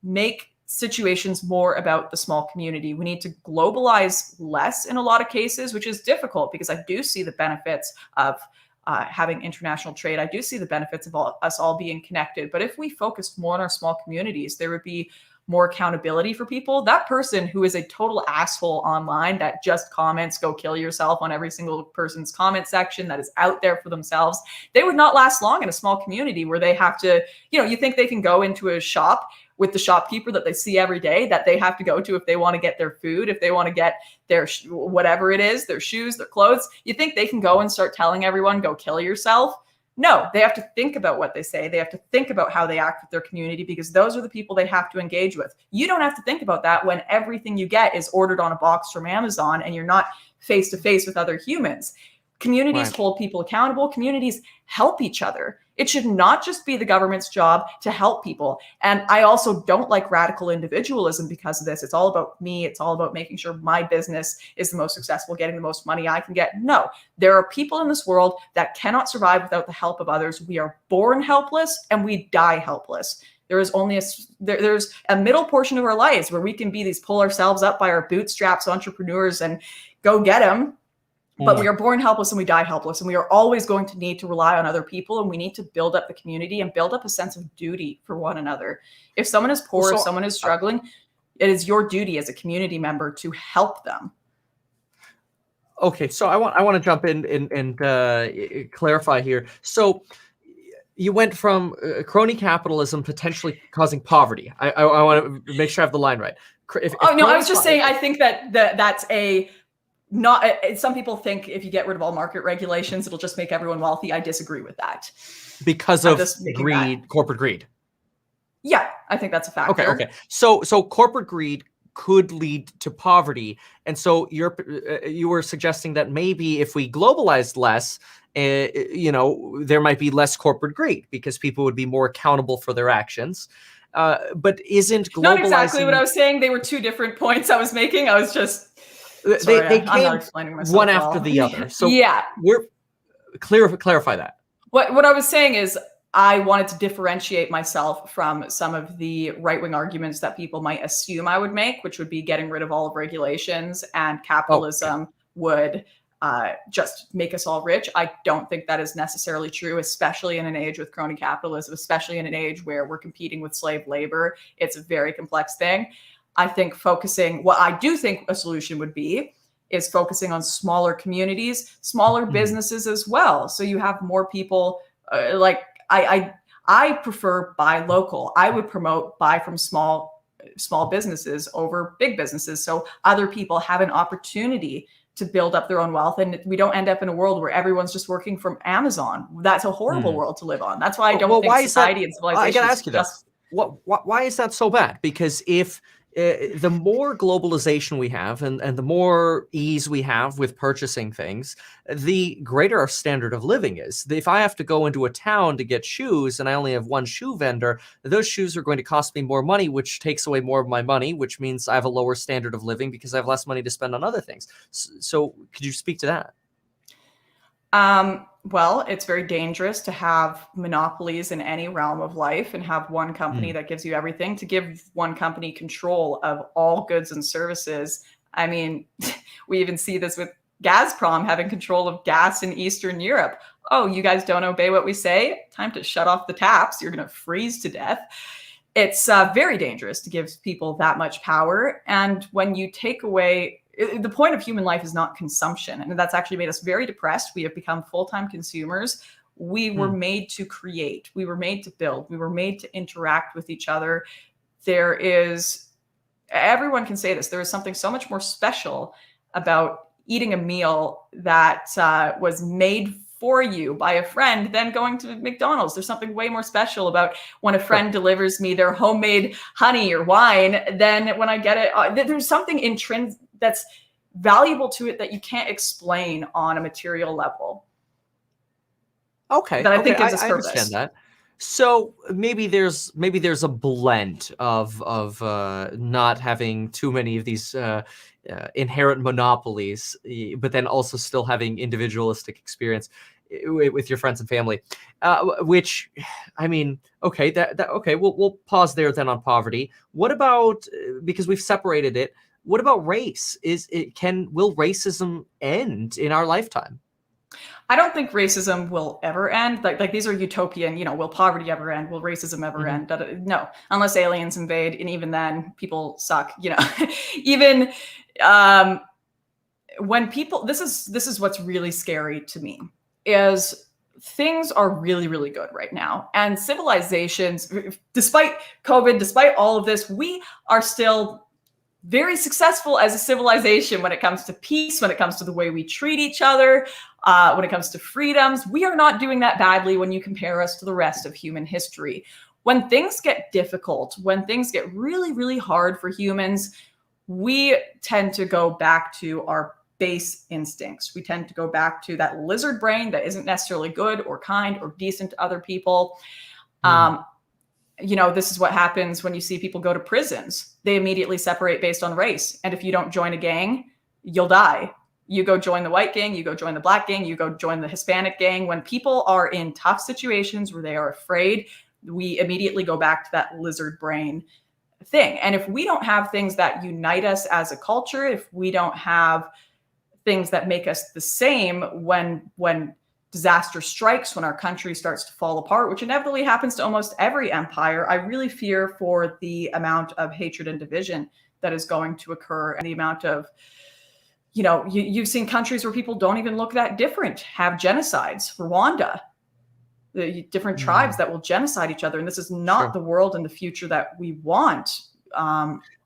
make situations more about the small community. We need to globalize less in a lot of cases, which is difficult because I do see the benefits of having international trade. I do see the benefits of us all being connected. But if we focused more on our small communities, there would be more accountability for people. That person who is a total asshole online that just comments, go kill yourself on every single person's comment section, that is out there for themselves, they would not last long in a small community where they have to, you think they can go into a shop with the shopkeeper that they see every day that they have to go to if they want to get their food, if they want to get their whatever it is, their shoes, their clothes. You think they can go and start telling everyone, go kill yourself? No, they have to think about what they say. They have to think about how they act with their community because those are the people they have to engage with. You don't have to think about that when everything you get is ordered on a box from Amazon and you're not face to face with other humans. Communities hold people accountable. Communities help each other. It should not just be the government's job to help people. And I also don't like radical individualism because of this. It's all about me. It's all about making sure my business is the most successful, getting the most money I can get. No, there are people in this world that cannot survive without the help of others. We are born helpless and we die helpless. There is only there's a middle portion of our lives where we can be these pull ourselves up by our bootstraps entrepreneurs and go get them. But we are born helpless and we die helpless. And we are always going to need to rely on other people. And we need to build up the community and build up a sense of duty for one another. If someone is poor, if someone is struggling, it is your duty as a community member to help them. Okay, so I want to jump in and clarify here. So you went from crony capitalism potentially causing poverty. I want to make sure I have the line right. I was just saying, I think that's not, some people think if you get rid of all market regulations, it'll just make everyone wealthy. I disagree with that. Because of greed, corporate greed. Yeah, I think that's a factor. Okay. So corporate greed could lead to poverty. And so you were suggesting that maybe if we globalized less, there might be less corporate greed because people would be more accountable for their actions. But isn't globalizing... Not exactly what I was saying. They were two different points I was making. I was just... Sorry, they came one after the other. So yeah, we're clarify that. What I was saying is I wanted to differentiate myself from some of the right-wing arguments that people might assume I would make, which would be getting rid of all of regulations and capitalism would just make us all rich. I don't think that is necessarily true, especially in an age with crony capitalism, especially in an age where we're competing with slave labor. It's a very complex thing. I think what I do think a solution would be is focusing on smaller communities, smaller businesses as well. So you have more people I prefer buy local. I would promote buy from small businesses over big businesses. So other people have an opportunity to build up their own wealth. And we don't end up in a world where everyone's just working from Amazon. That's a horrible world to live on. That's why I don't think society and civilization. I got to ask you this. Why is that so bad? Because if the more globalization we have and the more ease we have with purchasing things, the greater our standard of living is. If I have to go into a town to get shoes and I only have one shoe vendor, those shoes are going to cost me more money, which takes away more of my money, which means I have a lower standard of living because I have less money to spend on other things. So could you speak to that? Well, it's very dangerous to have monopolies in any realm of life and have one company that gives you everything. To give one company control of all goods and services. I mean, we even see this with Gazprom having control of gas in Eastern Europe. Oh, you guys don't obey what we say? Time to shut off the taps. You're going to freeze to death. It's very dangerous to give people that much power. And when you take away... The point of human life is not consumption. And that's actually made us very depressed. We have become full-time consumers. We were made to create. We were made to build. We were made to interact with each other. Everyone can say this, there is something so much more special about eating a meal that was made for you by a friend than going to McDonald's. There's something way more special about when a friend delivers me their homemade honey or wine than when I get it. There's something intrinsic that's valuable to it that you can't explain on a material level. Okay. That I think gives I us purpose. understand that. So maybe there's a blend of not having too many of these inherent monopolies, but then also still having individualistic experience with your friends and family. Which, I mean, okay, okay. We'll pause there then on poverty. What about, because we've separated it? What about race? Will racism end in our lifetime? I don't think racism will ever end. Like these are utopian, will poverty ever end? Will racism ever end? No, unless aliens invade. And even then people suck, even when people, this is what's really scary to me is things are really, really good right now. And civilizations, despite COVID, despite all of this, we are still very successful as a civilization when it comes to peace, when it comes to the way we treat each other, when it comes to freedoms. We are not doing that badly when you compare us to the rest of human history. When things get difficult, when things get really, really hard for humans, we tend to go back to our base instincts. We tend to go back to that lizard brain that isn't necessarily good or kind or decent to other people. This is what happens when you see people go to prisons. They immediately separate based on race. And if you don't join a gang, you'll die. You go join the white gang, you go join the black gang, you go join the Hispanic gang. When people are in tough situations where they are afraid, we immediately go back to that lizard brain thing. And if we don't have things that unite us as a culture, if we don't have things that make us the same when disaster strikes, when our country starts to fall apart, which inevitably happens to almost every empire, I really fear for the amount of hatred and division that is going to occur, and the amount of, you've seen countries where people don't even look that different have genocides. Rwanda, the different tribes that will genocide each other. And this is not the world and the future that we want.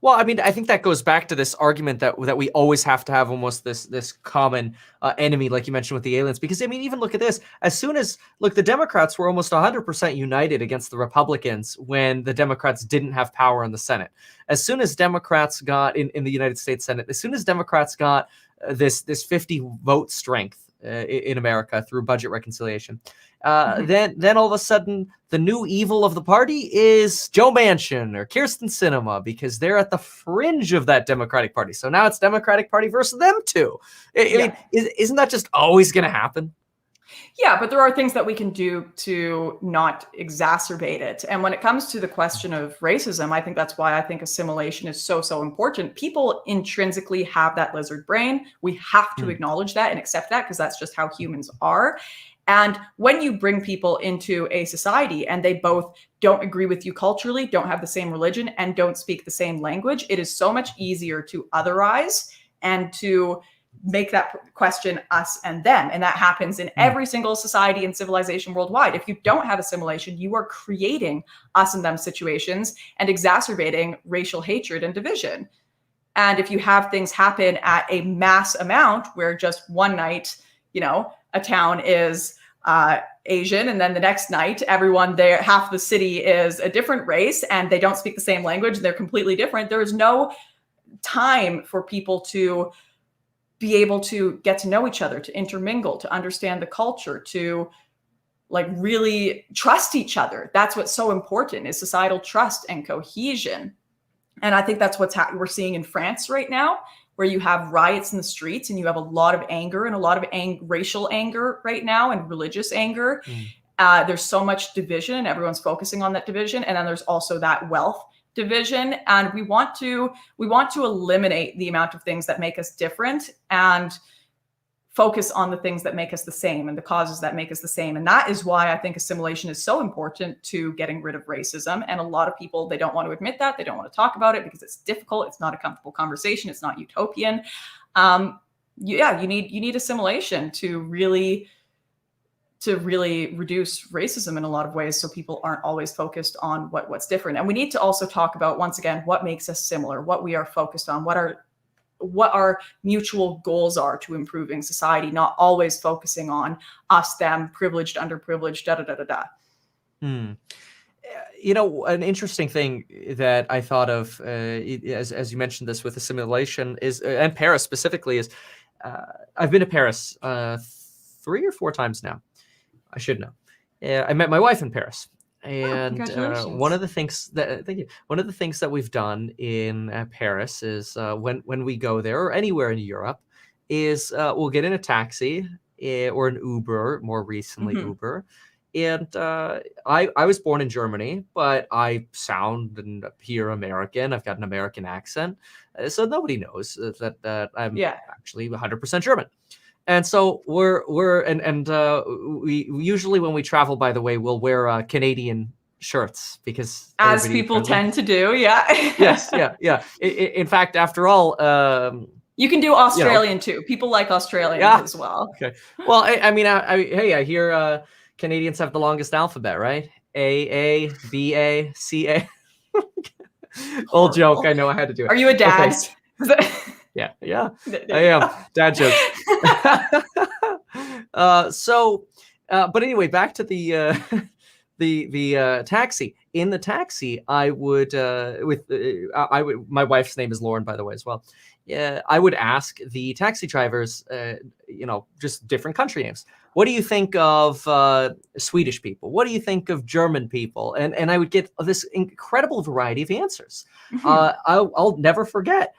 Well, I mean, I think that goes back to this argument that we always have to have almost this common enemy, like you mentioned with the aliens. Because, I mean, even look at this. As soon as, the Democrats were almost 100% united against the Republicans when the Democrats didn't have power in the Senate. As soon as Democrats got in the United States Senate, as soon as Democrats got this 50 vote strength in America through budget reconciliation, then all of a sudden the new evil of the party is Joe Manchin or Kirsten Sinema, because they're at the fringe of that Democratic Party. So now it's Democratic Party versus them too. I mean, isn't that just always going to happen? Yeah, but there are things that we can do to not exacerbate it. And when it comes to the question of racism, I think that's why I think assimilation is so, so important. People intrinsically have that lizard brain. We have to acknowledge that and accept that, because that's just how humans are. And when you bring people into a society and they both don't agree with you culturally, don't have the same religion, and don't speak the same language, it is so much easier to otherize and to make that question us and them. And that happens in every single society and civilization worldwide. If you don't have assimilation, you are creating us and them situations and exacerbating racial hatred and division. And if you have things happen at a mass amount where just one night, a town is Asian, and then the next night everyone there, half the city is a different race and they don't speak the same language and they're completely different, there is no time for people to be able to get to know each other, to intermingle, to understand the culture, to really trust each other. That's what's so important, is societal trust and cohesion. And I think that's what's we're seeing in France right now, where you have riots in the streets and you have a lot of anger and a lot of racial anger right now, and religious anger. There's so much division and everyone's focusing on that division. And then there's also that wealth division. And we want to eliminate the amount of things that make us different and focus on the things that make us the same and the causes that make us the same. And that is why I think assimilation is so important to getting rid of racism. And a lot of people, they don't want to admit that. They don't want to talk about it because it's difficult. It's not a comfortable conversation. It's not utopian. You need assimilation to really reduce racism in a lot of ways, so people aren't always focused on what's different. And we need to also talk about, once again, what makes us similar, what we are focused on, what are what our mutual goals are to improving society, not always focusing on us, them, privileged, underprivileged, da da da da da. An interesting thing that I thought of, as you mentioned this with assimilation, is, and Paris specifically, is I've been to Paris 3 or 4 times now. I should know. I met my wife in Paris, and congratulations. one of the things that one of the things that we've done in Paris is when we go there or anywhere in Europe is we'll get in a taxi or an Uber, more recently Uber. And I was born in Germany, but I sound and appear American. I've got an American accent, so nobody knows that I'm actually 100% German. And so we usually, when we travel, by the way, we'll wear Canadian shirts because as people tend to do. Yes, yeah. In fact, after all, you can do Australian too. People like Australians as well. Okay. Well, I hear Canadians have the longest alphabet, right? A, B, A, C, A. Old joke. I know I had to do it. Are you a dad? Okay. Yeah, I am. Dad jokes. But anyway, back to the taxi. In the taxi, I would my wife's name is Lauren, by the way, as well. I would ask the taxi drivers, just different country names. What do you think of Swedish people? What do you think of German people? And I would get this incredible variety of answers. I'll never forget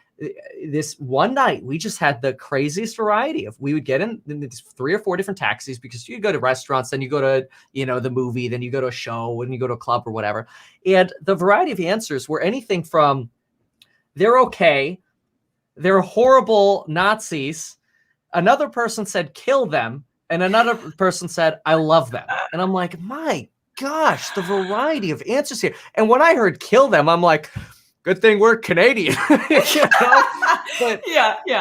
this one night. We just had the craziest variety of. We would get in these 3 or 4 different taxis because you go to restaurants, then you go to the movie, then you go to a show, and you go to a club or whatever. And the variety of answers were anything from they're okay, they're horrible Nazis. Another person said kill them. And another person said, I love them. And I'm like, my gosh, the variety of answers here. And when I heard kill them, I'm like, good thing we're Canadian. But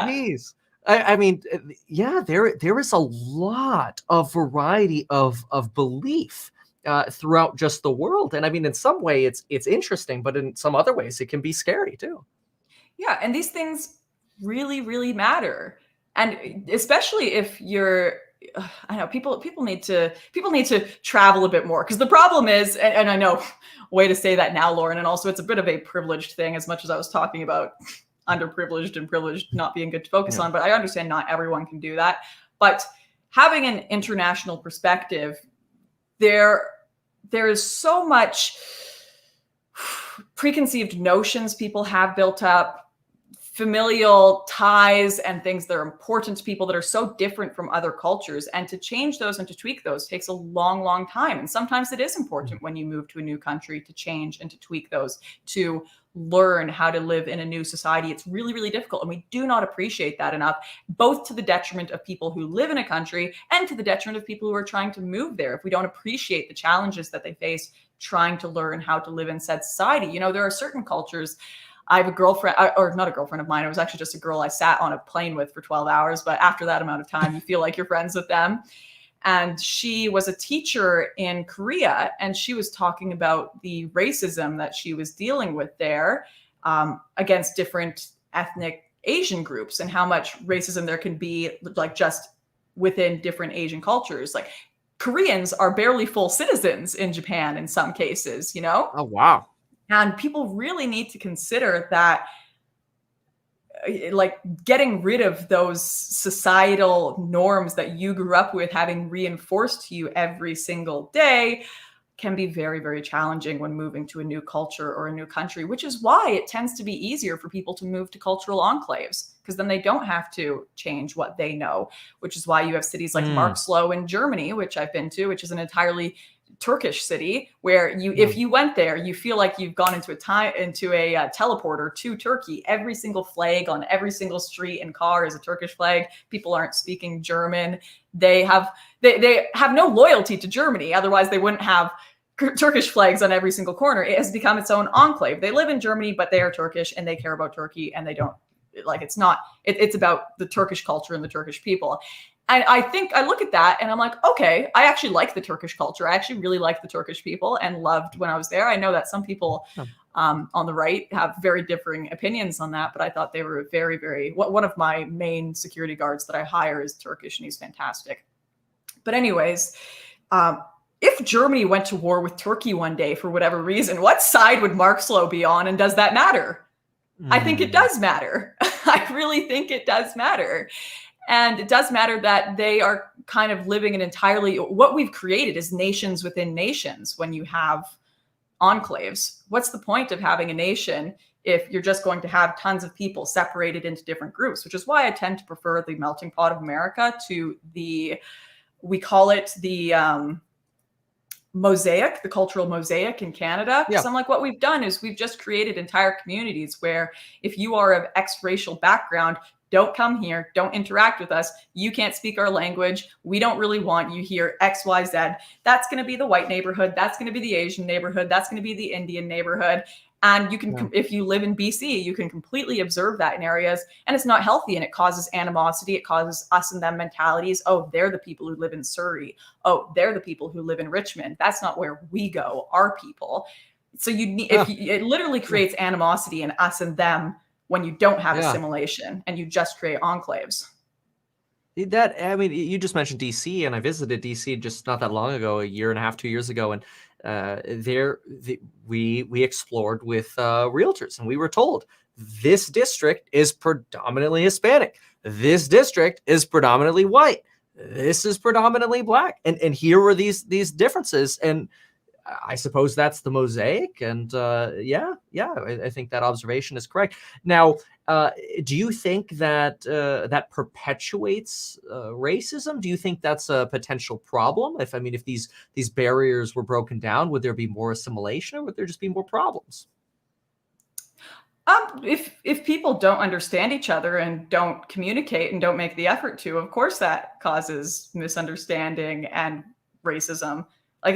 geez. There is a lot of variety of belief throughout just the world. And I mean, in some way it's interesting, but in some other ways it can be scary too. Yeah, and these things really, really matter. And especially if you're, I know people need to travel a bit more, because the problem is, and I know, way to say that now, Lauren, and also it's a bit of a privileged thing, as much as I was talking about underprivileged and privileged not being good to focus on, but I understand not everyone can do that. But having an international perspective, there is so much preconceived notions people have built up, familial ties and things that are important to people that are so different from other cultures. And to change those and to tweak those takes a long, long time. And sometimes it is important when you move to a new country to change and to tweak those, to learn how to live in a new society. It's really, really difficult. And we do not appreciate that enough, both to the detriment of people who live in a country and to the detriment of people who are trying to move there. If we don't appreciate the challenges that they face trying to learn how to live in said society, there are certain cultures. I have a girlfriend, or not a girlfriend of mine. It was actually just a girl I sat on a plane with for 12 hours. But after that amount of time, you feel like you're friends with them. And she was a teacher in Korea, and she was talking about the racism that she was dealing with there against different ethnic Asian groups, and how much racism there can be, like, just within different Asian cultures. Like, Koreans are barely full citizens in Japan in some cases, Oh, wow. And people really need to consider that, like, getting rid of those societal norms that you grew up with having reinforced to you every single day can be very, very challenging when moving to a new culture or a new country, which is why it tends to be easier for people to move to cultural enclaves, because then they don't have to change what they know, which is why you have cities like Marxloh in Germany, which I've been to, which is an entirely Turkish city, where if you went there, you feel like you've gone into a teleporter to Turkey. Every single flag on every single street and car is a Turkish flag. People aren't speaking German. They have no loyalty to Germany. Otherwise, they wouldn't have Turkish flags on every single corner. It has become its own enclave. They live in Germany, but they are Turkish and they care about Turkey, and they don't it's about the Turkish culture and the Turkish people. And I think I look at that and I'm like, okay, I actually like the Turkish culture. I actually really like the Turkish people and loved when I was there. I know that some people on the right have very differing opinions on that, but I thought they were very, very, one of my main security guards that I hire is Turkish, and he's fantastic. But anyways, if Germany went to war with Turkey one day for whatever reason, what side would Mark Slow be on, and does that matter? I think it does matter. I really think it does matter. And it does matter that they are kind of living an entirely, what we've created is nations within nations when you have enclaves. What's the point of having a nation if you're just going to have tons of people separated into different groups, which is why I tend to prefer the melting pot of America to we call it the mosaic, the cultural mosaic in Canada. Because I'm like, what we've done is we've just created entire communities where if you are of X racial background, don't come here, don't interact with us, you can't speak our language, we don't really want you here, X, Y, Z. That's going to be the white neighborhood, that's going to be the Asian neighborhood, that's going to be the Indian neighborhood. And you can, if you live in BC, you can completely observe that in areas, and it's not healthy, and it causes animosity. It causes us and them mentalities. Oh, they're the people who live in Surrey. Oh, they're the people who live in Richmond. That's not where we go, our people. So you need, it literally creates animosity in us and them when you don't have assimilation and you just create enclaves. That, I mean, you just mentioned DC, and I visited DC just not that long ago, a year and a half, 2 years ago, and we explored with realtors, and we were told this district is predominantly Hispanic, this district is predominantly white, this is predominantly black, and here were these differences, and I suppose that's the mosaic. And I think that observation is correct. Now, do you think that that perpetuates racism? Do you think that's a potential problem? If these barriers were broken down, would there be more assimilation, or would there just be more problems? If people don't understand each other and don't communicate and don't make the effort to, of course that causes misunderstanding and racism. Like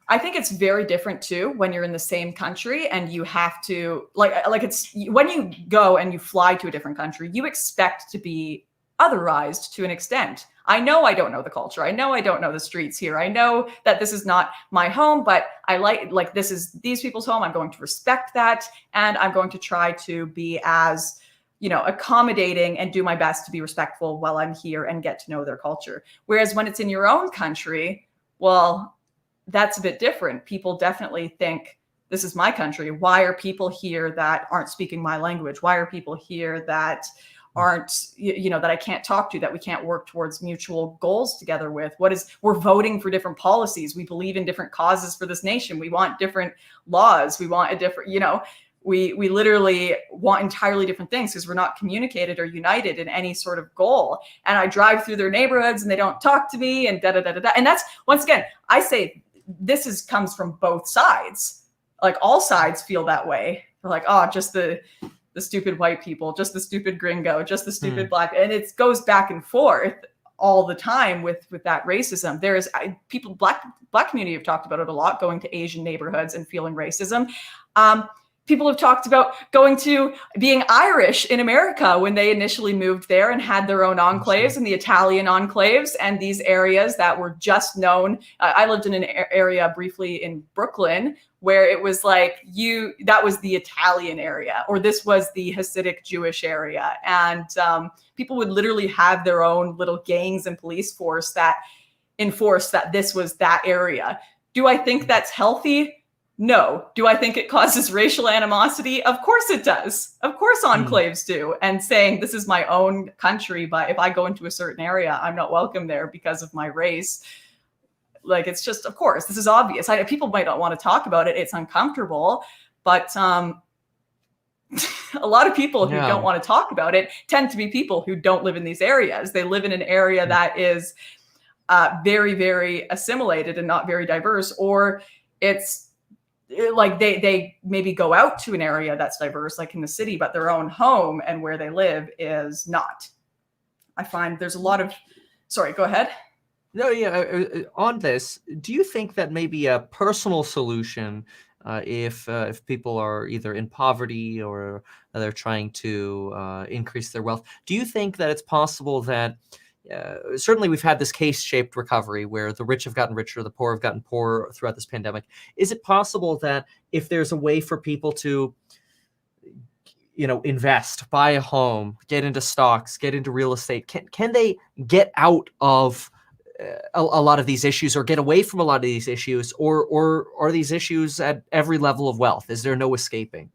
I think it's very different too when you're in the same country and you have to like it's when you go and you fly to a different country, you expect to be otherized to an extent. I know I don't know the culture. I know I don't know the streets here. I know that this is not my home, but I like this is these people's home. I'm going to respect that, and I'm going to try to be as accommodating and do my best to be respectful while I'm here and get to know their culture. Whereas when it's in your own country, well, that's a bit different. People definitely think this is my country. Why are people here that aren't speaking my language? Why are people here that aren't, that I can't talk to, that we can't work towards mutual goals together with? We're voting for different policies. We believe in different causes for this nation. We want different laws. We want a different, we literally want entirely different things because we're not communicated or united in any sort of goal. And I drive through their neighborhoods and they don't talk to me and da da da da da. And that's, once again, I say this comes from both sides. Like all sides feel that way. They're like, oh, just the stupid white people, just the stupid gringo, just the stupid black. And it goes back and forth all the time with that racism. There is people, black community have talked about it a lot, going to Asian neighborhoods and feeling racism. People have talked about going to being Irish in America when they initially moved there and had their own enclaves and the Italian enclaves and these areas that were just known. I lived in an area briefly in Brooklyn where it was like that was the Italian area, or this was the Hasidic Jewish area. And people would literally have their own little gangs and police force that enforced that this was that area. Do I think that's healthy? No. Do I think it causes racial animosity? Of course it does. Of course enclaves do. And saying this is my own country, but if I go into a certain area, I'm not welcome there because of my race. Like, it's just, of course, this is obvious. People might not want to talk about it. It's uncomfortable. But a lot of people who don't want to talk about it tend to be people who don't live in these areas. They live in an area that is very, very assimilated and not very diverse, or it's like they maybe go out to an area that's diverse, like in the city, but their own home and where they live is not. I find there's a lot of, sorry, go ahead. No, on this, do you think that maybe a personal solution, if people are either in poverty or they're trying to increase their wealth, do you think that it's possible that certainly we've had this case-shaped recovery where the rich have gotten richer, the poor have gotten poorer throughout this pandemic. Is it possible that if there's a way for people to, invest, buy a home, get into stocks, get into real estate, can they get out of a lot of these issues or get away from a lot of these issues, or are these issues at every level of wealth? Is there no escaping?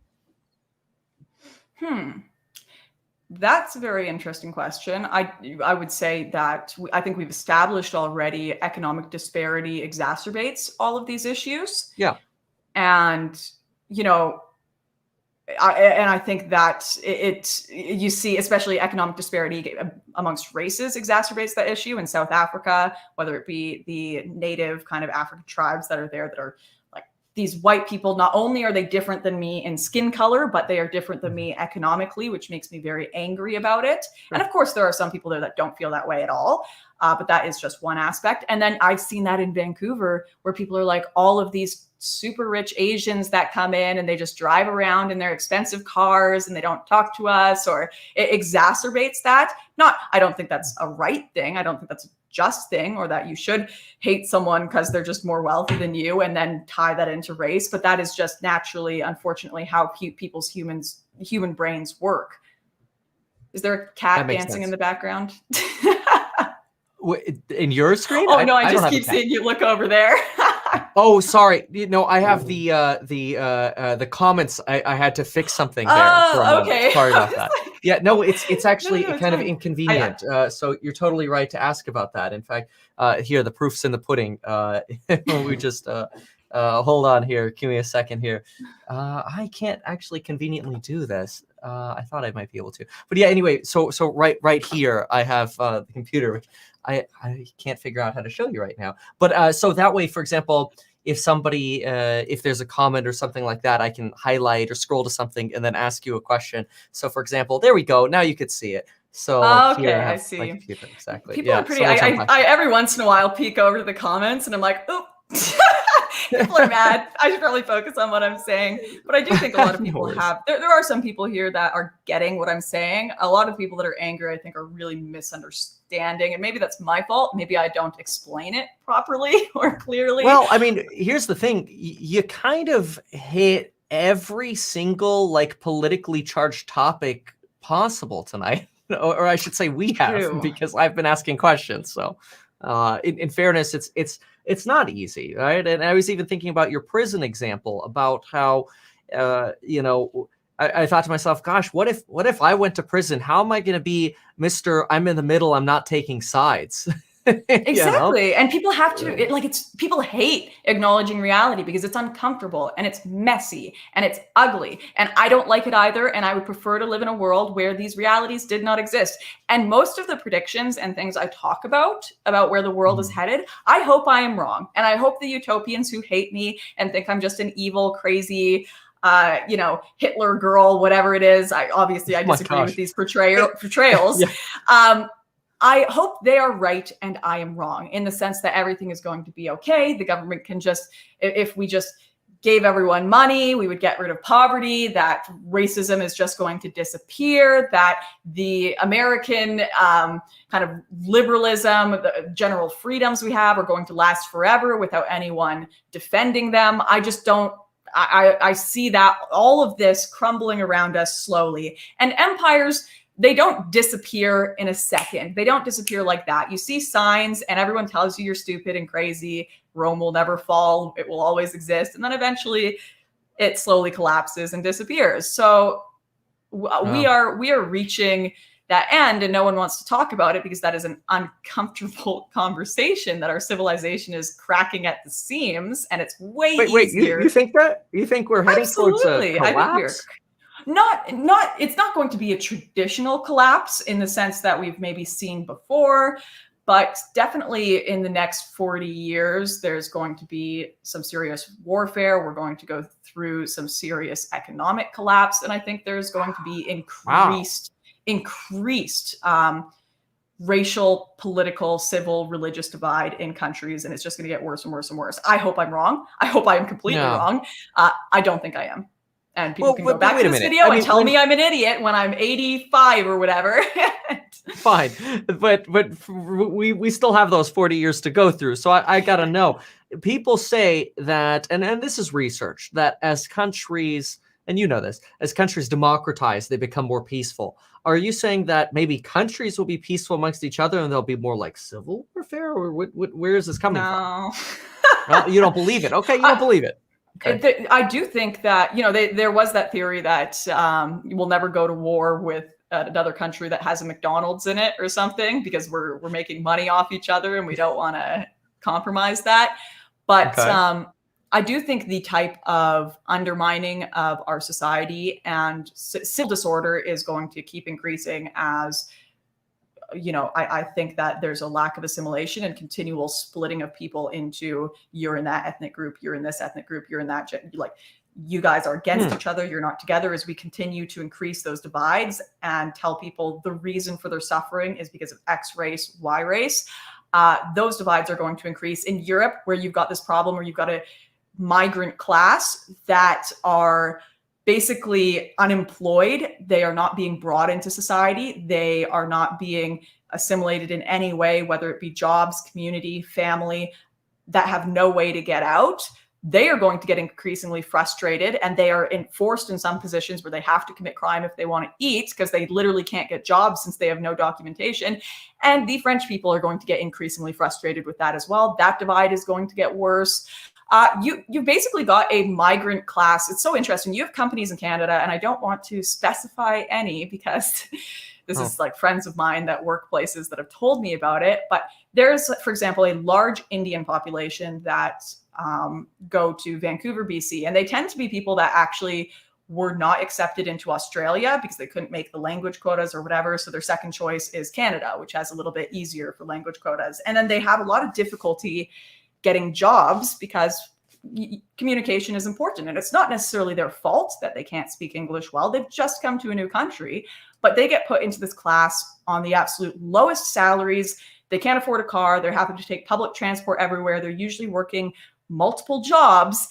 That's a very interesting question. I would say that I think we've established already economic disparity exacerbates all of these issues. Yeah. And, I think that you see, especially economic disparity amongst races exacerbates that issue in South Africa, whether it be the native kind of African tribes that are there that are like these white people. Not only are they different than me in skin color, but they are different than me economically, which makes me very angry about it. And of course, there are some people there that don't feel that way at all. But that is just one aspect. And then I've seen that in Vancouver where people are like all of these super rich Asians that come in and they just drive around in their expensive cars and they don't talk to us, or it exacerbates that. I don't think that's a right thing. I don't think that's a just thing, or that you should hate someone because they're just more wealthy than you and then tie that into race. But that is just naturally, unfortunately, how people's human brains work. Is there a cat dancing sense in the background? In your screen? Oh, no, I just keep seeing you look over there. Oh, sorry. I have the comments. I had to fix something there. Oh, okay. Sorry about that. Yeah, no, it's actually kind of inconvenient. So you're totally right to ask about that. In fact, here, the proof's in the pudding. We just hold on here. Give me a second here. I can't actually conveniently do this. I thought I might be able to. But yeah, anyway, so right here, I have the computer, which I can't figure out how to show you right now. But so that way, for example, if somebody, if there's a comment or something like that, I can highlight or scroll to something and then ask you a question. So for example, there we go. Now you could see it. So okay, I see. Computer, exactly. People are pretty, I every once in a while peek over to the comments and I'm like, oop. People are mad. I should probably focus on what I'm saying. But I do think a lot of people have. There are some people here that are getting what I'm saying. A lot of people that are angry, I think, are really misunderstanding. And maybe that's my fault. Maybe I don't explain it properly or clearly. Well, I mean, here's the thing. You kind of hit every single politically charged topic possible tonight. Or I should say we have, because I've been asking questions. So in fairness, it's not easy, right? And I was even thinking about your prison example, about how, I thought to myself, gosh, what if I went to prison? How am I going to be Mr. I'm in the middle, I'm not taking sides? Exactly. And people have to, people hate acknowledging reality because it's uncomfortable and it's messy and it's ugly. And I don't like it either. And I would prefer to live in a world where these realities did not exist. And most of the predictions and things I talk about where the world is headed, I hope I am wrong. And I hope the utopians who hate me and think I'm just an evil, crazy, Hitler girl, whatever it is. I disagree with these portrayals. I hope they are right and I am wrong, in the sense that everything is going to be okay. The government can just, if we just gave everyone money, we would get rid of poverty, that racism is just going to disappear, that the American kind of liberalism, the general freedoms we have are going to last forever without anyone defending them. I just don't, I see that all of this crumbling around us slowly. And empires, they don't disappear in a second. They don't disappear like that. You see signs and everyone tells you you're stupid and crazy. Rome will never fall. It will always exist. And then eventually it slowly collapses and disappears. So we are reaching that end, and no one wants to talk about it because that is an uncomfortable conversation, that our civilization is cracking at the seams, and it's way easier. You think that? You think we're heading towards a collapse? I think it's not going to be a traditional collapse in the sense that we've maybe seen before, but definitely in the next 40 years, there's going to be some serious warfare. We're going to go through some serious economic collapse. And I think there's going to be increased racial, political, civil, religious divide in countries. And it's just going to get worse and worse and worse. I hope I'm wrong. I hope I am completely wrong. I don't think I am. And people can go back wait to a this minute. video I and mean, tell me I'm an idiot when I'm 85 or whatever. Fine, but we still have those 40 years to go through. So I gotta know. People say that, and this is research, that as countries, and you know this, as countries democratize, they become more peaceful. Are you saying that maybe countries will be peaceful amongst each other and they'll be more like civil warfare, or where is this coming from? No. Well, you don't believe it. Okay, you don't believe it. Okay. I do think that, there was that theory that we'll never go to war with another country that has a McDonald's in it or something, because we're making money off each other and we don't want to compromise that. But I do think the type of undermining of our society and civil disorder is going to keep increasing as, I think that there's a lack of assimilation and continual splitting of people into, you're in that ethnic group, you're in this ethnic group, you're in that, like, you guys are against each other, you're not together, as we continue to increase those divides and tell people the reason for their suffering is because of X race, Y race. Those divides are going to increase. In Europe, where you've got this problem where you've got a migrant class that are basically unemployed. They are not being brought into society. They are not being assimilated in any way, whether it be jobs, community, family, that have no way to get out. They are going to get increasingly frustrated, and they are forced in some positions where they have to commit crime if they want to eat, because they literally can't get jobs since they have no documentation. And the French people are going to get increasingly frustrated with that as well. That divide is going to get worse. You basically got a migrant class. It's so interesting. You have companies in Canada, and I don't want to specify any because this is like friends of mine that work places that have told me about it. But there's, for example, a large Indian population that go to Vancouver, BC, and they tend to be people that actually were not accepted into Australia because they couldn't make the language quotas or whatever. So their second choice is Canada, which has a little bit easier for language quotas. And then they have a lot of difficulty getting jobs because communication is important. And it's not necessarily their fault that they can't speak English well. They've just come to a new country, but they get put into this class on the absolute lowest salaries. They can't afford a car. They're having to take public transport everywhere. They're usually working multiple jobs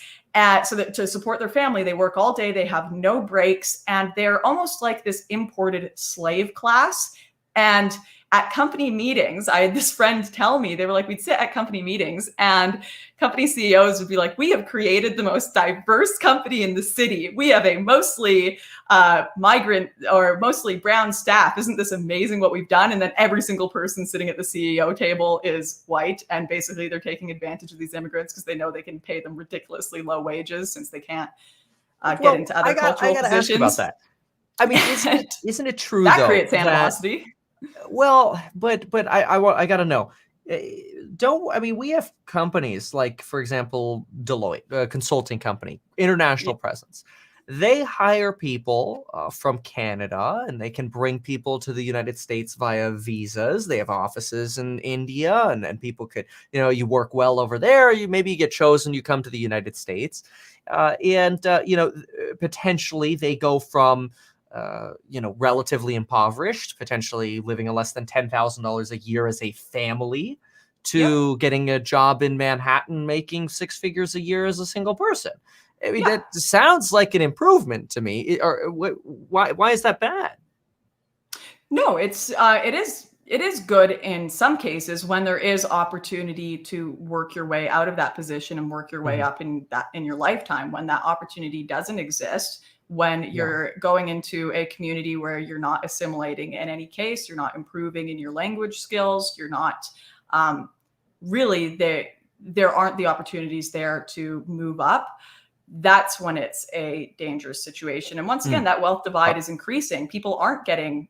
so that to support their family. They work all day. They have no breaks, and they're almost like this imported slave class. And at company meetings, I had this friend tell me, they were like, we'd sit at company meetings and company CEOs would be like, we have created the most diverse company in the city. We have a mostly migrant or mostly brown staff. Isn't this amazing what we've done? And then every single person sitting at the CEO table is white. And basically they're taking advantage of these immigrants because they know they can pay them ridiculously low wages since they can't get into other cultural positions. Ask you about that. I mean, isn't it true that though, creates animosity? Well, but I gotta know. We have companies like, for example, Deloitte, a consulting company, international presence. They hire people from Canada, and they can bring people to the United States via visas. They have offices in India, and people could, you work well over there. You get chosen, you come to the United States, potentially they go from relatively impoverished, potentially living on less than $10,000 a year as a family, to getting a job in Manhattan, making six figures a year as a single person. I mean, that sounds like an improvement to me. Why is that bad? No, it is good in some cases when there is opportunity to work your way out of that position and work your way up in your lifetime. When that opportunity doesn't exist, when you're going into a community where you're not assimilating in any case, you're not improving in your language skills, you're not really there aren't the opportunities there to move up. That's when it's a dangerous situation. And once again, that wealth divide is increasing. People aren't getting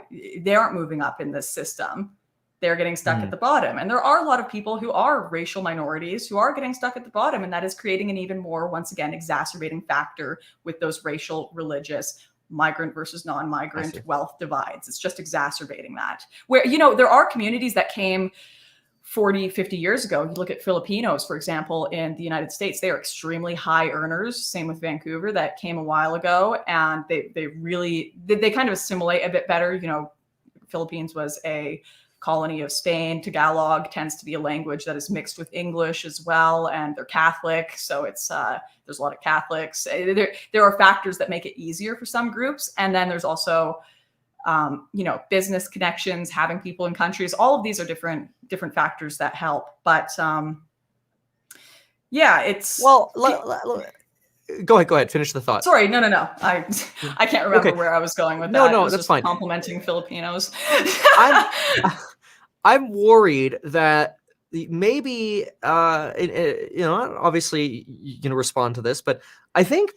they aren't moving up in this system. They're getting stuck at the bottom. And there are a lot of people who are racial minorities who are getting stuck at the bottom. And that is creating an even more, once again, exacerbating factor with those racial, religious, migrant versus non-migrant wealth divides. It's just exacerbating that. Where, there are communities that came 40, 50 years ago. You look at Filipinos, for example, in the United States, they are extremely high earners. Same with Vancouver, that came a while ago. And they kind of assimilate a bit better. Philippines was a colony of Spain. Tagalog tends to be a language that is mixed with English as well, and they're Catholic, so it's there's a lot of Catholics. There are factors that make it easier for some groups, and then there's also business connections, having people in countries. All of these are different factors that help. But it's Go ahead. Finish the thought. Sorry, no. I can't remember where I was going with that. No, that's fine. Complimenting Filipinos. I'm worried that maybe, obviously you're going to respond to this, but I think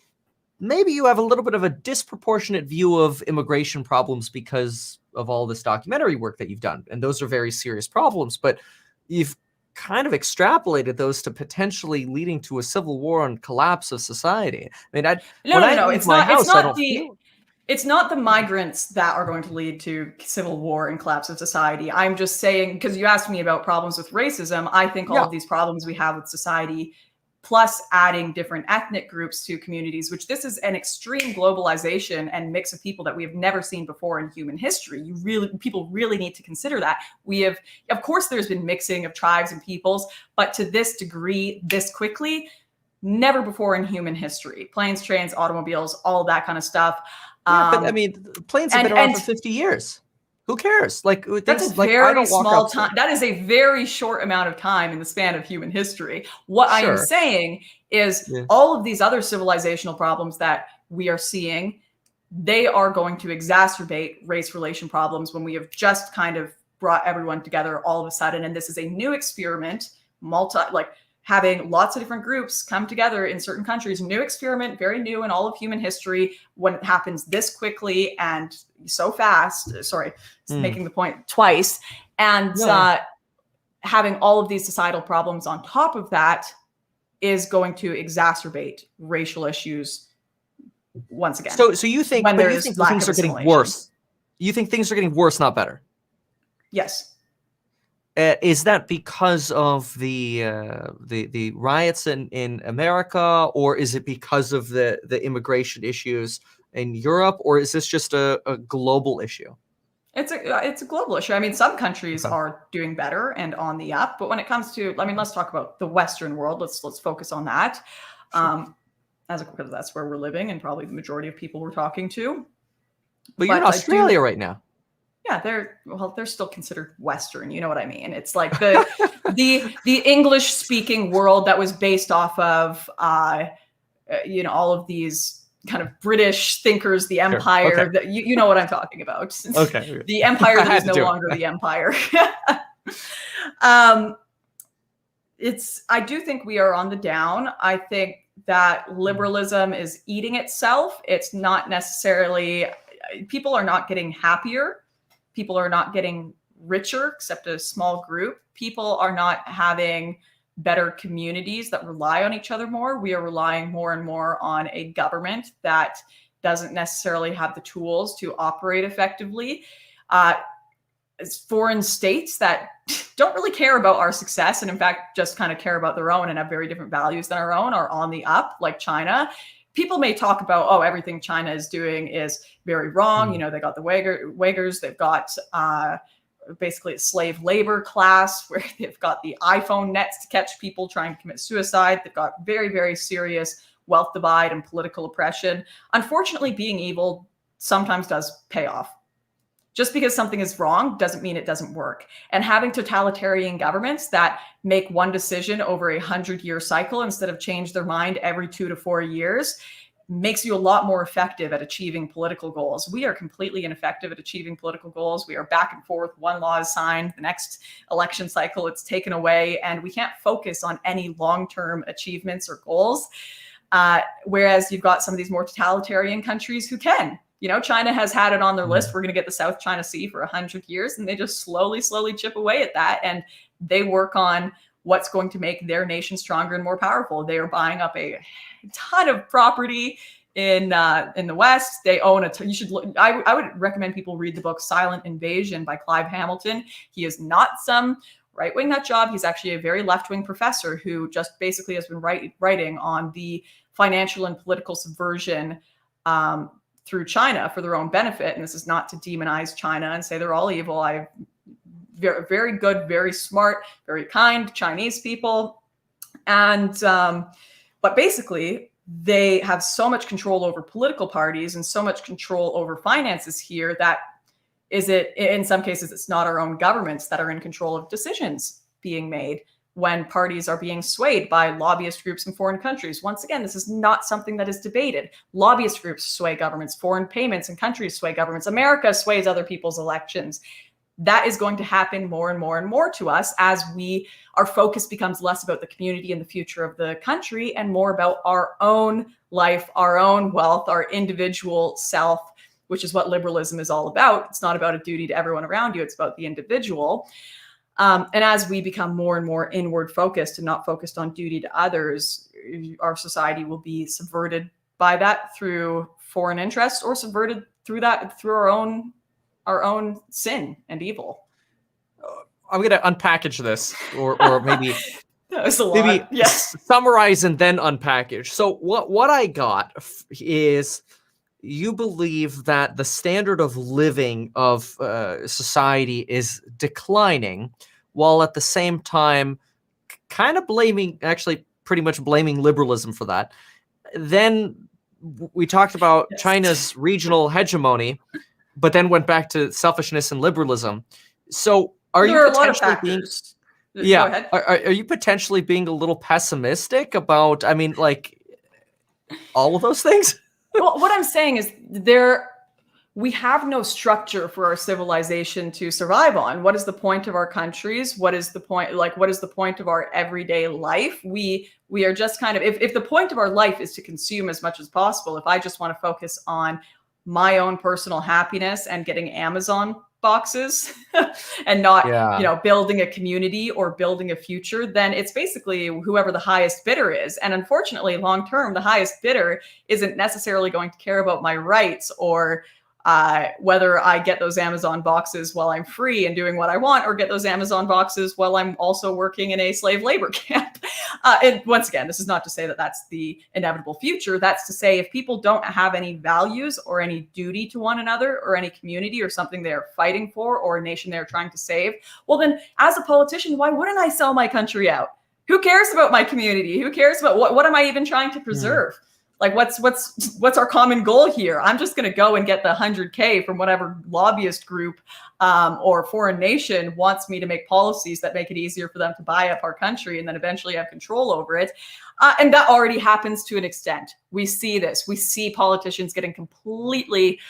maybe you have a little bit of a disproportionate view of immigration problems because of all this documentary work that you've done. And those are very serious problems, but you've kind of extrapolated those to potentially leading to a civil war and collapse of society. I mean, no. It's not the migrants that are going to lead to civil war and collapse of society. I'm just saying, because you asked me about problems with racism, I think all of these problems we have with society, plus adding different ethnic groups to communities, which this is an extreme globalization and mix of people that we have never seen before in human history. People really need to consider that. Of course, there's been mixing of tribes and peoples, but to this degree, this quickly, never before in human history. Planes, trains, automobiles, all that kind of stuff. But I mean, planes have been around for 50 years. Who cares? That's a very small time. That is a very short amount of time in the span of human history. What I am saying is all of these other civilizational problems that we are seeing, they are going to exacerbate race relation problems when we have just kind of brought everyone together all of a sudden. And this is a new experiment, having lots of different groups come together in certain countries, new experiment, very new in all of human history. When it happens this quickly and so fast, making the point twice, and having all of these societal problems on top of that is going to exacerbate racial issues once again. So you think things are getting worse? You think things are getting worse, not better? Yes. Is that because of the riots in America, or is it because of the immigration issues in Europe, or is this just a global issue? It's a global issue. I mean, some countries are doing better and on the up, but when it comes to, let's talk about the Western world. Let's focus on that, because that's where we're living and probably the majority of people we're talking to. But you're in Australia right now. Yeah, they're still considered Western. You know what I mean? It's like the English speaking world that was based off of all of these kind of British thinkers, the empire. That you know what I'm talking about. Okay. The empire that is no longer the empire. I do think we are on the down. I think that liberalism is eating itself. It's not necessarily, people are not getting happier. People are not getting richer, except a small group. People are not having better communities that rely on each other more. We are relying more and more on a government that doesn't necessarily have the tools to operate effectively. Foreign states that don't really care about our success and in fact just kind of care about their own and have very different values than our own are on the up, like China. People may talk about, everything China is doing is very wrong. They got the Uyghurs, they've got basically a slave labor class where they've got the iPhone nets to catch people trying to commit suicide. They've got very, very serious wealth divide and political oppression. Unfortunately, being evil sometimes does pay off. Just because something is wrong doesn't mean it doesn't work. And having totalitarian governments that make one decision over 100-year cycle instead of change their mind every 2 to 4 years makes you a lot more effective at achieving political goals. We are completely ineffective at achieving political goals. We are back and forth. One law is signed, the next election cycle, it's taken away, and we can't focus on any long-term achievements or goals. Whereas you've got some of these more totalitarian countries who can. China has had it on their list. We're going to get the South China Sea for 100 years. And they just slowly chip away at that. And they work on what's going to make their nation stronger and more powerful. They are buying up a ton of property in the West. They own I would recommend people read the book Silent Invasion by Clive Hamilton. He is not some right-wing nut job. He's actually a very left-wing professor who just basically has been writing on the financial and political subversion through China for their own benefit. And this is not to demonize China and say they're all evil. I very, very good, very smart, very kind Chinese people. And, but basically, they have so much control over political parties and so much control over finances here that in some cases, it's not our own governments that are in control of decisions being made when parties are being swayed by lobbyist groups in foreign countries. Once again, this is not something that is debated. Lobbyist groups sway governments, foreign payments and countries sway governments. America sways other people's elections. That is going to happen more and more and more to us as our focus becomes less about the community and the future of the country and more about our own life, our own wealth, our individual self, which is what liberalism is all about. It's not about a duty to everyone around you. It's about the individual. And as we become more and more inward focused and not focused on duty to others, our society will be subverted by that through foreign interest, or subverted through our own sin and evil. I'm going to unpackage this, or maybe that was a lot. Maybe summarize and then unpackage. So what I got is, you believe that the standard of living of society is declining, while at the same time kind of pretty much blaming liberalism for that. Then we talked about China's regional hegemony, but then went back to selfishness and liberalism. So are you potentially being... Yeah, are you potentially being a little pessimistic about, all of those things? Well, what I'm saying is we have no structure for our civilization to survive on. What is the point of our countries? What is the point of our everyday life? We are just kind of, if the point of our life is to consume as much as possible, if I just want to focus on my own personal happiness and getting Amazon boxes and not building a community or building a future, then it's basically whoever the highest bidder is. And unfortunately, long term, the highest bidder isn't necessarily going to care about my rights or whether I get those Amazon boxes while I'm free and doing what I want, or get those Amazon boxes while I'm also working in a slave labor camp. And once again, this is not to say that that's the inevitable future. That's to say, if people don't have any values or any duty to one another, or any community or something they're fighting for, or a nation they're trying to save, well then, as a politician, why wouldn't I sell my country out? Who cares about my community? Who cares about what am I even trying to preserve? Like, what's our common goal here? I'm just going to go and get the 100K from whatever lobbyist group or foreign nation wants me to make policies that make it easier for them to buy up our country and then eventually have control over it. And that already happens to an extent. We see this. We see politicians getting completely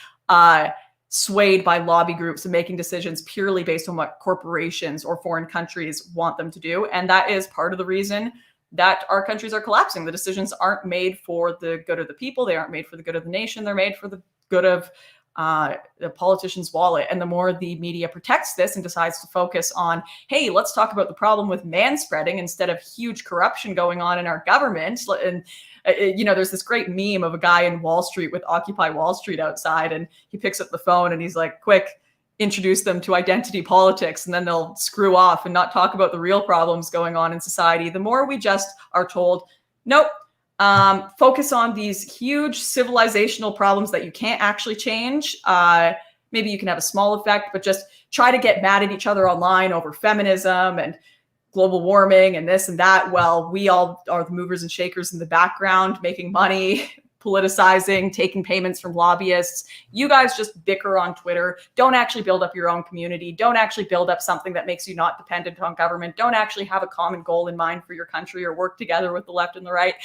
swayed by lobby groups and making decisions purely based on what corporations or foreign countries want them to do. And that is part of the reason that our countries are collapsing. The decisions aren't made for the good of the people. They aren't made for the good of the nation. They're made for the good of the politician's wallet. And the more the media protects this and decides to focus on, hey, let's talk about the problem with manspreading instead of huge corruption going on in our government. And, there's this great meme of a guy in Wall Street with Occupy Wall Street outside, and he picks up the phone and he's like, quick, introduce them to identity politics, and then they'll screw off and not talk about the real problems going on in society. The more we just are told, nope, focus on these huge civilizational problems that you can't actually change. Maybe you can have a small effect, but just try to get mad at each other online over feminism and global warming and this and that. Well, we all are the movers and shakers in the background, making money, politicizing, taking payments from lobbyists. You guys just bicker on Twitter. Don't actually build up your own community. Don't actually build up something that makes you not dependent on government. Don't actually have a common goal in mind for your country or work together with the left and the right.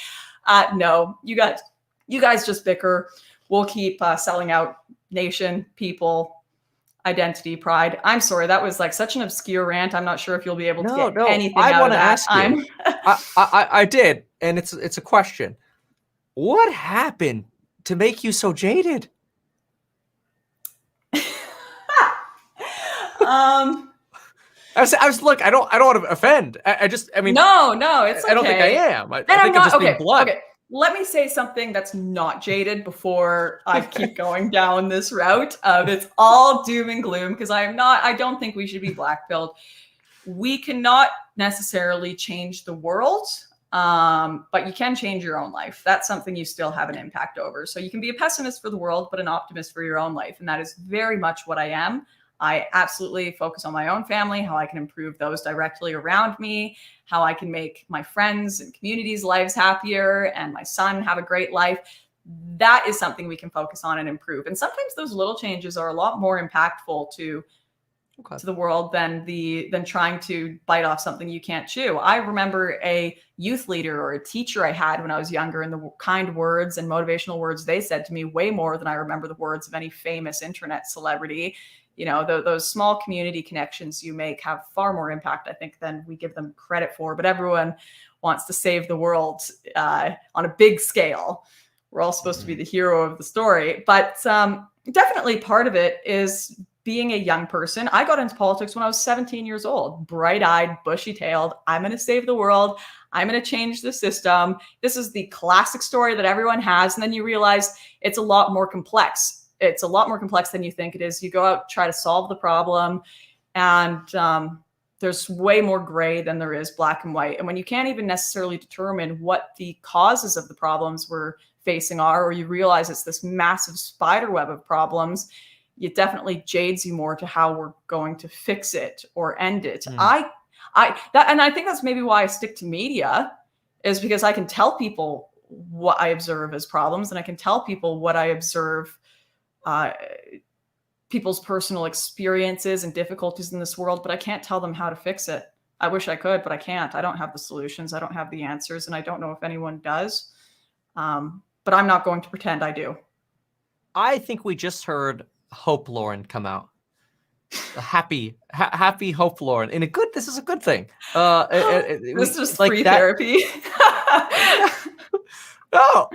No, you guys just bicker. We'll keep selling out nation, people, identity, pride. I'm sorry, that was like such an obscure rant. I'm not sure if you'll be able to get anything out of that. I want to ask you. I did, and it's a question. What happened to make you so jaded? I was look. I don't want to offend. No, it's okay. I don't think I am. I think I'm just being blunt. Okay. Let me say something that's not jaded before I keep going down this route of it's all doom and gloom, because I don't think we should be black-pilled. We cannot necessarily change the world. But you can change your own life. That's something you still have an impact over. So you can be a pessimist for the world, but an optimist for your own life. And that is very much what I am. I absolutely focus on my own family, how I can improve those directly around me, how I can make my friends and communities' lives happier, and my son have a great life. That is something we can focus on and improve. And sometimes those little changes are a lot more impactful to the world than trying to bite off something you can't chew. I remember a youth leader or a teacher I had when I was younger, and the kind words and motivational words they said to me way more than I remember the words of any famous internet celebrity. Those small community connections you make have far more impact, I think, than we give them credit for. But everyone wants to save the world on a big scale. We're all supposed to be the hero of the story. But definitely part of it is being a young person. I got into politics when I was 17 years old, bright-eyed, bushy-tailed. I'm going to save the world. I'm going to change the system. This is the classic story that everyone has. And then you realize it's a lot more complex. It's a lot more complex than you think it is. You go out, try to solve the problem, and there's way more gray than there is black and white. And when you can't even necessarily determine what the causes of the problems we're facing are, or you realize it's this massive spider web of problems, it definitely jades you more to how we're going to fix it or end it. And I think that's maybe why I stick to media, is because I can tell people what I observe as problems, and I can tell people what I observe, people's personal experiences and difficulties in this world, but I can't tell them how to fix it. I wish I could, but I can't. I don't have the solutions. I don't have the answers, and I don't know if anyone does. But I'm not going to pretend I do. I think we just heard Hope Lauren come out. A happy Hope Lauren. This is a good thing. This is like free therapy. No,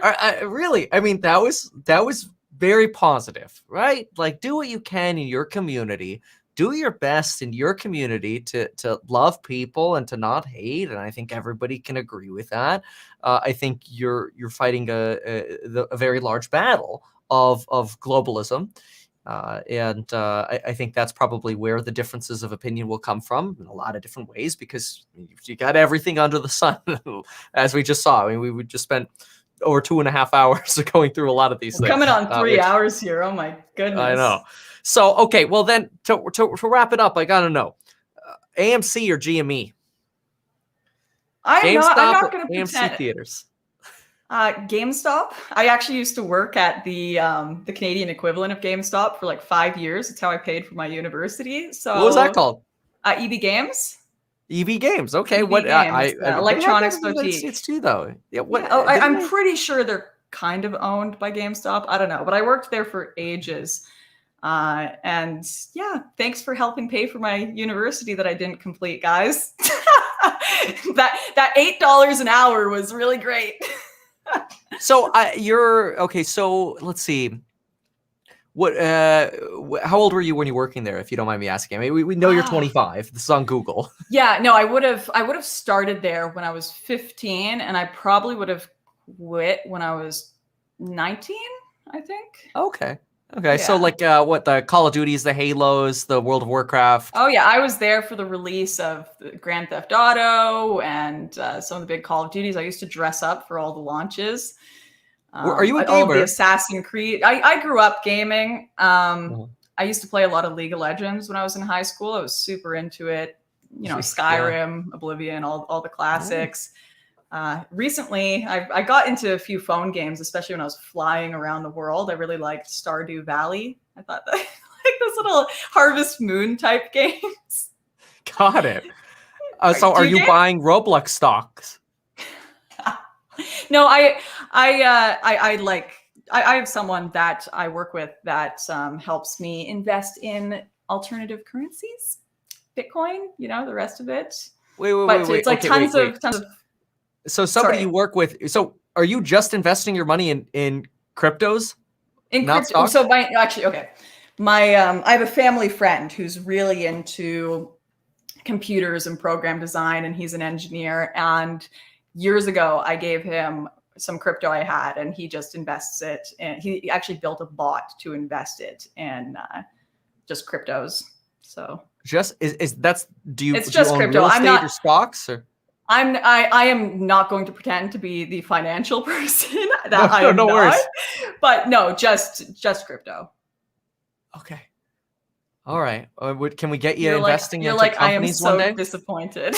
really. I mean, that was very positive, right? Like, do what you can in your community. Do your best in your community to love people and to not hate. And I think everybody can agree with that. I think you're fighting a very large battle of globalism. I think that's probably where the differences of opinion will come from in a lot of different ways, because you got everything under the sun, as we just saw. I mean, we just spent over 2.5 hours going through a lot of these things. Coming on 3 hours here. Oh my goodness. I know. So, okay, well then to wrap it up, I gotta know, AMC or GME? I'm not going to AMC pretend. theaters. GameStop. I actually used to work at the Canadian equivalent of GameStop for like 5 years. It's how I paid for my university. So what was that called? EB Games. EB Games. Okay. EB what? Games, electronics boutique. It's too though. Yeah. What? Yeah, I'm pretty sure they're kind of owned by GameStop. I don't know, but I worked there for ages. And yeah, thanks for helping pay for my university that I didn't complete, guys. that $8 an hour was really great. So you're okay. So let's see. What? How old were you when you were working there? If you don't mind me asking. I mean, we know you're 25. This is on Google. Yeah. No, I would have started there when I was 15, and I probably would have quit when I was 19. I think. Okay. Okay, yeah. So like what, the Call of Duties, the Halos, the World of Warcraft? Oh yeah, I was there for the release of the Grand Theft Auto and some of the big Call of Duties. I used to dress up for all the launches. Are you a gamer? All of the Assassin's Creed. I grew up gaming. I used to play a lot of League of Legends when I was in high school. I was super into it. You know, Skyrim, yeah. Oblivion, all the classics. Recently, I got into a few phone games, especially when I was flying around the world. I really liked Stardew Valley. I thought that like those little Harvest Moon type games. Got it. So are you buying Roblox stocks? No, I have someone that I work with that helps me invest in alternative currencies, Bitcoin, you know, the rest of it. Wait. It's like tons of. So somebody you work with. So are you just investing your money in cryptos? In crypto. So I have a family friend who's really into computers and program design, and he's an engineer. And years ago, I gave him some crypto I had, and he just invests it. And he actually built a bot to invest it in just cryptos. So just do you it's just own crypto. real estate or stocks or? I am not going to pretend to be the financial person that I am no not. Worries. But no, just crypto. Okay. All right. Can we get you You're like, investing you're into like, I am companies one so day? disappointed.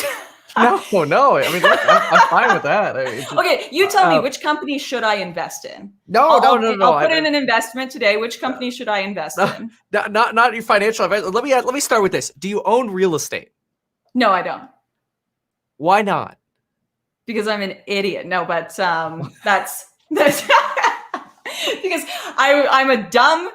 No. I mean, look, I'm fine with that. Okay, you tell me, which company should I invest in? No. I'll put in an investment today. Which company should I invest in? Not your financial advice. Let me start with this. Do you own real estate? No, I don't. Why not? Because I'm an idiot. No, but that's because I'm a dumb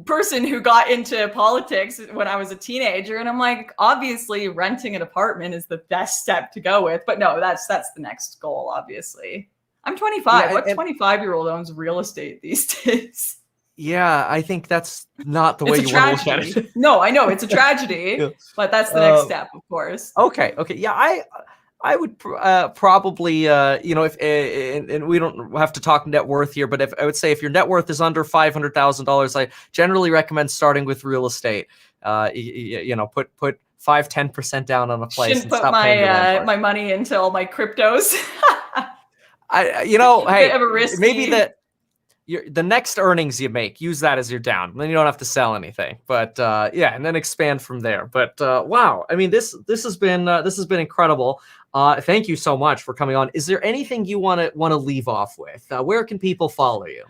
person who got into politics when I was a teenager, and I'm like, obviously renting an apartment is the best step to go with. But no, that's the next goal, obviously. I'm 25. Yeah, what 25-year-old owns real estate these days? Yeah, I think that's not the way you want to look at it. No, I know it's a tragedy, Yeah. but that's the next step, of course. Okay. Yeah, I would probably, if and we don't have to talk net worth here, but if I would say if your net worth is under $500,000, I generally recommend starting with real estate. Put 5-10% down on a place. Shouldn't put my money into all my cryptos. Hey, of a risky... maybe the next earnings you make, use that as your down. Then you don't have to sell anything. But and then expand from there. But wow, I mean, this has been incredible. Thank you so much for coming on. Is there anything you want to leave off with? Where can people follow you?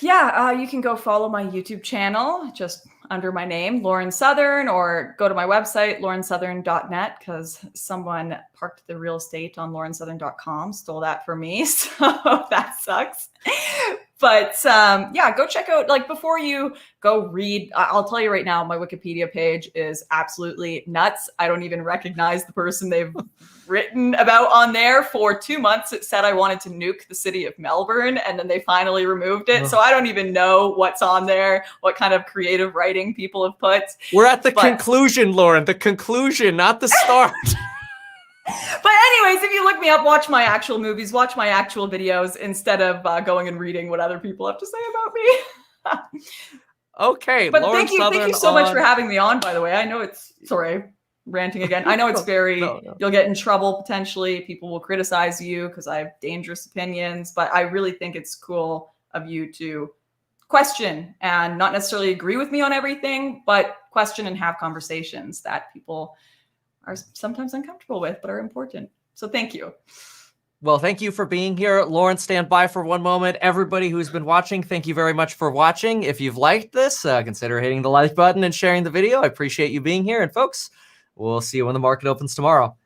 You can go follow my YouTube channel just under my name, Lauren Southern, or go to my website, laurensouthern.net, because someone parked the real estate on laurensouthern.com, stole that from me. So that sucks. But go check out, like, before you go read, I'll tell you right now, my Wikipedia page is absolutely nuts. I don't even recognize the person they've written about on there. For 2 months, it said I wanted to nuke the city of Melbourne, and then they finally removed it. So I don't even know what's on there, what kind of creative writing people have put. We're at the conclusion, Lauren, the conclusion, not the start. But anyways, if you look me up, watch my actual movies, watch my actual videos, instead of going and reading what other people have to say about me. Okay. But thank you so much for having me on, by the way. I know it's, sorry, ranting again. I know it's very, you'll get in trouble potentially. People will criticize you because I have dangerous opinions, but I really think it's cool of you to question and not necessarily agree with me on everything, but question and have conversations that people are sometimes uncomfortable with, but are important. So thank you. Well, thank you for being here. Lauren, stand by for one moment. Everybody who's been watching, thank you very much for watching. If you've liked this, consider hitting the like button and sharing the video. I appreciate you being here. And folks, we'll see you when the market opens tomorrow.